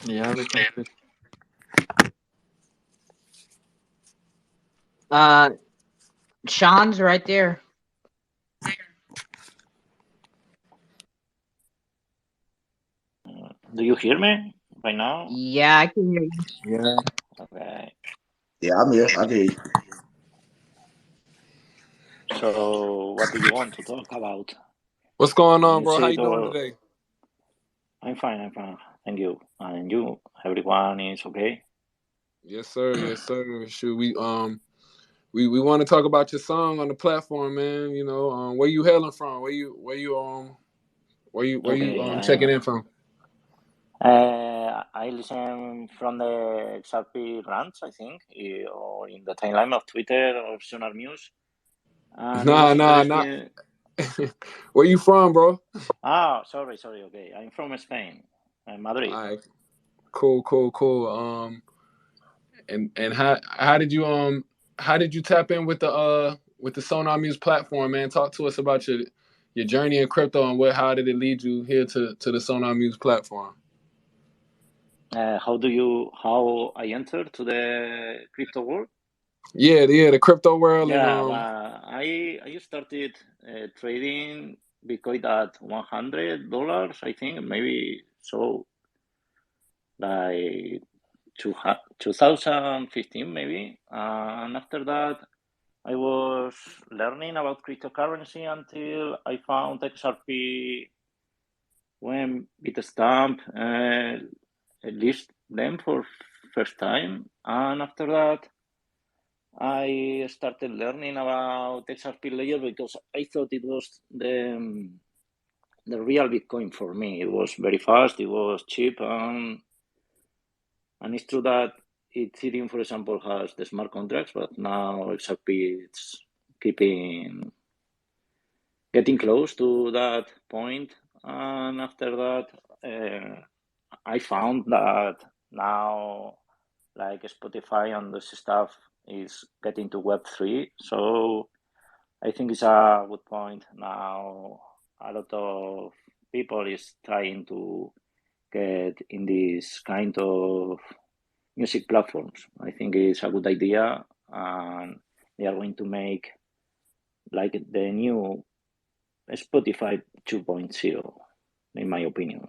S9: Yeah, we can hear
S2: you. Sean's right there.
S14: Do you hear me right now?
S2: Yeah, I can hear you.
S5: Yeah.
S14: Okay.
S10: Yeah, I'm here. I can hear you.
S14: So, what do you want to talk about?
S5: What's going on, bro? How
S14: Music
S5: you doing
S14: or...
S5: today?
S14: I'm fine. Thank you. And you? Everyone is okay?
S5: Yes, sir. Should we want to talk about your song on the platform, man? You know, where you hailing from? Where you checking in from?
S14: I listen from the Xrp rants, I think, or in the timeline of Twitter or Sonar News.
S5: Nah. Where you from, bro?
S14: Ah, sorry. Okay, I'm from Spain, Madrid.
S5: All right. Cool. And how did you tap in with the Sonar Muse platform, man? Talk to us about your journey in crypto and how did it lead you here to the Sonar Muse platform?
S14: How I entered to the crypto world?
S5: Yeah, the crypto world.
S14: Yeah,
S5: and
S14: I started trading Bitcoin at $100, I think, maybe so, like 2015 maybe. And after that, I was learning about cryptocurrency until I found Xrp when Bitstamp list them for first time. And after that, I started learning about Xrp Ledger because I thought it was the real Bitcoin for me. It was very fast, it was cheap, and it's true that Ethereum, for example, has the smart contracts, but now Xrp it's getting close to that point. And after that, I found that now, like Spotify and this stuff is getting to Web3. So I think it's a good point now. A lot of people is trying to get in this kind of music platforms. I think it's a good idea, and they are going to make like the new Spotify 2.0, in my opinion.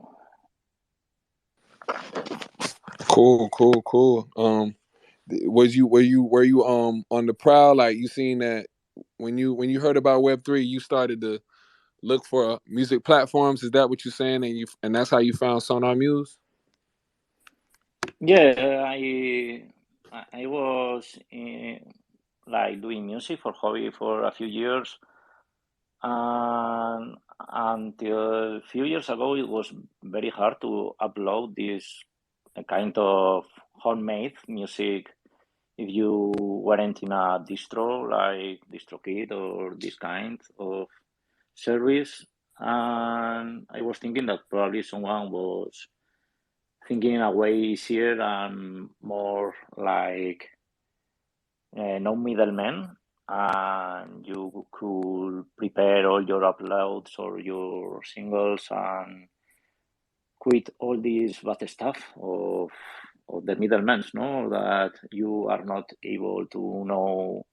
S5: Cool. Were you on the prowl? Like, you seen that when you heard about Web3, you started to look for music platforms? Is that what you're saying? And that's how you found Sonar Muse?
S14: Yeah, I was like doing music for hobby for a few years, and until a few years ago, it was very hard to upload this kind of homemade music if you weren't in a distro like DistroKid or this kind of service. And I was thinking that probably someone was thinking a way easier and more like no middlemen, and you could prepare all your uploads or your singles and quit all this bad stuff of the middlemen, no? That you are not able to know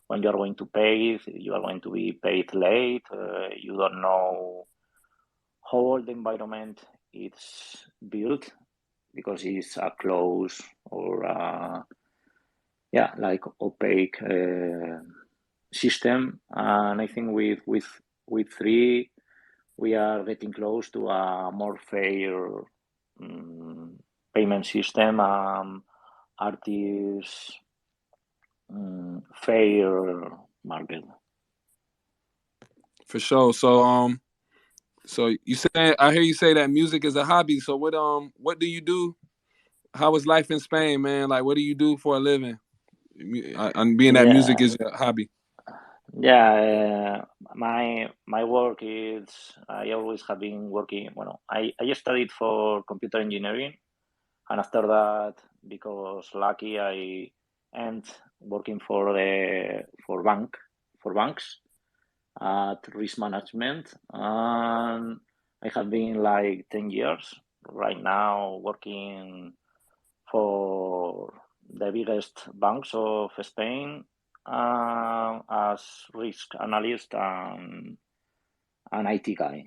S14: when you are going to pay, you are going to be paid late, you don't know how all the environment is built because it's a closed or like opaque system. And I think with 3 we are getting close to a more fair payment system, artists fair market.
S5: For sure. So you say, I hear you say that music is a hobby. So what do you do? How is life in Spain, man? Like, what do you do for a living? And being that music is a hobby.
S14: Yeah, my work is, I always have been working. Well, I studied for computer engineering, and after that, because lucky, I end working for banks at risk management, and I have been like 10 years right now working for the biggest banks of Spain as risk analyst and an IT guy.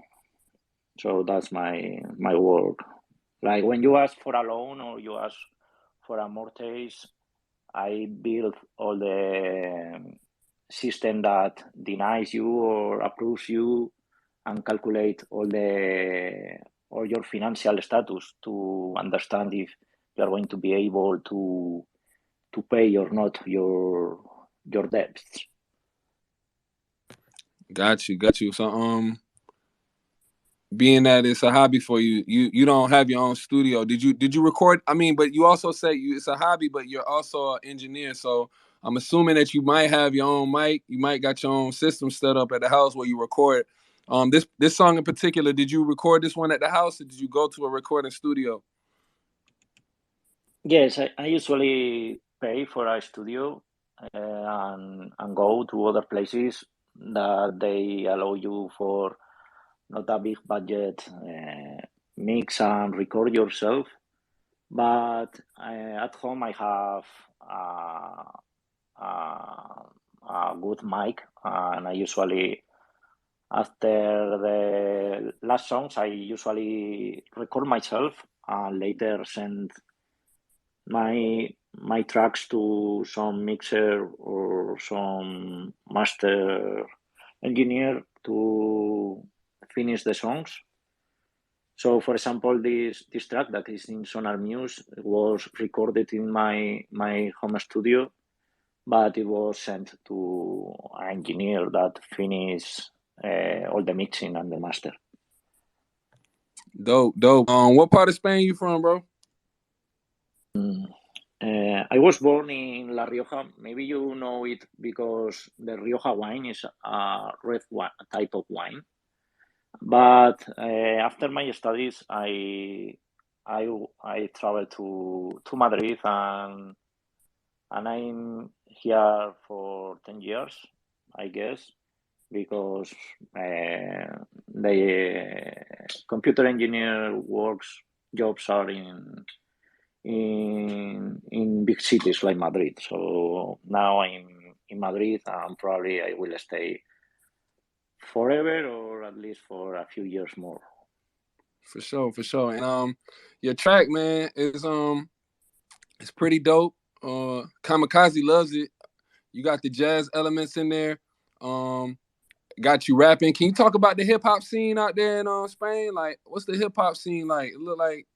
S14: So that's my work. Like when you ask for a loan or you ask for a mortgage, I build all the system that denies you or approves you and calculate all your financial status to understand if you are going to be able to pay or not your debts.
S5: Got you. So being that it's a hobby for you, you don't have your own studio. Did you record? I mean, but you also say it's a hobby, but you're also an engineer. So I'm assuming that you might have your own mic. You might got your own system set up at the house where you record. This song in particular, did you record this one at the house, or did you go to a recording studio?
S14: Yes, I usually pay for a studio and go to other places that they allow you for not a big budget mix and record yourself. But at home I have a good mic, and I usually After the last songs, I usually record myself and later send my tracks to some mixer or some master engineer to finish the songs. So, for example, this track that is in Sonar Muse was recorded in my home studio, but it was sent to an engineer that finished all the mixing and the master.
S5: Dope. What part of Spain you from, bro?
S14: I was born in La Rioja. Maybe you know it because the Rioja wine is a red type of wine. But after my studies, I traveled to Madrid and I'm here for 10 years, I guess, because the computer engineer jobs are in big cities like Madrid. So now I'm in Madrid and probably I will stay forever or at least for a few years more.
S5: For sure. And your track, man, is it's pretty dope. Kamikaze loves it. You got the jazz elements in there. Got you rapping. Can you talk about the hip hop scene out there in Spain? Like, what's the hip hop scene like? It look like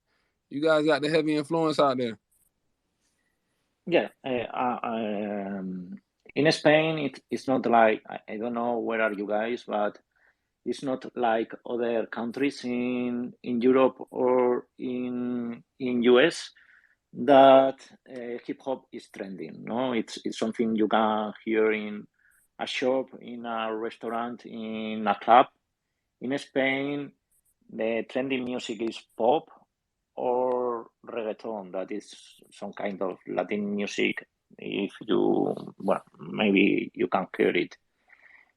S5: you guys got the heavy influence out there.
S14: Yeah, in Spain, it's not like I don't know where are you guys, but it's not like other countries in Europe or in US that hip hop is trending. No, it's something you can hear in a shop, in a restaurant, in a club. In Spain, the trending music is pop or reggaeton, that is some kind of Latin music. If you, well, maybe you can hear it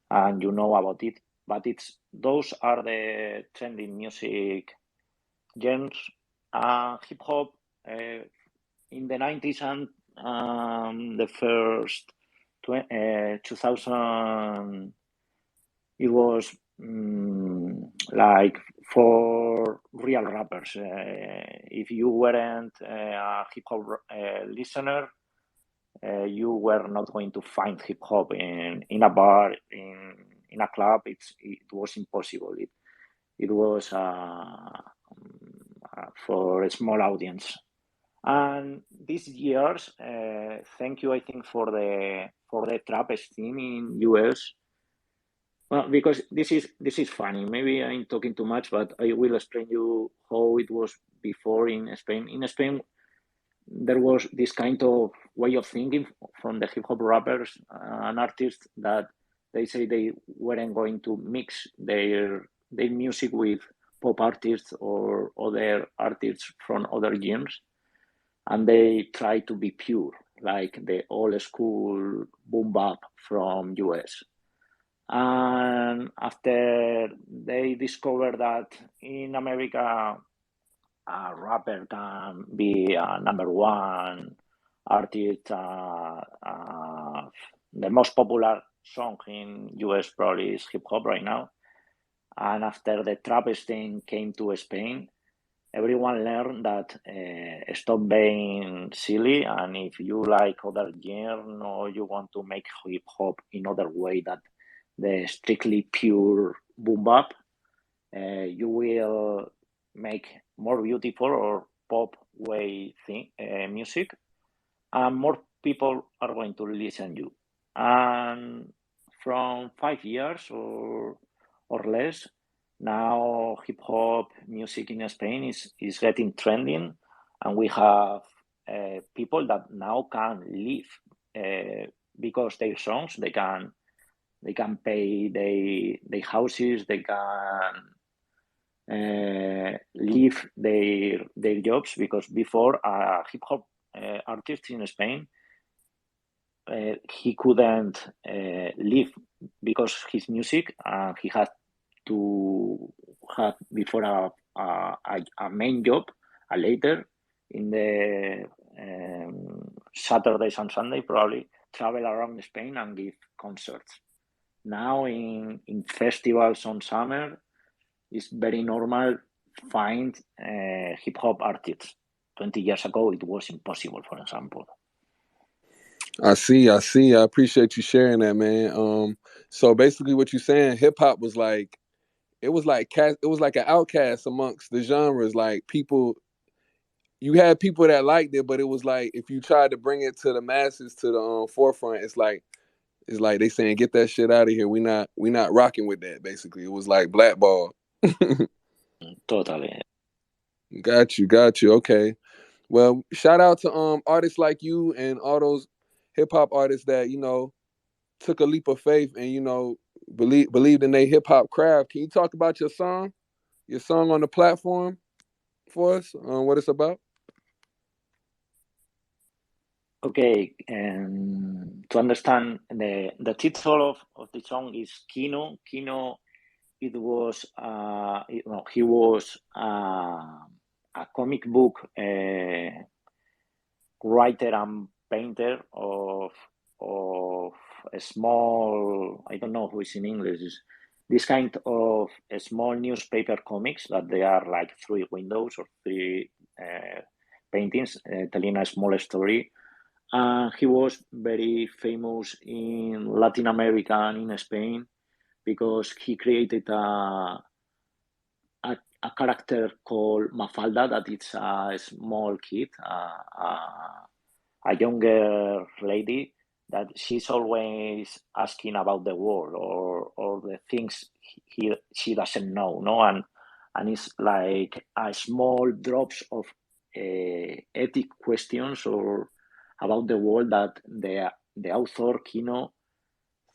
S14: and you know about it, but those are the trending music genres. Hip hop in the 90s and the first 2000, it was like for real rappers. If you weren't a hip hop listener, you were not going to find hip hop in a bar, in a club. It was impossible. It was for a small audience. And these years, thank you, I think, for the trap scene in US. Well, because this is funny. Maybe I'm talking too much, but I will explain you how it was before in Spain. In Spain, there was this kind of way of thinking from the hip hop rappers and artists that they say they weren't going to mix their music with pop artists or other artists from other genres, and they try to be pure, like the old school boom bap from US. And after they discovered that in America, a rapper can be a number one artist, the most popular song in US probably is hip hop right now. And after the trap scene came to Spain, everyone learned that stop being silly, and if you like other genre or you want to make hip hop in other way that the strictly pure boom bap, you will make more beautiful or pop way music, and more people are going to listen you. And from 5 years or less, now hip hop music in Spain is getting trending, and we have people that now can live because their songs they can pay their houses, they can leave their jobs, because before a hip hop artist in Spain he couldn't live because his music, he had to have before a main job, later in the Saturdays and Sunday probably travel around Spain and give concerts. now in festivals on summer, it's very normal find hip hop artists. 20 years ago, it was impossible, for example.
S5: I see. I appreciate you sharing that, man. So basically, what you're saying, hip hop was like, it was like an outcast amongst the genres. Like people, you had people that liked it, but it was like if you tried to bring it to the masses, to the forefront, it's like they saying, get that shit out of here. We not rocking with that. Basically, it was like blackball.
S14: Totally.
S5: Got you. Okay. Well, shout out to artists like you and all those hip hop artists that took a leap of faith and believed in their hip hop craft. Can you talk about your song on the platform for us? What it's about?
S14: Okay, to understand the title of the song is Kino. Kino, it was he was a comic book writer and painter of a small, I don't know who is in English, this kind of small newspaper comics that they are like 3 windows or 3 paintings telling a small story. He was very famous in Latin America and in Spain because he created a character called Mafalda, that it's a small kid, a younger lady, that she's always asking about the world or the things she doesn't know, no? And it's like a small drops of ethic questions or about the world that the author Kino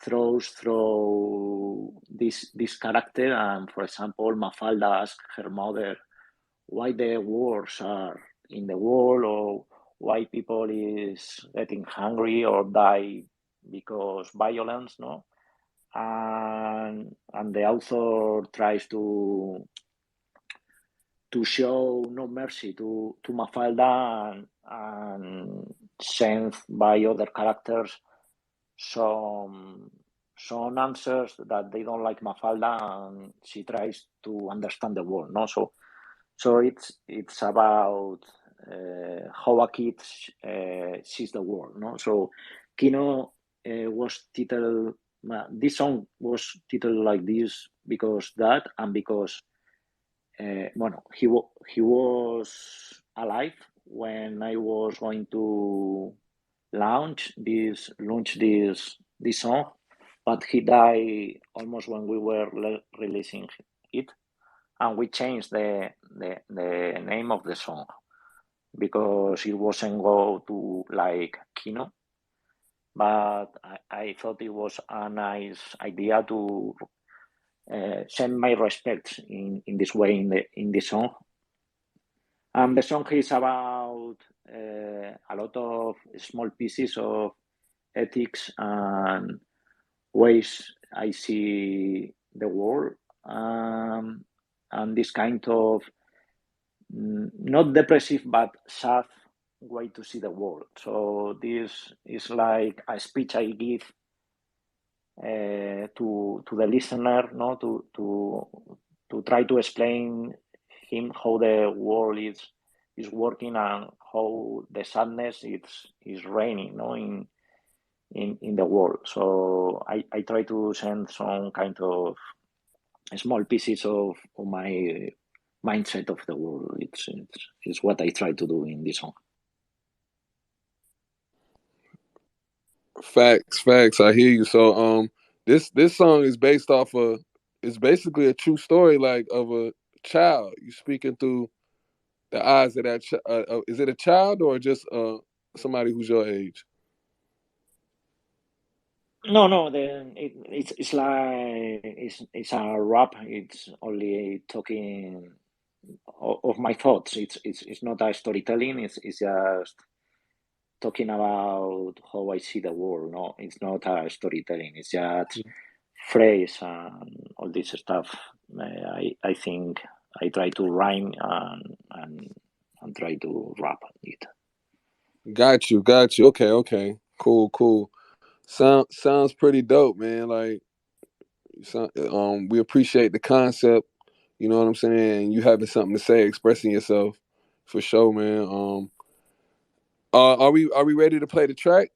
S14: throws through this character. And for example, Mafalda asks her mother why the wars are in the world, or why people is getting hungry or die because violence, no? And the author tries to show no mercy to Mafalda and sent by other characters some answers that they don't like Mafalda, and she tries to understand the world, no? So it's about how a kid sees the world, no? So Kino was titled, this song was titled like this because that, and because he was alive when I was going to launch this song, but he died almost when we were releasing it, and we changed the name of the song because it wasn't go to like Kino, but I thought it was a nice idea to send my respects in this way in the song. The song is about a lot of small pieces of ethics and ways I see the world, and this kind of not depressive but sad way to see the world. So this is like a speech I give to the listener, no, to try to explain him how the world is working and how the sadness is reigning, no, in the world. So I try to send some kind of small pieces of my mindset of the world. It's what I try to do in this song.
S5: Facts. I hear you. So this song is based off it's basically a true story, like of a child. You speaking through the eyes of that. Is it a child or just somebody who's your age?
S14: No. It's like it's a rap. It's only talking of my thoughts. It's not a storytelling. It's just talking about how I see the world. No, it's not a storytelling. It's just phrase and all this stuff. I think I try to rhyme and try to rap it.
S5: Got you. Okay. Cool. Sounds pretty dope, man. Like So, we appreciate the concept. You know what I'm saying? You having something to say, expressing yourself, for sure, man. Are we ready to play the track?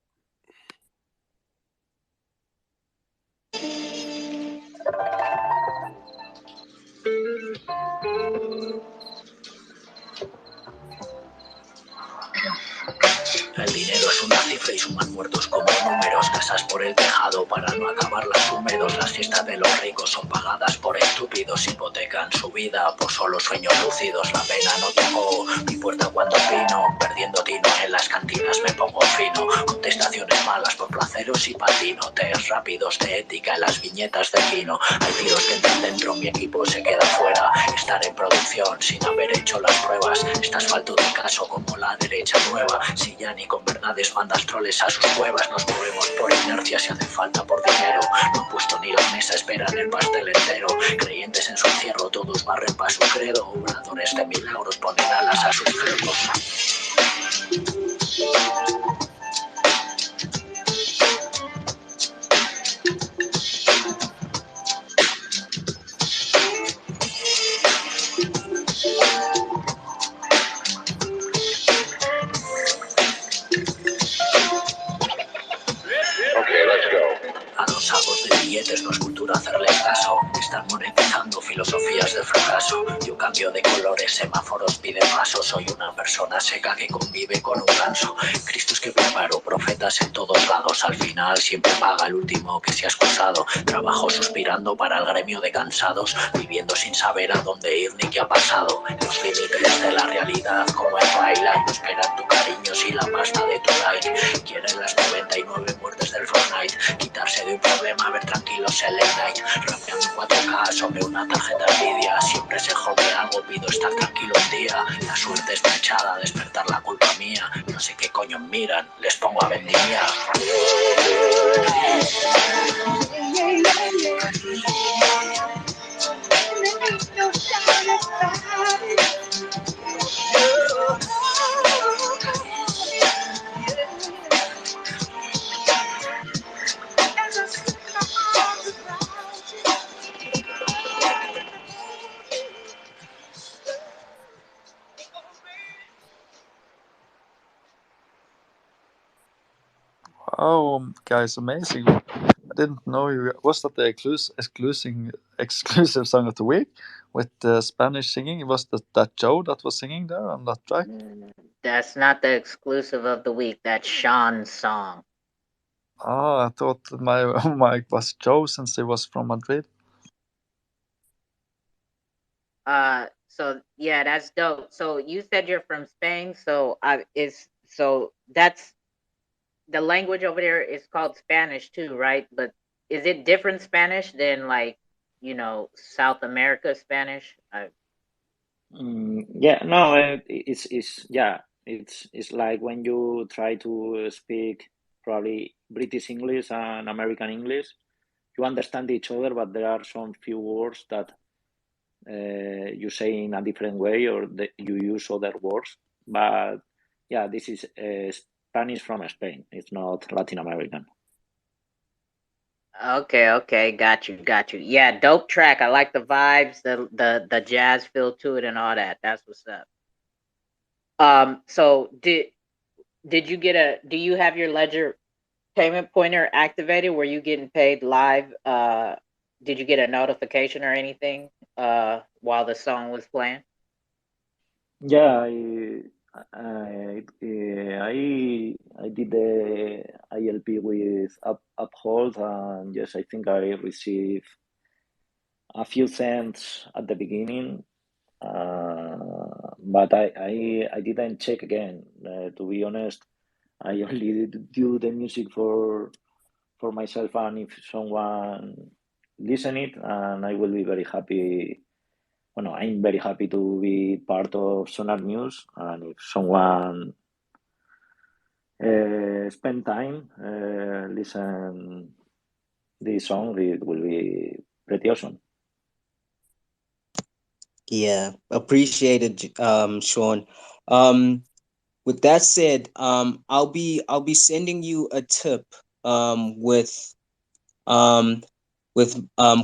S6: El dinero es una cifra y suman muertos como números. Casas por el tejado para no acabar las húmedos. Las fiestas de los ricos son pagadas por estúpidos. Hipotecan su vida por solo sueños lúcidos. La pena no tocó mi puerta cuando vino. Perdiendo tino en las cantinas me pongo fino. Contestaciones malas por placeros y patino. Test rápidos de ética en las viñetas de Kino. Hay tiros que entran dentro, mi equipo se queda fuera. Estar en producción sin haber hecho las pruebas. Está asfalto de caso como la derecha nueva. Si ya ni con verdades mandas troles a sus cuevas. Nos movemos por inercia si hace falta por dinero. No han puesto ni la mesa, esperan el pastel entero. Creyentes en su encierro, todos barren pa' su credo. Obradores de milagros ponen alas a sus cerdos. A los sapos de billetes no es cultura hacerles caso. Están monetizando filosofías del fracaso. Yo cambio de colores, semáforos piden paso. Soy una persona seca que convive con un ganso. Cristos que preparo, profetas en todos lados. Al final siempre paga el último que se ha excusado. Trabajo suspirando para el gremio de cansados. Viviendo sin saber a dónde ir ni qué ha pasado. Los límites de la realidad como en Twilight. No esperan tu cariño si la pasta de tu like. Quieren las 99 muertes del Fortnite. Quitarse de un problema, ver tranquilos el late night. Rapeando en 4K sobre una tarjeta Nvidia. Siempre se jode algo, pido estar tranquilo un día. La suerte está echada, despertar la culpa mía. No sé qué coño miran, les pongo a vendimiar.
S9: Oh, guys, amazing! I didn't know you. Was that the exclusive song of the week with the Spanish singing? Was that Joe that was singing there on that track?
S2: That's not the exclusive of the week. That's Sean's song.
S9: Oh, I thought my mic was Joe since he was from Madrid.
S2: So yeah, that's dope. So you said you're from Spain, so that's the language over there is called Spanish too, right? But is it different Spanish than like, South America Spanish?
S14: Yeah, no, it's like when you try to speak probably British English and American English, you understand each other, but there are some few words that you say in a different way, or you use other words. But yeah, this is Spanish from Spain. It's not Latin American.
S2: Okay, got you. Yeah, dope track. I like the vibes, the jazz feel to it, and all that. That's what's up. So did you do you have your Ledger payment pointer activated? Were you getting paid live? Did you get a notification or anything while the song was playing?
S14: Yeah, I did the ILP with Uphold, and yes, I think I received a few cents at the beginning, but I didn't check again. To be honest, I only do the music for myself, and if someone listen it, and I will be very happy. Well, I'm very happy to be part of Sonar News, and if someone spend time listen this song, it will be pretty awesome.
S4: Yeah, appreciated, Sean. With that said, I'll be sending you a tip with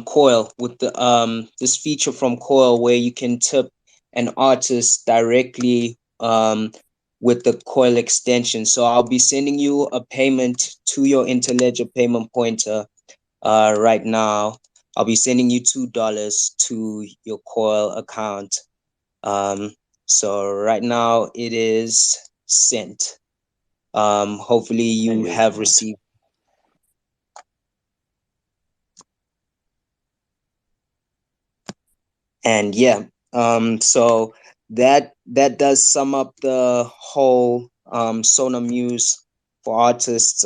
S4: Coil, with the this feature from Coil where you can tip an artist directly with the Coil extension. So I'll be sending you a payment to your Interledger payment pointer right now. I'll be sending you $2 to your Coil account. So right now it is sent. Hopefully you have received. And yeah, so that does sum up the whole Sona Muse for artists,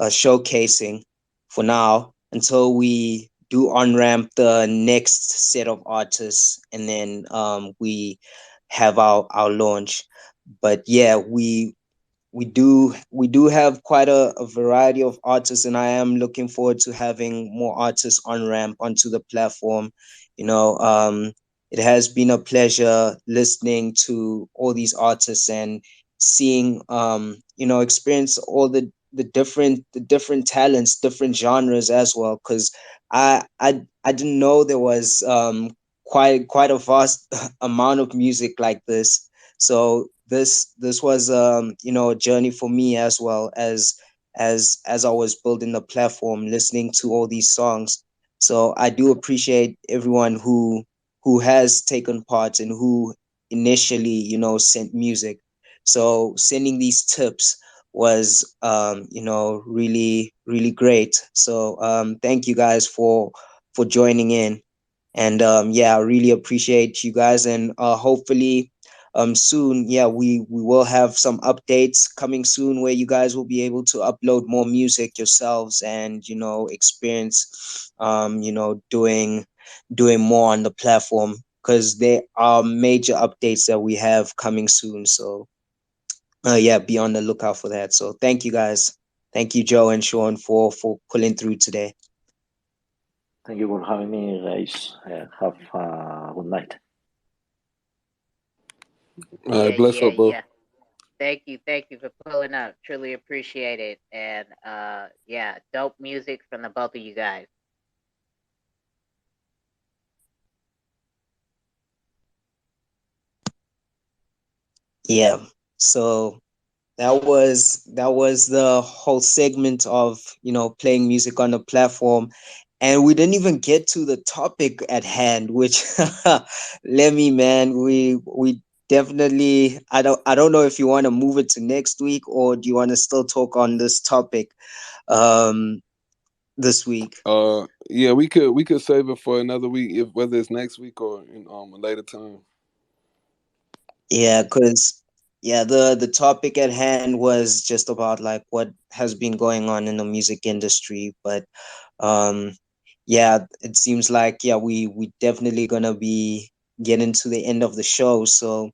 S4: showcasing for now until we do on-ramp the next set of artists, and then we have our launch. But yeah, we do have quite a variety of artists, and I am looking forward to having more artists on ramp onto the platform. It has been a pleasure listening to all these artists and seeing experience all the different talents, different genres as well, because I didn't know there was quite a vast amount of music like this. So this was a journey for me, as well as I was building the platform, listening to all these songs. So I do appreciate everyone who has taken part and who initially sent music. So sending these tips was really great. So thank you guys for joining in. And yeah, I really appreciate you guys, and hopefully soon, yeah, we will have some updates coming soon where you guys will be able to upload more music yourselves, and experience doing more on the platform, because there are major updates that we have coming soon. So yeah, be on the lookout for that. So thank you guys. Thank you, Joe and Sean, for pulling through today.
S14: Thank you for having me, guys. Have a good night.
S5: Bless up, bro.
S2: Yeah. Thank you for pulling up. Truly appreciate it. And yeah, dope music from the both of you guys.
S4: Yeah. So that was the whole segment of playing music on the platform, and we didn't even get to the topic at hand, which Lemmy, man, we definitely, I don't know if you want to move it to next week, or do you want to still talk on this topic this week?
S5: Yeah, we could save it for another week, if whether it's next week or in a later time.
S4: Yeah, because the topic at hand was just about like what has been going on in the music industry, but um yeah, it seems like, yeah, we definitely gonna be getting to the end of the show. So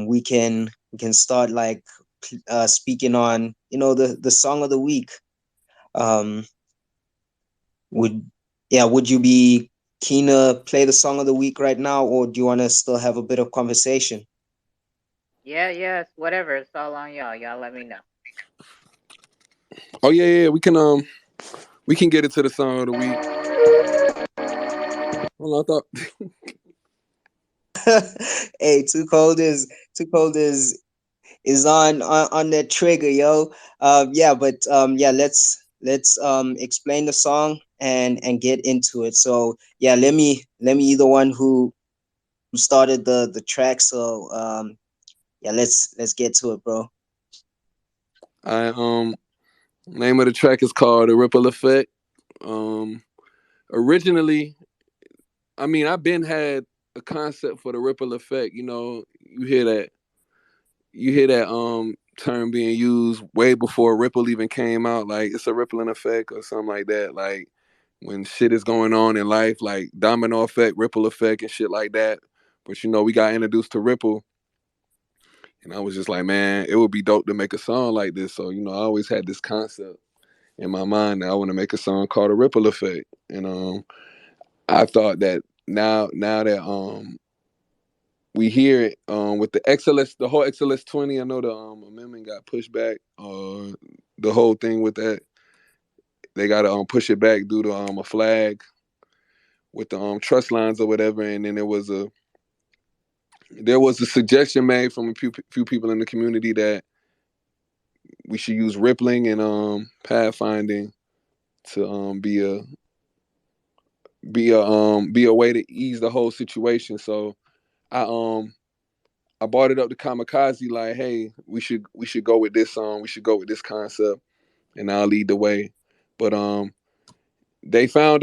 S4: we can start like speaking on the song of the week. um would would you be keen to play the song of the week right now, or do you want to still have a bit of conversation?
S2: Yeah, it's whatever. It's all on y'all. Y'all let me know.
S5: Oh yeah, we can get it to the song of the week. Hold on, I thought.
S4: Hey, Too Cold is on that trigger, yo. Yeah, but yeah, let's explain the song and get into it. So yeah, let me be the one who started the track. So yeah, let's get to it, bro.
S5: Name of the track is called "The Ripple Effect." Originally, I mean, I've been had a concept for the ripple effect. You hear that term being used way before Ripple even came out. Like, it's a rippling effect or something like that. Like, when shit is going on in life, like domino effect, ripple effect, and shit like that. But we got introduced to Ripple, and I was just like, man, it would be dope to make a song like this. So I always had this concept in my mind that I want to make a song called "A Ripple Effect," and I thought that now that we hear it with the XLS, the whole XLS 20. I know the amendment got pushed back. The whole thing with that, they gotta push it back due to a flag with the trust lines or whatever, and then there was a suggestion made from a few people in the community that we should use rippling and pathfinding to be a way to ease the whole situation. So I brought it up to Kamikaze like, hey, we should go with this we should go with this concept, and I'll lead the way. But they found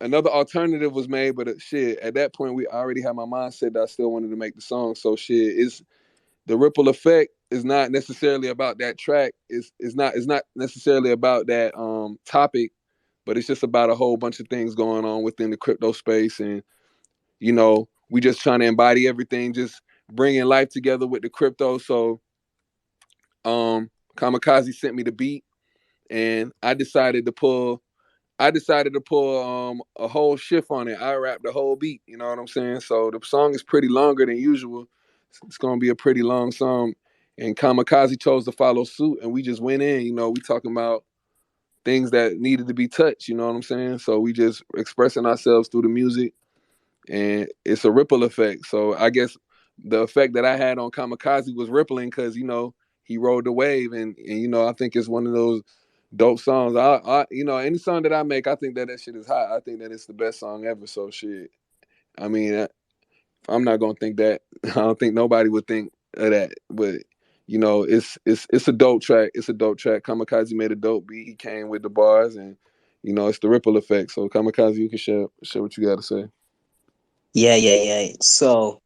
S5: another alternative was made, but shit, at that point we already had my mindset that I still wanted to make the song. So shit, it's the ripple effect is not necessarily about that track. It's not necessarily about that topic, but it's just about a whole bunch of things going on within the crypto space, and we just trying to embody everything, just bringing life together with the crypto. So Kamikaze sent me the beat, and I decided to pull a whole shift on it. I rapped the whole beat, you know what I'm saying? So the song is pretty longer than usual. It's gonna be a pretty long song. And Kamikaze chose to follow suit, and we just went in, we talking about things that needed to be touched, you know what I'm saying? So we just expressing ourselves through the music, and it's a ripple effect. So I guess the effect that I had on Kamikaze was rippling because, he rode the wave, and I think it's one of those dope songs. Any song that I make, I think that shit is hot. I think that it's the best song ever. So shit, I mean, I'm not gonna think that. I don't think nobody would think of that. But it's a dope track. It's a dope track. Kamikaze made a dope beat. He came with the bars, and it's the ripple effect. So Kamikaze, you can share what you got to say.
S4: Yeah. So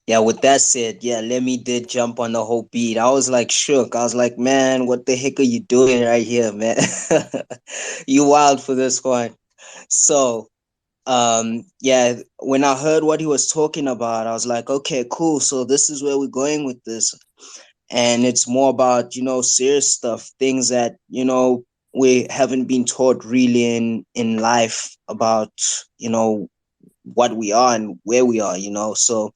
S4: yeah, with that said, yeah, Lemmy did jump on the whole beat. I was like shook. I was like, man, what the heck are you doing right here, man? You wild for this one. So yeah, when I heard what he was talking about, I was like, okay, cool. So this is where we're going with this. And it's more about, serious stuff, things that, we haven't been taught really in life about, what we are and where we are, So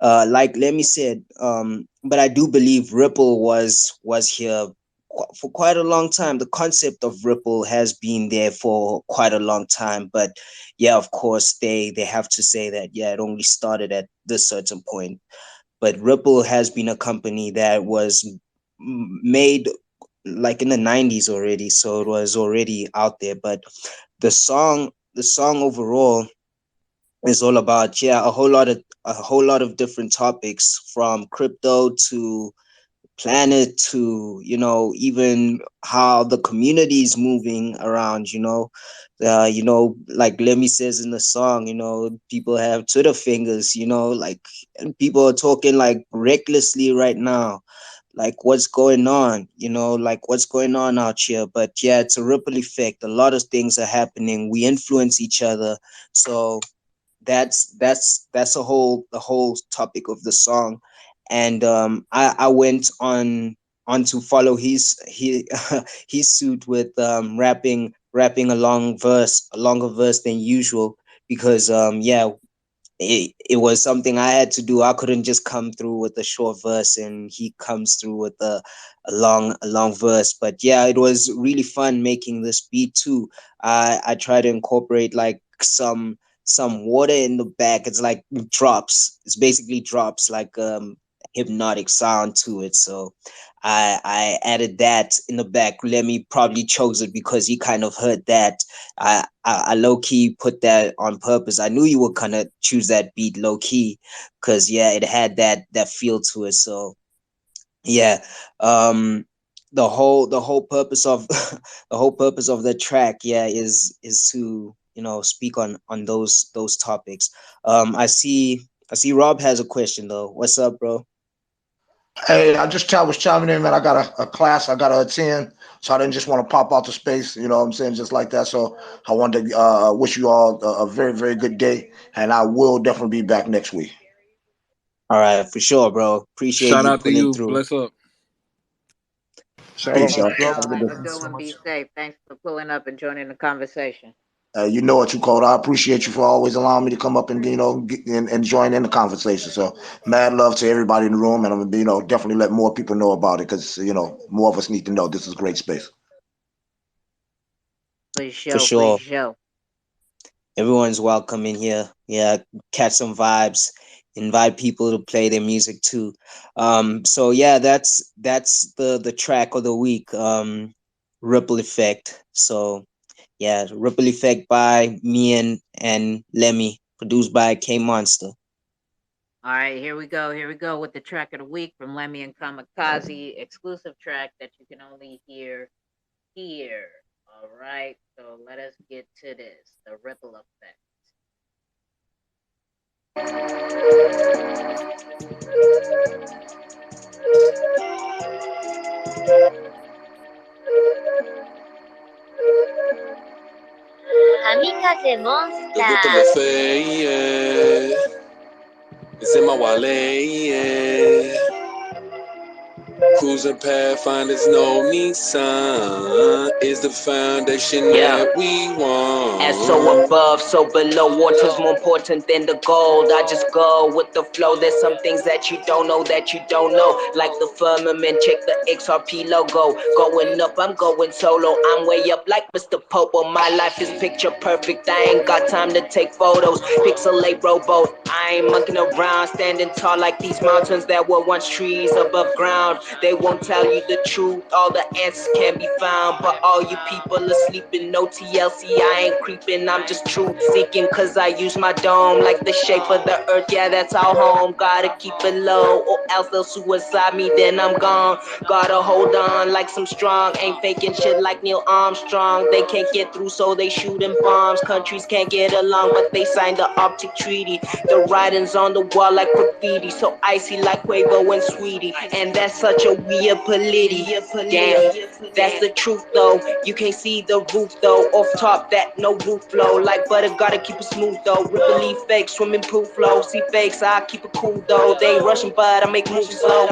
S4: like Lemmy said, but I do believe Ripple was here for quite a long time. The concept of Ripple has been there for quite a long time, but yeah, of course they have to say that it only started at this certain point. But Ripple has been a company that was made like in the 90s already, so it was already out there. But the song overall is all about a whole lot of different topics, from crypto to planet to even how the community is moving around. Like Lemmy says in the song, people have Twitter fingers, like, and people are talking like recklessly right now, like what's going on, like what's going on out here. But yeah, it's a ripple effect. A lot of things are happening. We influence each other. So that's the whole topic of the song. And I went on to follow his suit with rapping a longer verse than usual, because yeah, it was something I had to do. I couldn't just come through with a short verse, and he comes through with a long verse. But yeah, it was really fun making this beat too. I try to incorporate like some water in the back. It's like drops. It's basically drops, like hypnotic sound to it. So I added that in the back. Lemmy probably chose it because he kind of heard that. I low key put that on purpose. I knew you would kind of choose that beat low key, because yeah, it had that feel to it. So yeah, the whole purpose of the whole purpose of the track, yeah, is to speak on those topics. I see Rob has a question though. What's up, bro?
S10: Hey, I just was chiming in, man. I got a class I got to attend, so I didn't just want to pop out to space. You know what I'm saying? Just like that. So I wanted to wish you all a very, very good day, and I will definitely be back next week.
S4: All right, for sure, bro. Appreciate
S5: Shout
S4: you
S5: out to
S4: pulling
S5: you.
S4: through.
S5: Bless up.
S13: Shout
S10: Peace,
S13: out,
S10: y'all.
S2: Thanks,
S13: bro.
S10: Have a
S2: y'all.
S10: good
S2: Have
S10: day.
S2: a
S13: Thank you
S2: good
S13: so
S2: one.
S13: much.
S2: Be safe. Thanks for pulling up and joining the conversation.
S10: You know what, you called. I appreciate you for always allowing me to come up and and join in the conversation. So mad love to everybody in the room, and I'm gonna definitely let more people know about it, because more of us need to know this is a great space.
S2: For
S4: for
S2: sure, for
S4: sure.
S2: sure.
S4: Everyone's welcome in here. Yeah, catch some vibes. Invite people to play their music too. So yeah, that's the track of the week. Ripple Effect. So yeah, Ripple Effect by me and Lemmy, produced by K Monster.
S2: All right, here we go. Here we go with the track of the week from Lemmy and Kamikaze, exclusive track that you can only hear here. All right, so let us get to this. The Ripple Effect.
S6: Kamikaze Monster. The Ripple Effect, yeah. It's in my wallet, yeah. Cruising pathfinders, no Nissan is the foundation that we want.
S15: And so above, so below, water's more important than the gold. I just go with the flow. There's some things that you don't know, like the firmament. Check the Xrp logo. Going up, I'm going solo. I'm way up like Mr. Pope. Well, my life is picture perfect. I ain't got time to take photos. Pixelate rowboat. I ain't monkeying around, standing tall like these mountains that were once trees above ground. They won't tell you the truth, all the answers can be found. But all you people are sleeping, no TLC, I ain't creeping. I'm just truth seeking, cause I use my dome like the shape of the earth, yeah, that's our home. Gotta keep it low, or else they'll suicide me, then I'm gone. Gotta hold on like some strong, ain't faking shit like Neil Armstrong. They can't get through, so they shooting bombs. Countries can't get along, but they signed the Arctic Treaty. The writings on the wall like graffiti, so icy like Quavo and Sweetie. And that's such a weird polity. Damn, that's the truth though. You can't see the roof though. Off top, that no roof flow. Like butter, gotta keep it smooth though. Ripple leaf fake, swimming pool flow. See fakes, I keep it cool though. They ain't rushing, but I make moves slow.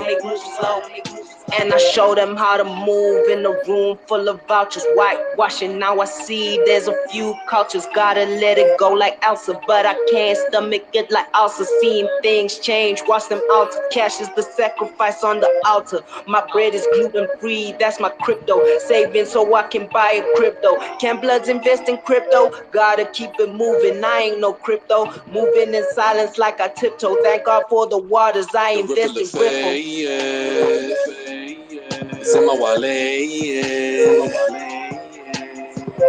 S15: And I show them how to move in a room full of vouchers. Whitewashing, now I see there's a few cultures. Gotta let it go like Elsa, but I can't stomach it like Elsa. Seeing things change, watch them alter. Cash is the sacrifice on the altar. My bread is gluten free, that's my crypto. Saving so I can buy a crypto. Can Bloods invest in crypto? Gotta keep it moving, I ain't no crypto. Moving in silence like I tiptoe. Thank God for the waters, I invest in Ripple.
S6: It's in my wallet, yeah.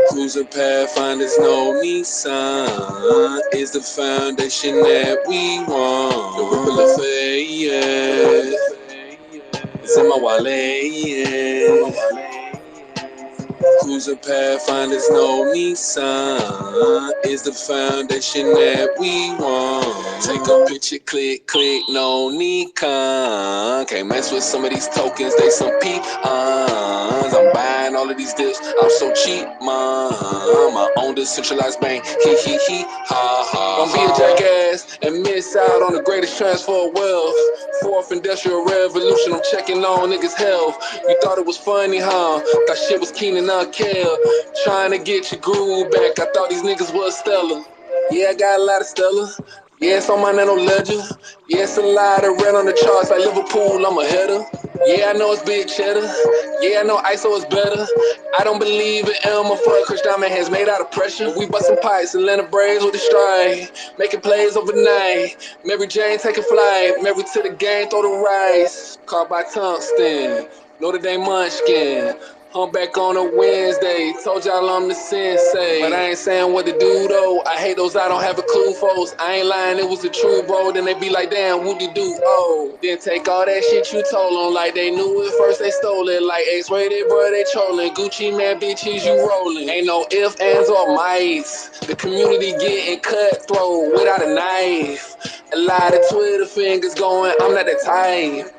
S6: Cruising pathfinders, no Nissan is the foundation that we want. The Ripple Effect, yeah. It's in my wallet, yeah. Cruising pathfinders, no Nissan is the foundation that we want. Take a picture, click, click, no Nikon. Can't mess with some of these tokens, they some peons. I'm buying all of these dips, I'm so cheap, man. My own decentralized bank, he, ha, ha. Don't be a jackass and miss out on the greatest transfer of wealth. Fourth industrial revolution, I'm checking on niggas' health. You thought it was funny, huh? Thought shit was keen and not care. Trying to get your groove back, I thought these niggas was stellar. Yeah, I got a lot of stellar. Yeah, it's on my nano ledger. Yeah, it's a lot of red on the charts like Liverpool, I'm a header. Yeah, I know it's big cheddar. Yeah, I know ISO is better. I don't believe in Elmer Fudd, Chris Diamond hands made out of pressure. We bustin' pipes, Atlanta Braves with a strike. Making plays overnight. Mary Jane take a flight. Married to the game, throw the rice. Caught by tungsten. Notre Dame munchkin. I'm back on a Wednesday. Told y'all I'm the sensei. But I ain't saying what to do though. I hate those I don't have a clue folks. I ain't lying, it was the truth, bro. Then they be like, damn, whoop-de-doo, oh. Then take all that shit you told them like they knew it first, they stole it. Like X-rated, bro, they trolling. Gucci man, bitches, you rolling. Ain't no ifs, ands, or mites. The community getting cutthroat without a knife. A lot of Twitter fingers going, I'm not the type.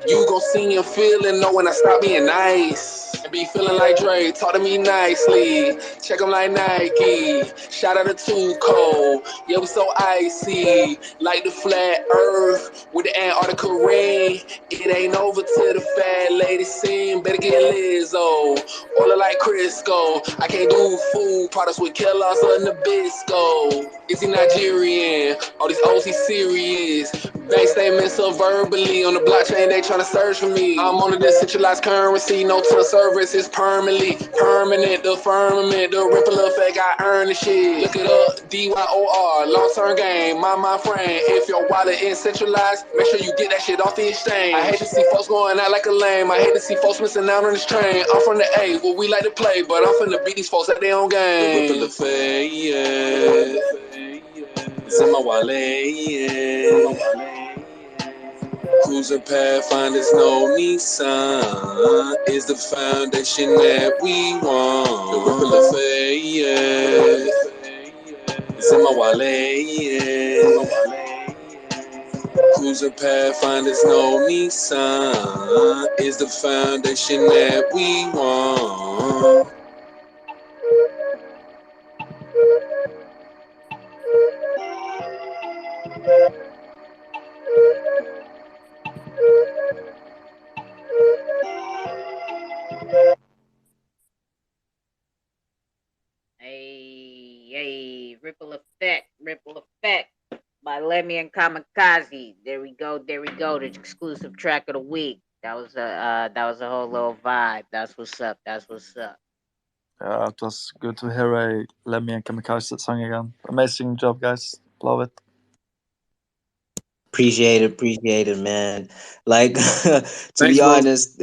S6: You gon' see and feel and know when I stop being nice. And be feeling like Dre, talk to me nicely. Check them like Nike. Shout out to Too Cold. Yeah, we so icy. Like the flat earth with the Antarctica ring. It ain't over till the fat lady sing. Better get Lizzo. Oil like Crisco. I can't do food products with Kellogg's or Nabisco. Is he Nigerian? All these O's he serious. Bank statements so verbally on the blockchain, they tryna search for me. I'm on a decentralized currency, no to the service is permanently permanent. The firmament, the ripple effect, I earn the shit. Look it up, DYOR, long-term game, my friend. If your wallet is centralized, make sure you get that shit off the exchange. I hate to see folks going out like a lame. I hate to see folks missing out on this train. I'm from the A, where we like to play, but I'm finna beat these folks at their own game. The ripple effect, yeah. It's in my wallet, yeah. Cruising Pathfinders, no Nissan is the foundation that we want. The ripple effect, yeah. It's in my wallet, yeah. Cruising Pathfinders, no Nissan is the foundation that we want.
S2: Hey, ripple effect by Lemmy and Kamikaze. There we go, the exclusive track of the week. That was a whole little vibe. That's what's up.
S9: Yeah, it was good to hear a Lemmy and Kamikaze song again. Amazing job, guys. Love it.
S4: Appreciate it, man. Like to
S5: Thanks,
S4: be
S5: bro.
S4: honest,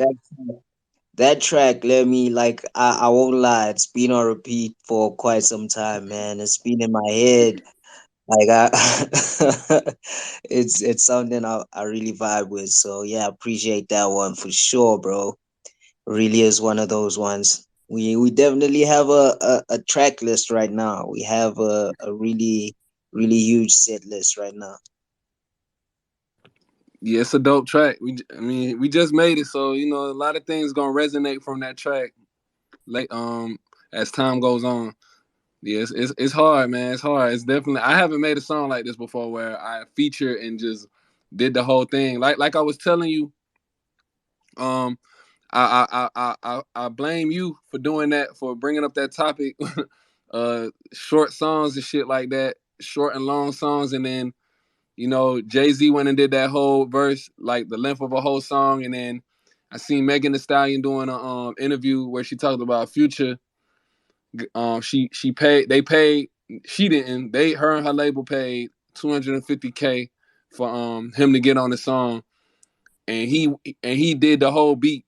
S4: that track let me like I won't lie, it's been on repeat for quite some time, man. It's been in my head. Like I it's something I really vibe with. So yeah, appreciate that one for sure, bro. Really is one of those ones. We definitely have a track list right now. We have a really huge set list right now.
S5: Yeah, it's a dope track. We just made it, so you know a lot of things gonna resonate from that track. Like as time goes on. Yeah, it's hard, man. It's hard. It's definitely. I haven't made a song like this before where I feature and just did the whole thing. Like I was telling you, um, I blame you for doing that, for bringing up that topic. Short songs and shit like that, short and long songs, and then Jay-Z went and did that whole verse, like the length of a whole song, and then I seen Megan Thee Stallion doing a interview where she talked about Future. She paid. They paid. She didn't. Her and her label paid $250K for him to get on the song, and he did the whole beat.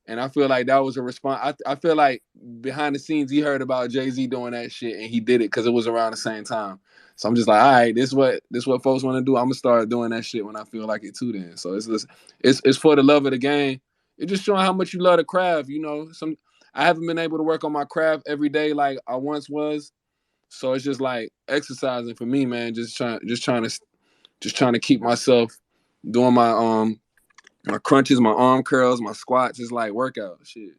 S5: And I feel like that was a response. I feel like behind the scenes he heard about Jay-Z doing that shit and he did it because it was around the same time. So I'm just like, all right, this what folks want to do. I'm gonna start doing that shit when I feel like it too. Then, so it's for the love of the game. It's just showing how much you love the craft. I haven't been able to work on my craft every day like I once was. So it's just like exercising for me, man. Just trying to keep myself doing my crunches, my arm curls, my squats. It's like workout shit.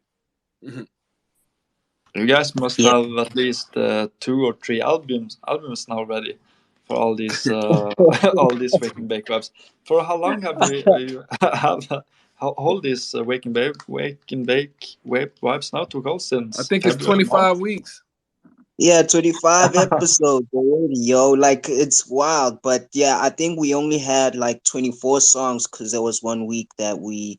S9: You guys must
S4: Yeah.
S9: have at least 2 or 3 albums now ready for all these all these Wake and Bake vibes. For how long have you have hold these Wake and Bake vibes now to go
S5: I
S9: since
S5: think it's
S9: February,
S5: 25
S9: March?
S5: weeks.
S4: Yeah, 25 episodes already, yo. Like it's wild, but yeah, I think we only had like 24 songs because there was one week that we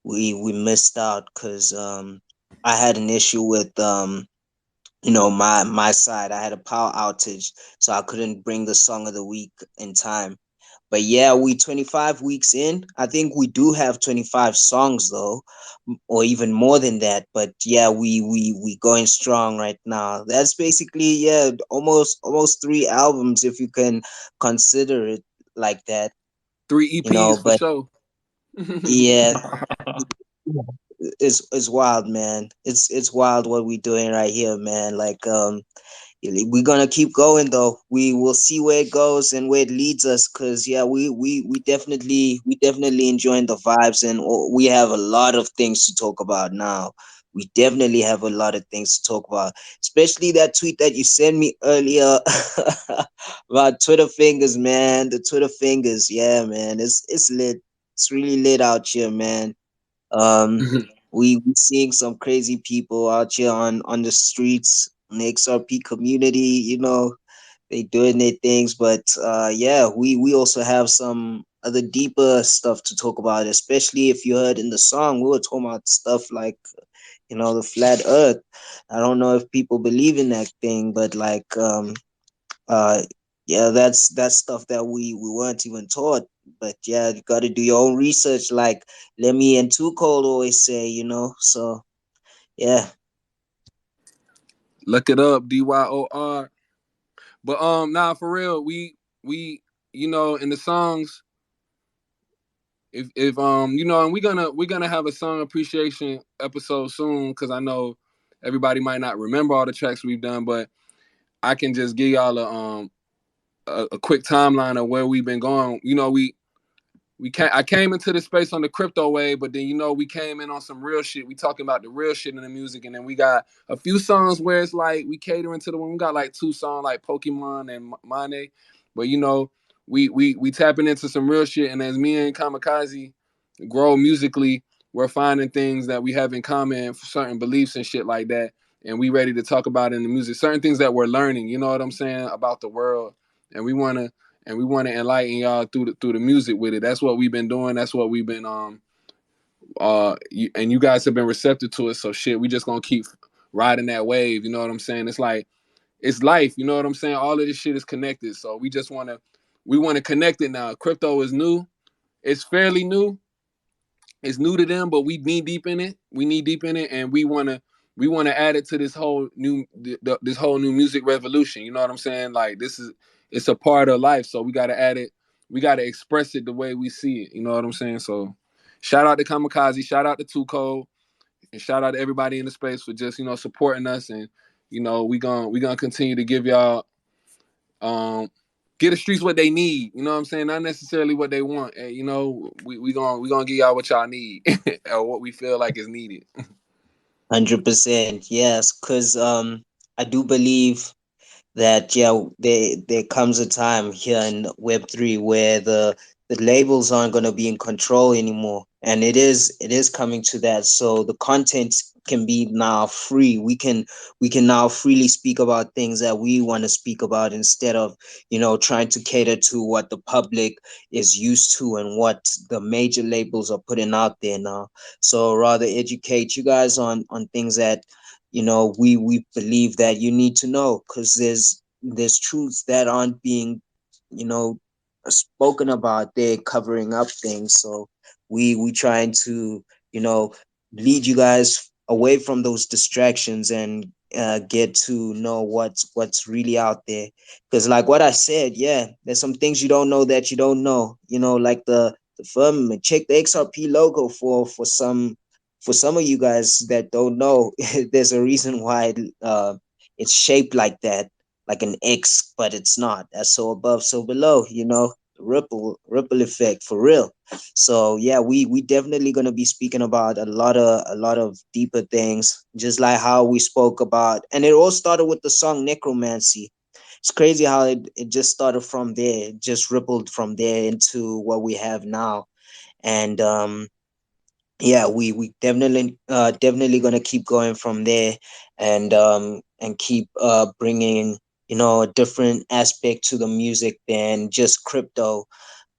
S4: missed out because I had an issue with my side. I had a power outage, so I couldn't bring the song of the week in time. But yeah, we 25 weeks in. I think we do have 25 songs though, or even more than that. But yeah, we going strong right now. That's basically, yeah, almost 3 albums if you can consider it like that.
S5: 3 EPs for
S4: But
S5: sure.
S4: yeah, it's wild, man. It's wild what we doing right here, man. Like we're gonna keep going though. We will see where it goes and where it leads us. Cause yeah, we definitely enjoying the vibes, and we have a lot of things to talk about now. We definitely have a lot of things to talk about, especially that tweet that you sent me earlier about Twitter fingers, man. The Twitter fingers, yeah, man. It's lit. It's really lit out here, man. Um, we seeing some crazy people out here on the streets, in the XRP community. They doing their things, but yeah, we also have some other deeper stuff to talk about, especially if you heard in the song we were talking about stuff like, you know, the flat earth. I don't know if people believe in that thing, but like uh yeah, that's stuff that we weren't even taught. But yeah, you got to do your own research, like Lemmy and Too Cold always say, you know. So yeah.
S5: Look it up, DYOR. But nah, for real, we you know, in the songs, if you know, and we're gonna have a song appreciation episode soon, because I know everybody might not remember all the tracks we've done, but I can just give y'all a quick timeline of where we've been going. You know, I came into this space on the crypto wave, but then, you know, we came in on some real shit. We talking about the real shit in the music, and then we got a few songs where it's like we catering to the one. We got like 2 songs like Pokemon and Mane, but you know, we tapping into some real shit. And as me and Kamikaze grow musically, we're finding things that we have in common, certain beliefs and shit like that, and we ready to talk about in the music, certain things that we're learning. You know what I'm saying, about the world, and we want to enlighten y'all through the music with it. That's what we've been doing. That's what we've been and you guys have been receptive to it. So shit, we just gonna keep riding that wave. You know what I'm saying? It's like, it's life. You know what I'm saying? All of this shit is connected. So we want to connect it now. Crypto is new. It's fairly new. It's new to them, but we knee deep in it. We knee deep in it, and we wanna add it to this whole new this whole new music revolution. You know what I'm saying? Like, it's a part of life, so we gotta add it. We gotta express it the way we see it. You know what I'm saying? So, shout out to Kamikaze, shout out to Too Cold, and shout out to everybody in the space for just, you know, supporting us. And you know, we gonna continue to give y'all get the streets what they need. You know what I'm saying? Not necessarily what they want. And, you know, we gonna give y'all what y'all need or what we feel like is needed.
S4: 100%, yes, because I do believe that, yeah, there comes a time here in Web3 where the labels aren't going to be in control anymore, and it is coming to that. So the content can be now free. We can now freely speak about things that we want to speak about, instead of, you know, trying to cater to what the public is used to and what the major labels are putting out there now. So rather educate you guys on things that, you know, we believe that you need to know, because there's truths that aren't being, you know, spoken about. They're covering up things. So we trying to, you know, lead you guys away from those distractions and get to know what's really out there. Because like what I said, yeah, there's some things you don't know that you don't know, you know, like the firmament. Check the XRP logo for some of you guys that don't know. There's a reason why it's shaped like that, like an X, but it's not. That's so above, so below, you know, ripple effect for real. So yeah, we definitely gonna be speaking about a lot of deeper things, just like how we spoke about, and it all started with the song Necromancy. It's crazy how it just started from there, it just rippled from there into what we have now. And yeah, we definitely gonna keep going from there, and keep bringing, you know, a different aspect to the music than just crypto.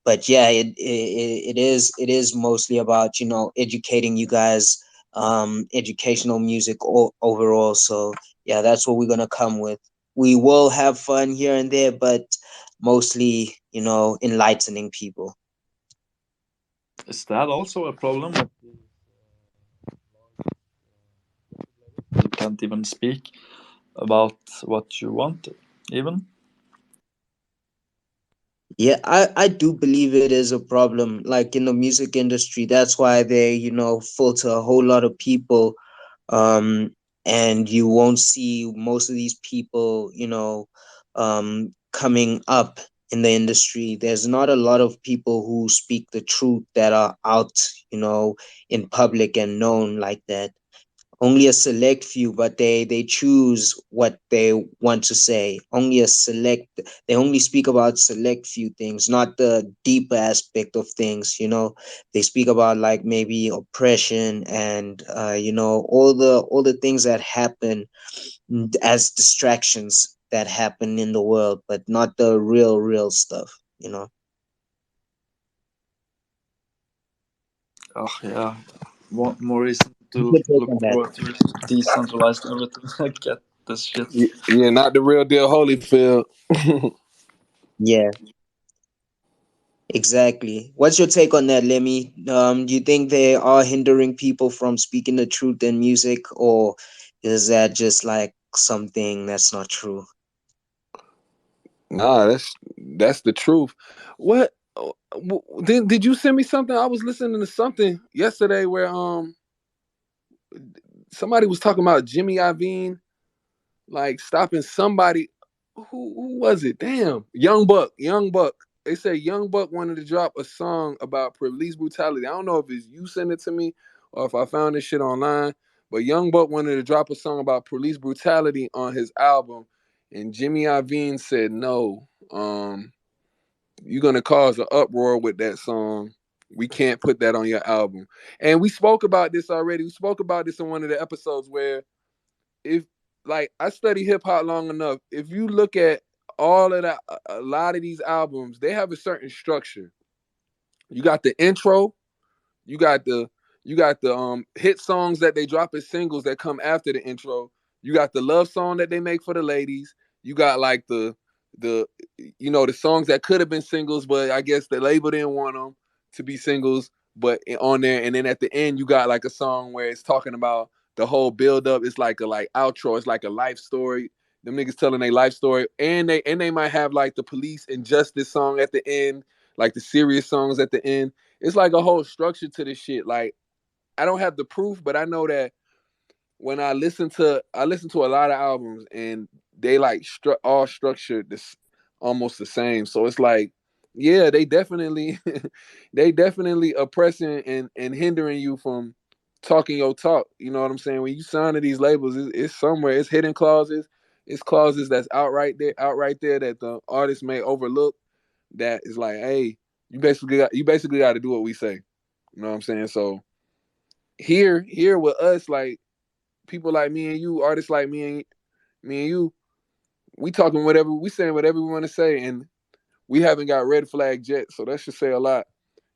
S4: But yeah, it is mostly about, you know, educating you guys, educational music overall. So yeah, that's what we're gonna come with. We will have fun here and there, but mostly, you know, enlightening people.
S9: Is that also a problem? You can't even speak about what you want, even.
S4: Yeah, I do believe it is a problem, like in the music industry. That's why they, you know, filter a whole lot of people. Um, and you won't see most of these people, you know, coming up in the industry. There's not a lot of people who speak the truth that are out, you know, in public and known like that. Only a select few, but they choose what they want to say. Only a select, they only speak about select few things, not the deeper aspect of things, you know. They speak about like maybe oppression and you know, all the things that happen as distractions that happen in the world, but not the real stuff, you know.
S9: Oh yeah, more reason to
S4: What's your take
S9: look
S4: on that?
S9: forward to decentralized everything. I get this shit.
S5: Yeah, not the real deal Holyfield.
S4: Yeah, exactly. What's your take on that, Lemmy? Do you think they are hindering people from speaking the truth in music, or is that just like something that's not true?
S5: Nah, that's the truth. What did you send me something? I was listening to something yesterday where somebody was talking about Jimmy Iovine like stopping somebody. Who was it? Damn, Young Buck. Young Buck. They say Young Buck wanted to drop a song about police brutality. I don't know if it's you sent it to me or if I found this shit online. But Young Buck wanted to drop a song about police brutality on his album, and Jimmy Iovine said no. You're gonna cause an uproar with that song. We can't put that on your album. And we spoke about this already. We spoke about this in one of the episodes where if like I study hip hop long enough, if you look at all of that, a lot of these albums, they have a certain structure. You got the intro, you got the hit songs that they drop as singles that come after the intro. You got the love song that they make for the ladies. You got like the the songs that could have been singles, but I guess the label didn't want them to be singles, but on there. And then at the end, you got like a song where it's talking about the whole build up. It's like a outro. It's like a life story. Them niggas telling their life story, and they might have like the police and justice song at the end, like the serious songs at the end. It's like a whole structure to this shit. Like I don't have the proof, but I know that when I listen to a lot of albums and they like all structured this almost the same. So it's like, yeah, they definitely they definitely oppressing and hindering you from talking your talk. You know what I'm saying? When you sign to these labels, it's somewhere, it's hidden clauses, it's clauses that's outright there that the artist may overlook. That is like, hey, you basically got to do what we say. You know what I'm saying? So here with us, like people like me and you, artists like me and you, we talking whatever we saying whatever we want to say, and we haven't got red flag yet. So that should say a lot.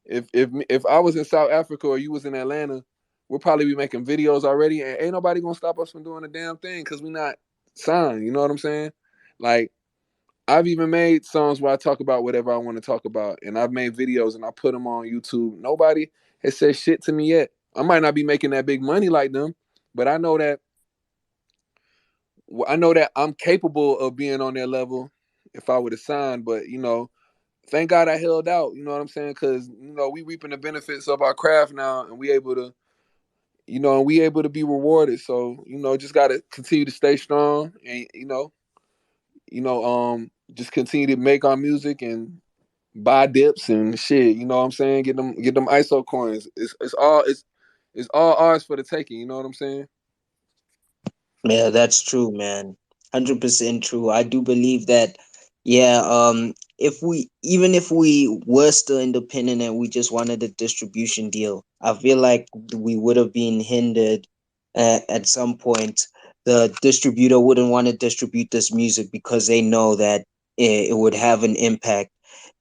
S5: If I was in South Africa or you was in Atlanta, we'll probably be making videos already, and ain't nobody gonna stop us from doing a damn thing because we not signed. You know what I'm saying? Like I've even made songs where I talk about whatever I want to talk about, and I've made videos and I put them on YouTube. Nobody has said shit to me yet. I might not be making that big money like them, but I know that I'm capable of being on their level if I would have signed. But thank God I held out. You know what I'm saying? Because we reaping the benefits of our craft now, and we able to, be rewarded. So just gotta continue to stay strong, and just continue to make our music and buy dips and shit. You know what I'm saying? Get them ISO coins. It's all ours for the taking. You know what I'm saying?
S4: Yeah, that's true, man. 100% true. I do believe that, yeah, if we were still independent and we just wanted a distribution deal, I feel like we would have been hindered at some point. The distributor wouldn't want to distribute this music because they know that it would have an impact.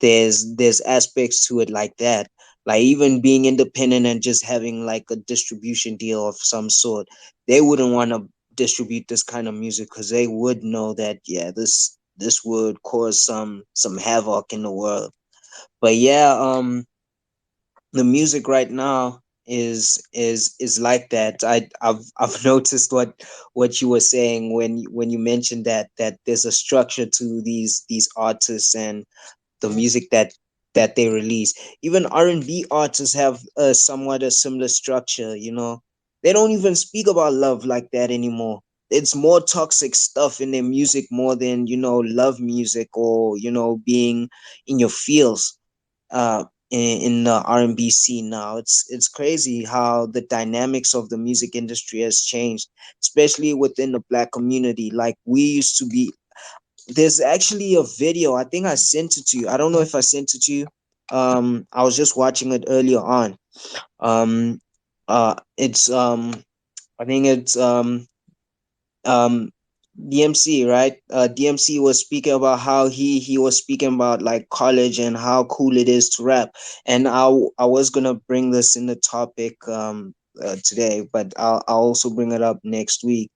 S4: There's aspects to it like that. Like even being independent and just having like a distribution deal of some sort, they wouldn't want to distribute this kind of music because they would know that, yeah, this would cause some havoc in the world. But yeah, the music right now is like that. I've noticed what you were saying when you mentioned that there's a structure to these artists and the music that they release. Even R&B artists have somewhat a similar structure. They don't even speak about love like that anymore. It's more toxic stuff in their music more than love music or being in your feels. In the R&B scene now, it's crazy how the dynamics of the music industry has changed, especially within the Black community. Like we used to be. There's actually a video. I think I sent it to you. I don't know if I sent it to you. I was just watching it earlier on. Um, it's I think it's um DMC, right? DMC was speaking about how he was speaking about like college and how cool it is to rap. And I was gonna bring this in the topic today, but I'll also bring it up next week.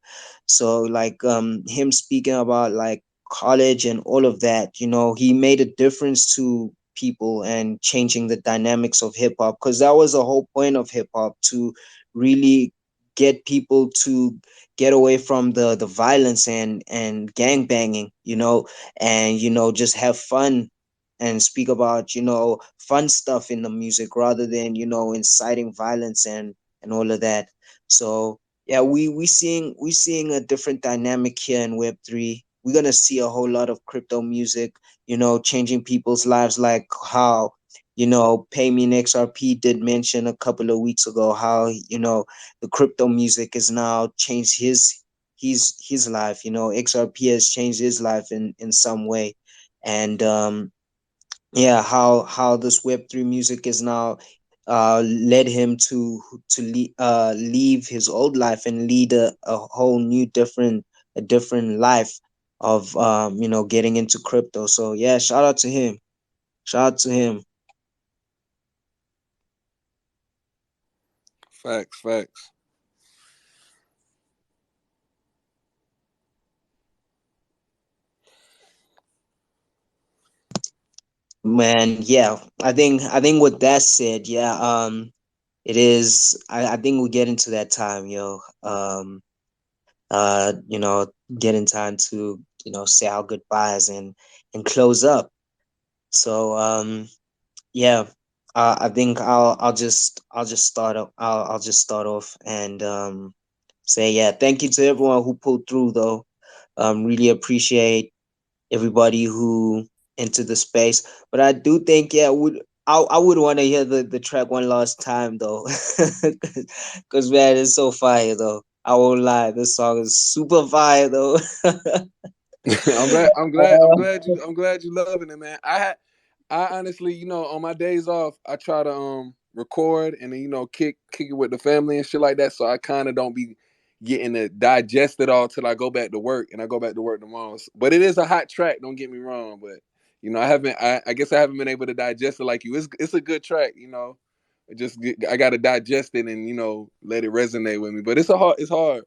S4: So like him speaking about like college and all of that, he made a difference to people and changing the dynamics of hip hop, because that was the whole point of hip hop, to really get people to get away from the violence and gang banging, and just have fun and speak about fun stuff in the music rather than inciting violence and all of that. So yeah, we seeing a different dynamic here in Web3. We're gonna see a whole lot of crypto music, changing people's lives, like how Pay Me in XRP did mention a couple of weeks ago, how the crypto music is now changed his life. XRP has changed his life in some way. And yeah, how this Web3 music is now led him to leave his old life and lead a whole new different life of getting into crypto. So yeah, shout out to him. Shout out to him.
S5: Facts.
S4: Man, yeah. I think with that said, yeah, it is I think we get into that time, yo. Uh, you know, getting time to, say our goodbyes and close up. So yeah, I think I'll just start off and say, yeah, thank you to everyone who pulled through though. Really appreciate everybody who entered the space. But I do think, yeah, I would want to hear the track one last time though, because man, it's so fire though. I won't lie, this song is super fire though.
S5: I'm glad. I'm glad. I'm glad you. I'm glad you loving it, man. I honestly, on my days off, I try to record and then kick it with the family and shit like that. So I kind of don't be getting to digest it all till I go back to work, and I go back to work tomorrow. But it is a hot track. Don't get me wrong, but I haven't. I guess I haven't been able to digest it like you. It's a good track. I got to digest it and let it resonate with me. But it's hard.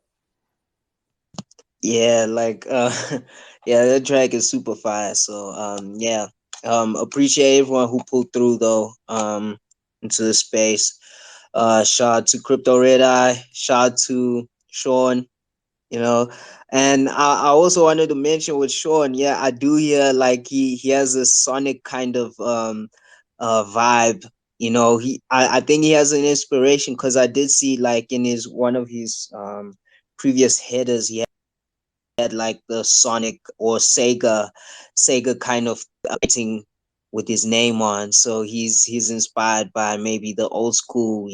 S4: Yeah, like yeah, that track is super fire. So yeah. Appreciate everyone who pulled through though, into the space. Shout out to Crypto Red Eye, shout out to Sean, you know. And I also wanted to mention with Sean, yeah, I do hear like he has a sonic kind of vibe. I think he has an inspiration, because I did see like in his one of his previous headers, he had like the Sonic or Sega kind of writing with his name on. So he's inspired by maybe the old school,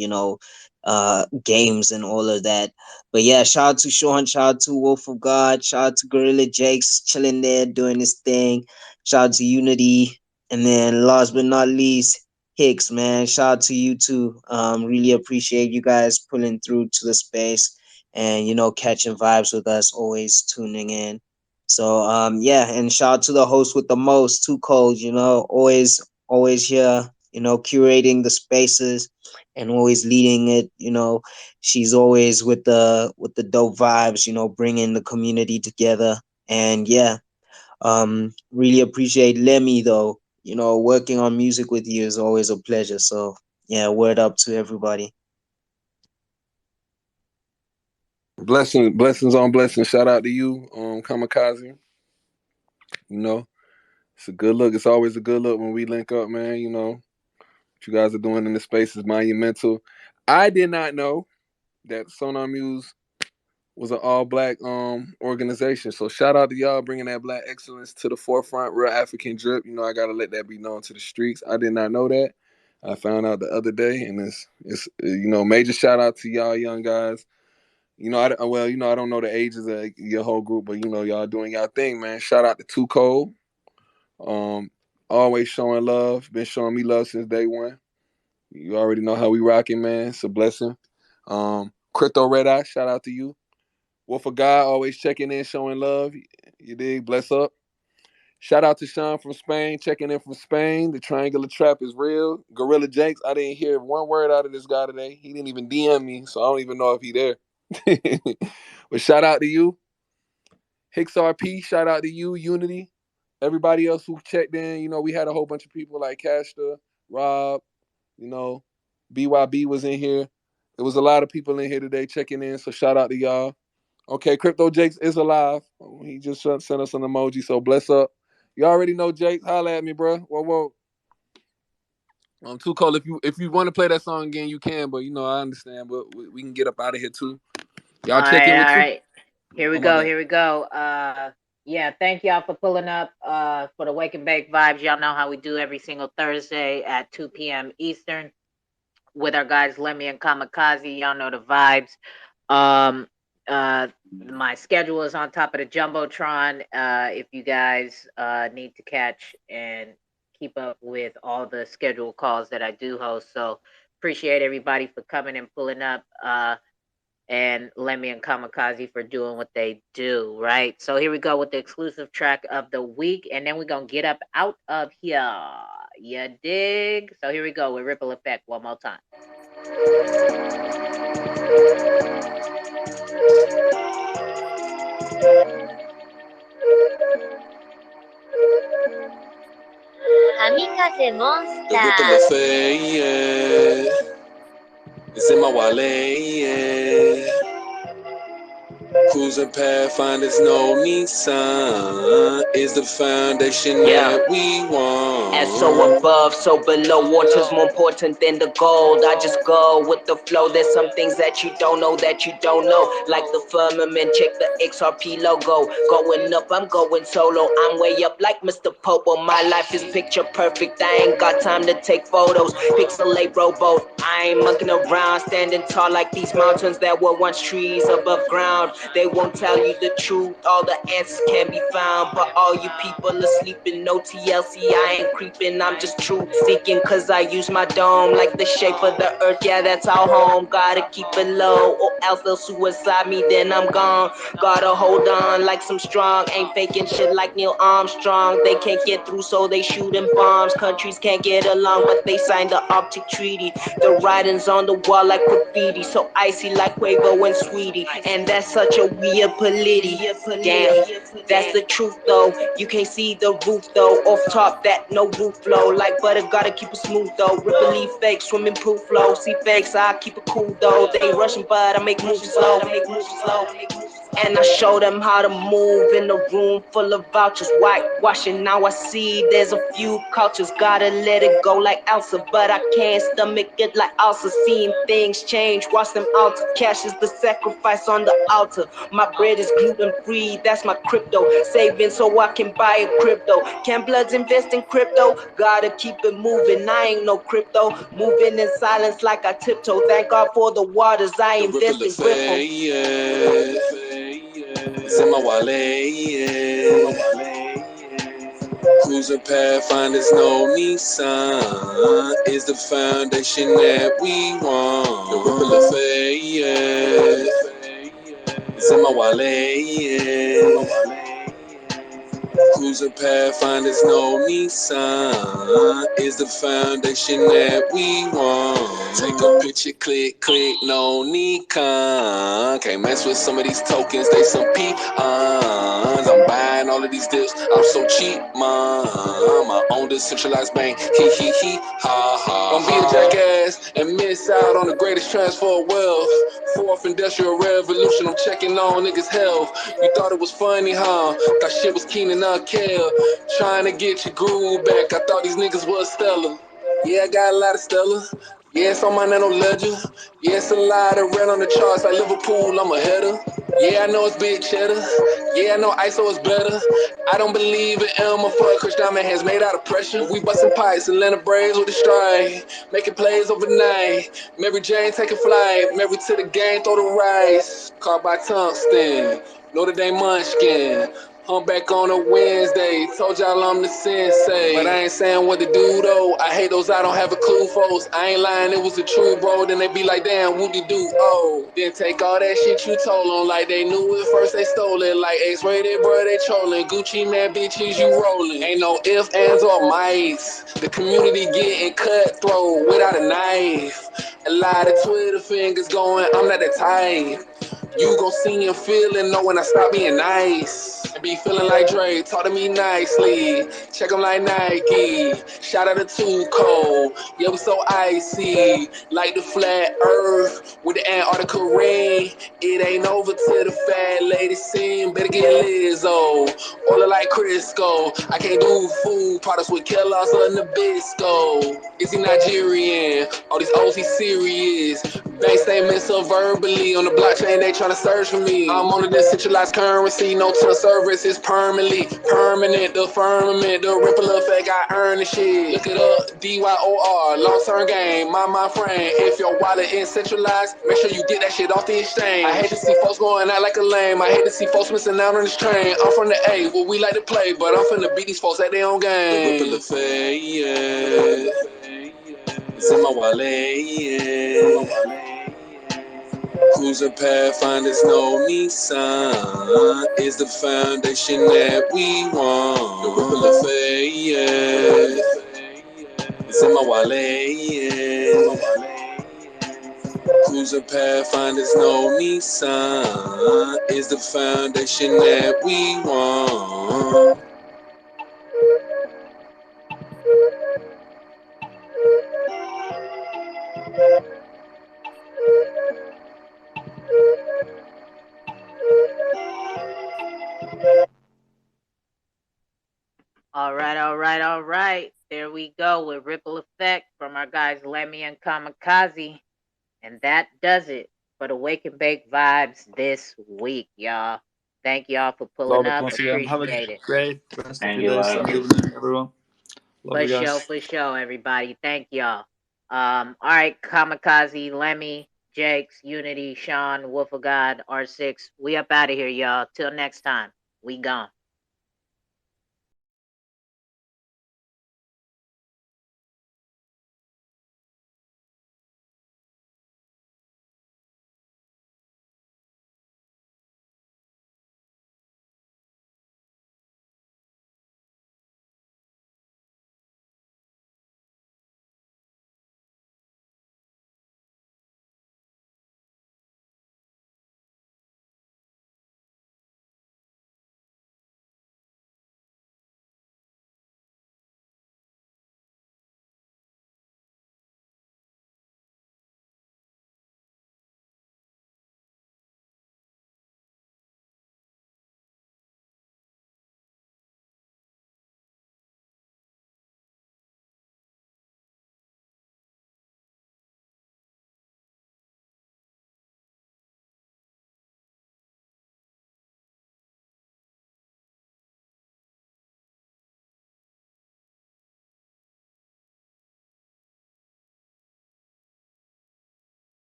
S4: games and all of that. But yeah, shout out to Sean, shout out to Wolf of God, shout out to Gorilla Jakes chilling there doing his thing. Shout out to Unity. And then last but not least, Hicks, man. Shout out to you too. Really appreciate you guys pulling through to the space and catching vibes with us, always tuning in. So yeah, and shout out to the host with the most, Too Cold, always here, curating the spaces and always leading it. She's always with the dope vibes, bringing the community together. And yeah, really appreciate Lemmy though. Working on music with you is always a pleasure. So yeah, word up to everybody.
S5: Blessings on blessings. Shout out to you, Kamikaze. You know, it's a good look. It's always a good look when we link up, man. What you guys are doing in the space is monumental. I did not know that Sonar Muse was an all black organization. So shout out to y'all bringing that black excellence to the forefront. Real African drip. I gotta let that be known to the streets. I did not know that. I found out the other day, and it's major shout out to y'all young guys. I don't know the ages of your whole group, but y'all doing y'all thing, man. Shout out to Too Cold. Um, always showing love. Been showing me love since day one. You already know how we rocking, man. It's a blessing. Crypto Red Eye, shout out to you. Wolf of God always checking in, showing love. You dig? Bless up. Shout out to Sean from Spain, checking in from Spain. The triangular trap is real. Gorilla Jakes, I didn't hear one word out of this guy today. He didn't even DM me, so I don't even know if he there. But shout out to you. Xrp, shout out to you, Unity. Everybody else who checked in, you know, we had a whole bunch of people like Cashta, Rob, you know, BYB was in here. There was a lot of people in here today checking in, so shout out to y'all. Okay, Crypto Jakes is alive. He just sent us an emoji, so bless up. You already know Jakes. Holla at me, bro. Whoa. I'm too cold. If you want to play that song again, you can, but you know, I understand. But we can get up out of here too. Y'all check in with
S2: All
S5: you.
S2: right. Here we go. Yeah, thank y'all for pulling up for the Wake and Bake Vibes. Y'all know how we do every single Thursday at 2 p.m. Eastern with our guys Lemmy and Kamikaze. Y'all know the vibes. My schedule is on top of the Jumbotron. If you guys need to catch and keep up with all the scheduled calls that I do host. So appreciate everybody for coming and pulling up. And Lemmy and Kamikaze for doing what they do, right? So here we go with the exclusive track of the week, and then we're going to get up out of here. You dig? So here we go with Ripple Effect one more time.
S6: Kamikaze Monster. The Ripple Effect, yeah. It's in my wallet, yeah. Cruising Pathfinders, no Nissan is the foundation that we want.
S15: As so above, so below. Water's more important than the gold. I just go with the flow. There's some things that you don't know that you don't know. Like the firmament, check the Xrp logo. Going up, I'm going solo. I'm way up like Mr. Popo. My life is picture perfect. I ain't got time to take photos. Pixelate rowboat. I ain't monkeying around. Standing tall like these mountains that were once trees above ground. They won't tell you the truth. All the answers can be found. But all you people are sleeping. No TLC, I ain't creeping. I'm just truth seeking. Cause I use my dome like the shape of the earth. Yeah, that's our home. Gotta keep it low. Or else they'll suicide me, then I'm gone. Gotta hold on like some strong. Ain't faking shit like Neil Armstrong. They can't get through, so they shooting bombs. Countries can't get along, but they signed the Arctic Treaty. The writings on the wall like graffiti. So icy like Quavo and Sweetie. And that's such a weird polity. Damn, that's the truth though. You can't see the roof though. Off top, that no roof flow. Like butter, gotta keep it smooth though. Ripple leaf fake, swimming pool flow. See fakes, I keep it cool though. They ain't rushing, but I make moves slow. And I show them how to move in a room full of vouchers. Whitewashing, now I see there's a few cultures. Gotta let it go like Elsa, but I can't stomach it like Elsa. Seeing things change, watch them alter. Cash is the sacrifice on the altar. My bread is gluten free, that's my crypto. Saving so I can buy a crypto. Can Bloods invest in crypto? Gotta keep it moving, I ain't no crypto. Moving in silence like I tiptoe. Thank God for the waters, I invest in Ripple.
S6: It's in my wallet, yeah. Cruising Pathfinders, no Nissan is the foundation that we want. The Ripple Effect, yeah. It's in my wallet, yeah. Cruising Pathfinders, no Nissan is the foundation that we want. Take a picture, click, no Nikon. Can't mess with some of these tokens, they some peons. I'm buying all of these dips, I'm so cheap, man. My own decentralized bank, he, ha, ha. Don't be a jackass and miss out on the greatest transfer of wealth. Fourth industrial revolution, I'm checking on niggas' health. You thought it was funny, huh? Thought shit was keen and not care. Trying to get your groove back, I thought these niggas was stellar. Yeah, I got a lot of stellar. Yeah, it's on my nano ledger. Yeah, it's a lot of red on the charts like Liverpool, I'm a header. Yeah, I know it's big cheddar. Yeah, I know ISO is better. I don't believe in Elmer Fudd, Chris Diamond has made out of pressure. We busting pipes, Atlanta Braves with a strike. Making plays overnight. Mary Jane take a flight. Married to the game, throw the rice. Caught by tungsten. Notre Dame Munchkin. I'm back on a Wednesday. Told y'all I'm the sensei. But I ain't saying what to do though. I hate those I don't have a clue folks. I ain't lying, it was the truth, bro. Then they be like, damn, whoop-de-doo. Oh, then take all that shit you told them. Like they knew it first, they stole it. Like X-rated, bro, they trolling. Gucci man, bitches, you rolling. Ain't no ifs, ands, or mites. The community getting cutthroat without a knife. A lot of Twitter fingers going, I'm not the type. You gon' see and feel and know when I stop being nice. I be feeling like Dre, talk to me nicely. Check 'em like Nike. Shout out to Too Cold. Yeah, we so icy. Like the flat earth with the Antarctica ring. It ain't over till the fat lady sing. Better get Lizzo. Oil like Crisco. I can't do food products with Kellogg's or Nabisco. Is he Nigerian? All these O's he serious. Bank statements so verbally on the blockchain, they tryna search for me. I'm on a decentralized currency, no to the service is permanently permanent. The firmament, the ripple effect, I earn the shit. Look it up, DYOR, long term game, my friend. If your wallet is centralized, make sure you get that shit off the exchange. I hate to see folks going out like a lame. I hate to see folks missing out on this train. I'm from the A, well we like to play, but I'm finna beat these folks at their own game. The ripple effect, yeah. It's in my wallet, yeah. Cruising pathfinders know me, son. Is the foundation that we want. The ripple effect, yeah. It's in my wallet, yeah. Cruising pathfinders know me, son. Is the foundation that we want.
S2: All right. There we go with Ripple Effect from our guys Lemmy and Kamikaze. And that does it for the Wake and Bake vibes this week, y'all. Thank y'all for pulling
S9: Love it
S2: up.
S9: once again. Have a
S2: Appreciate it.
S9: great rest of
S14: Thank
S9: your
S14: you,
S9: days
S14: guys.
S9: and evening, everyone. Love you guys.
S2: For show, everybody. Thank y'all. All right, Kamikaze, Lemmy, Jakes, Unity, Sean, Wolf of God, R6. We up out of here, y'all. Till next time. We gone.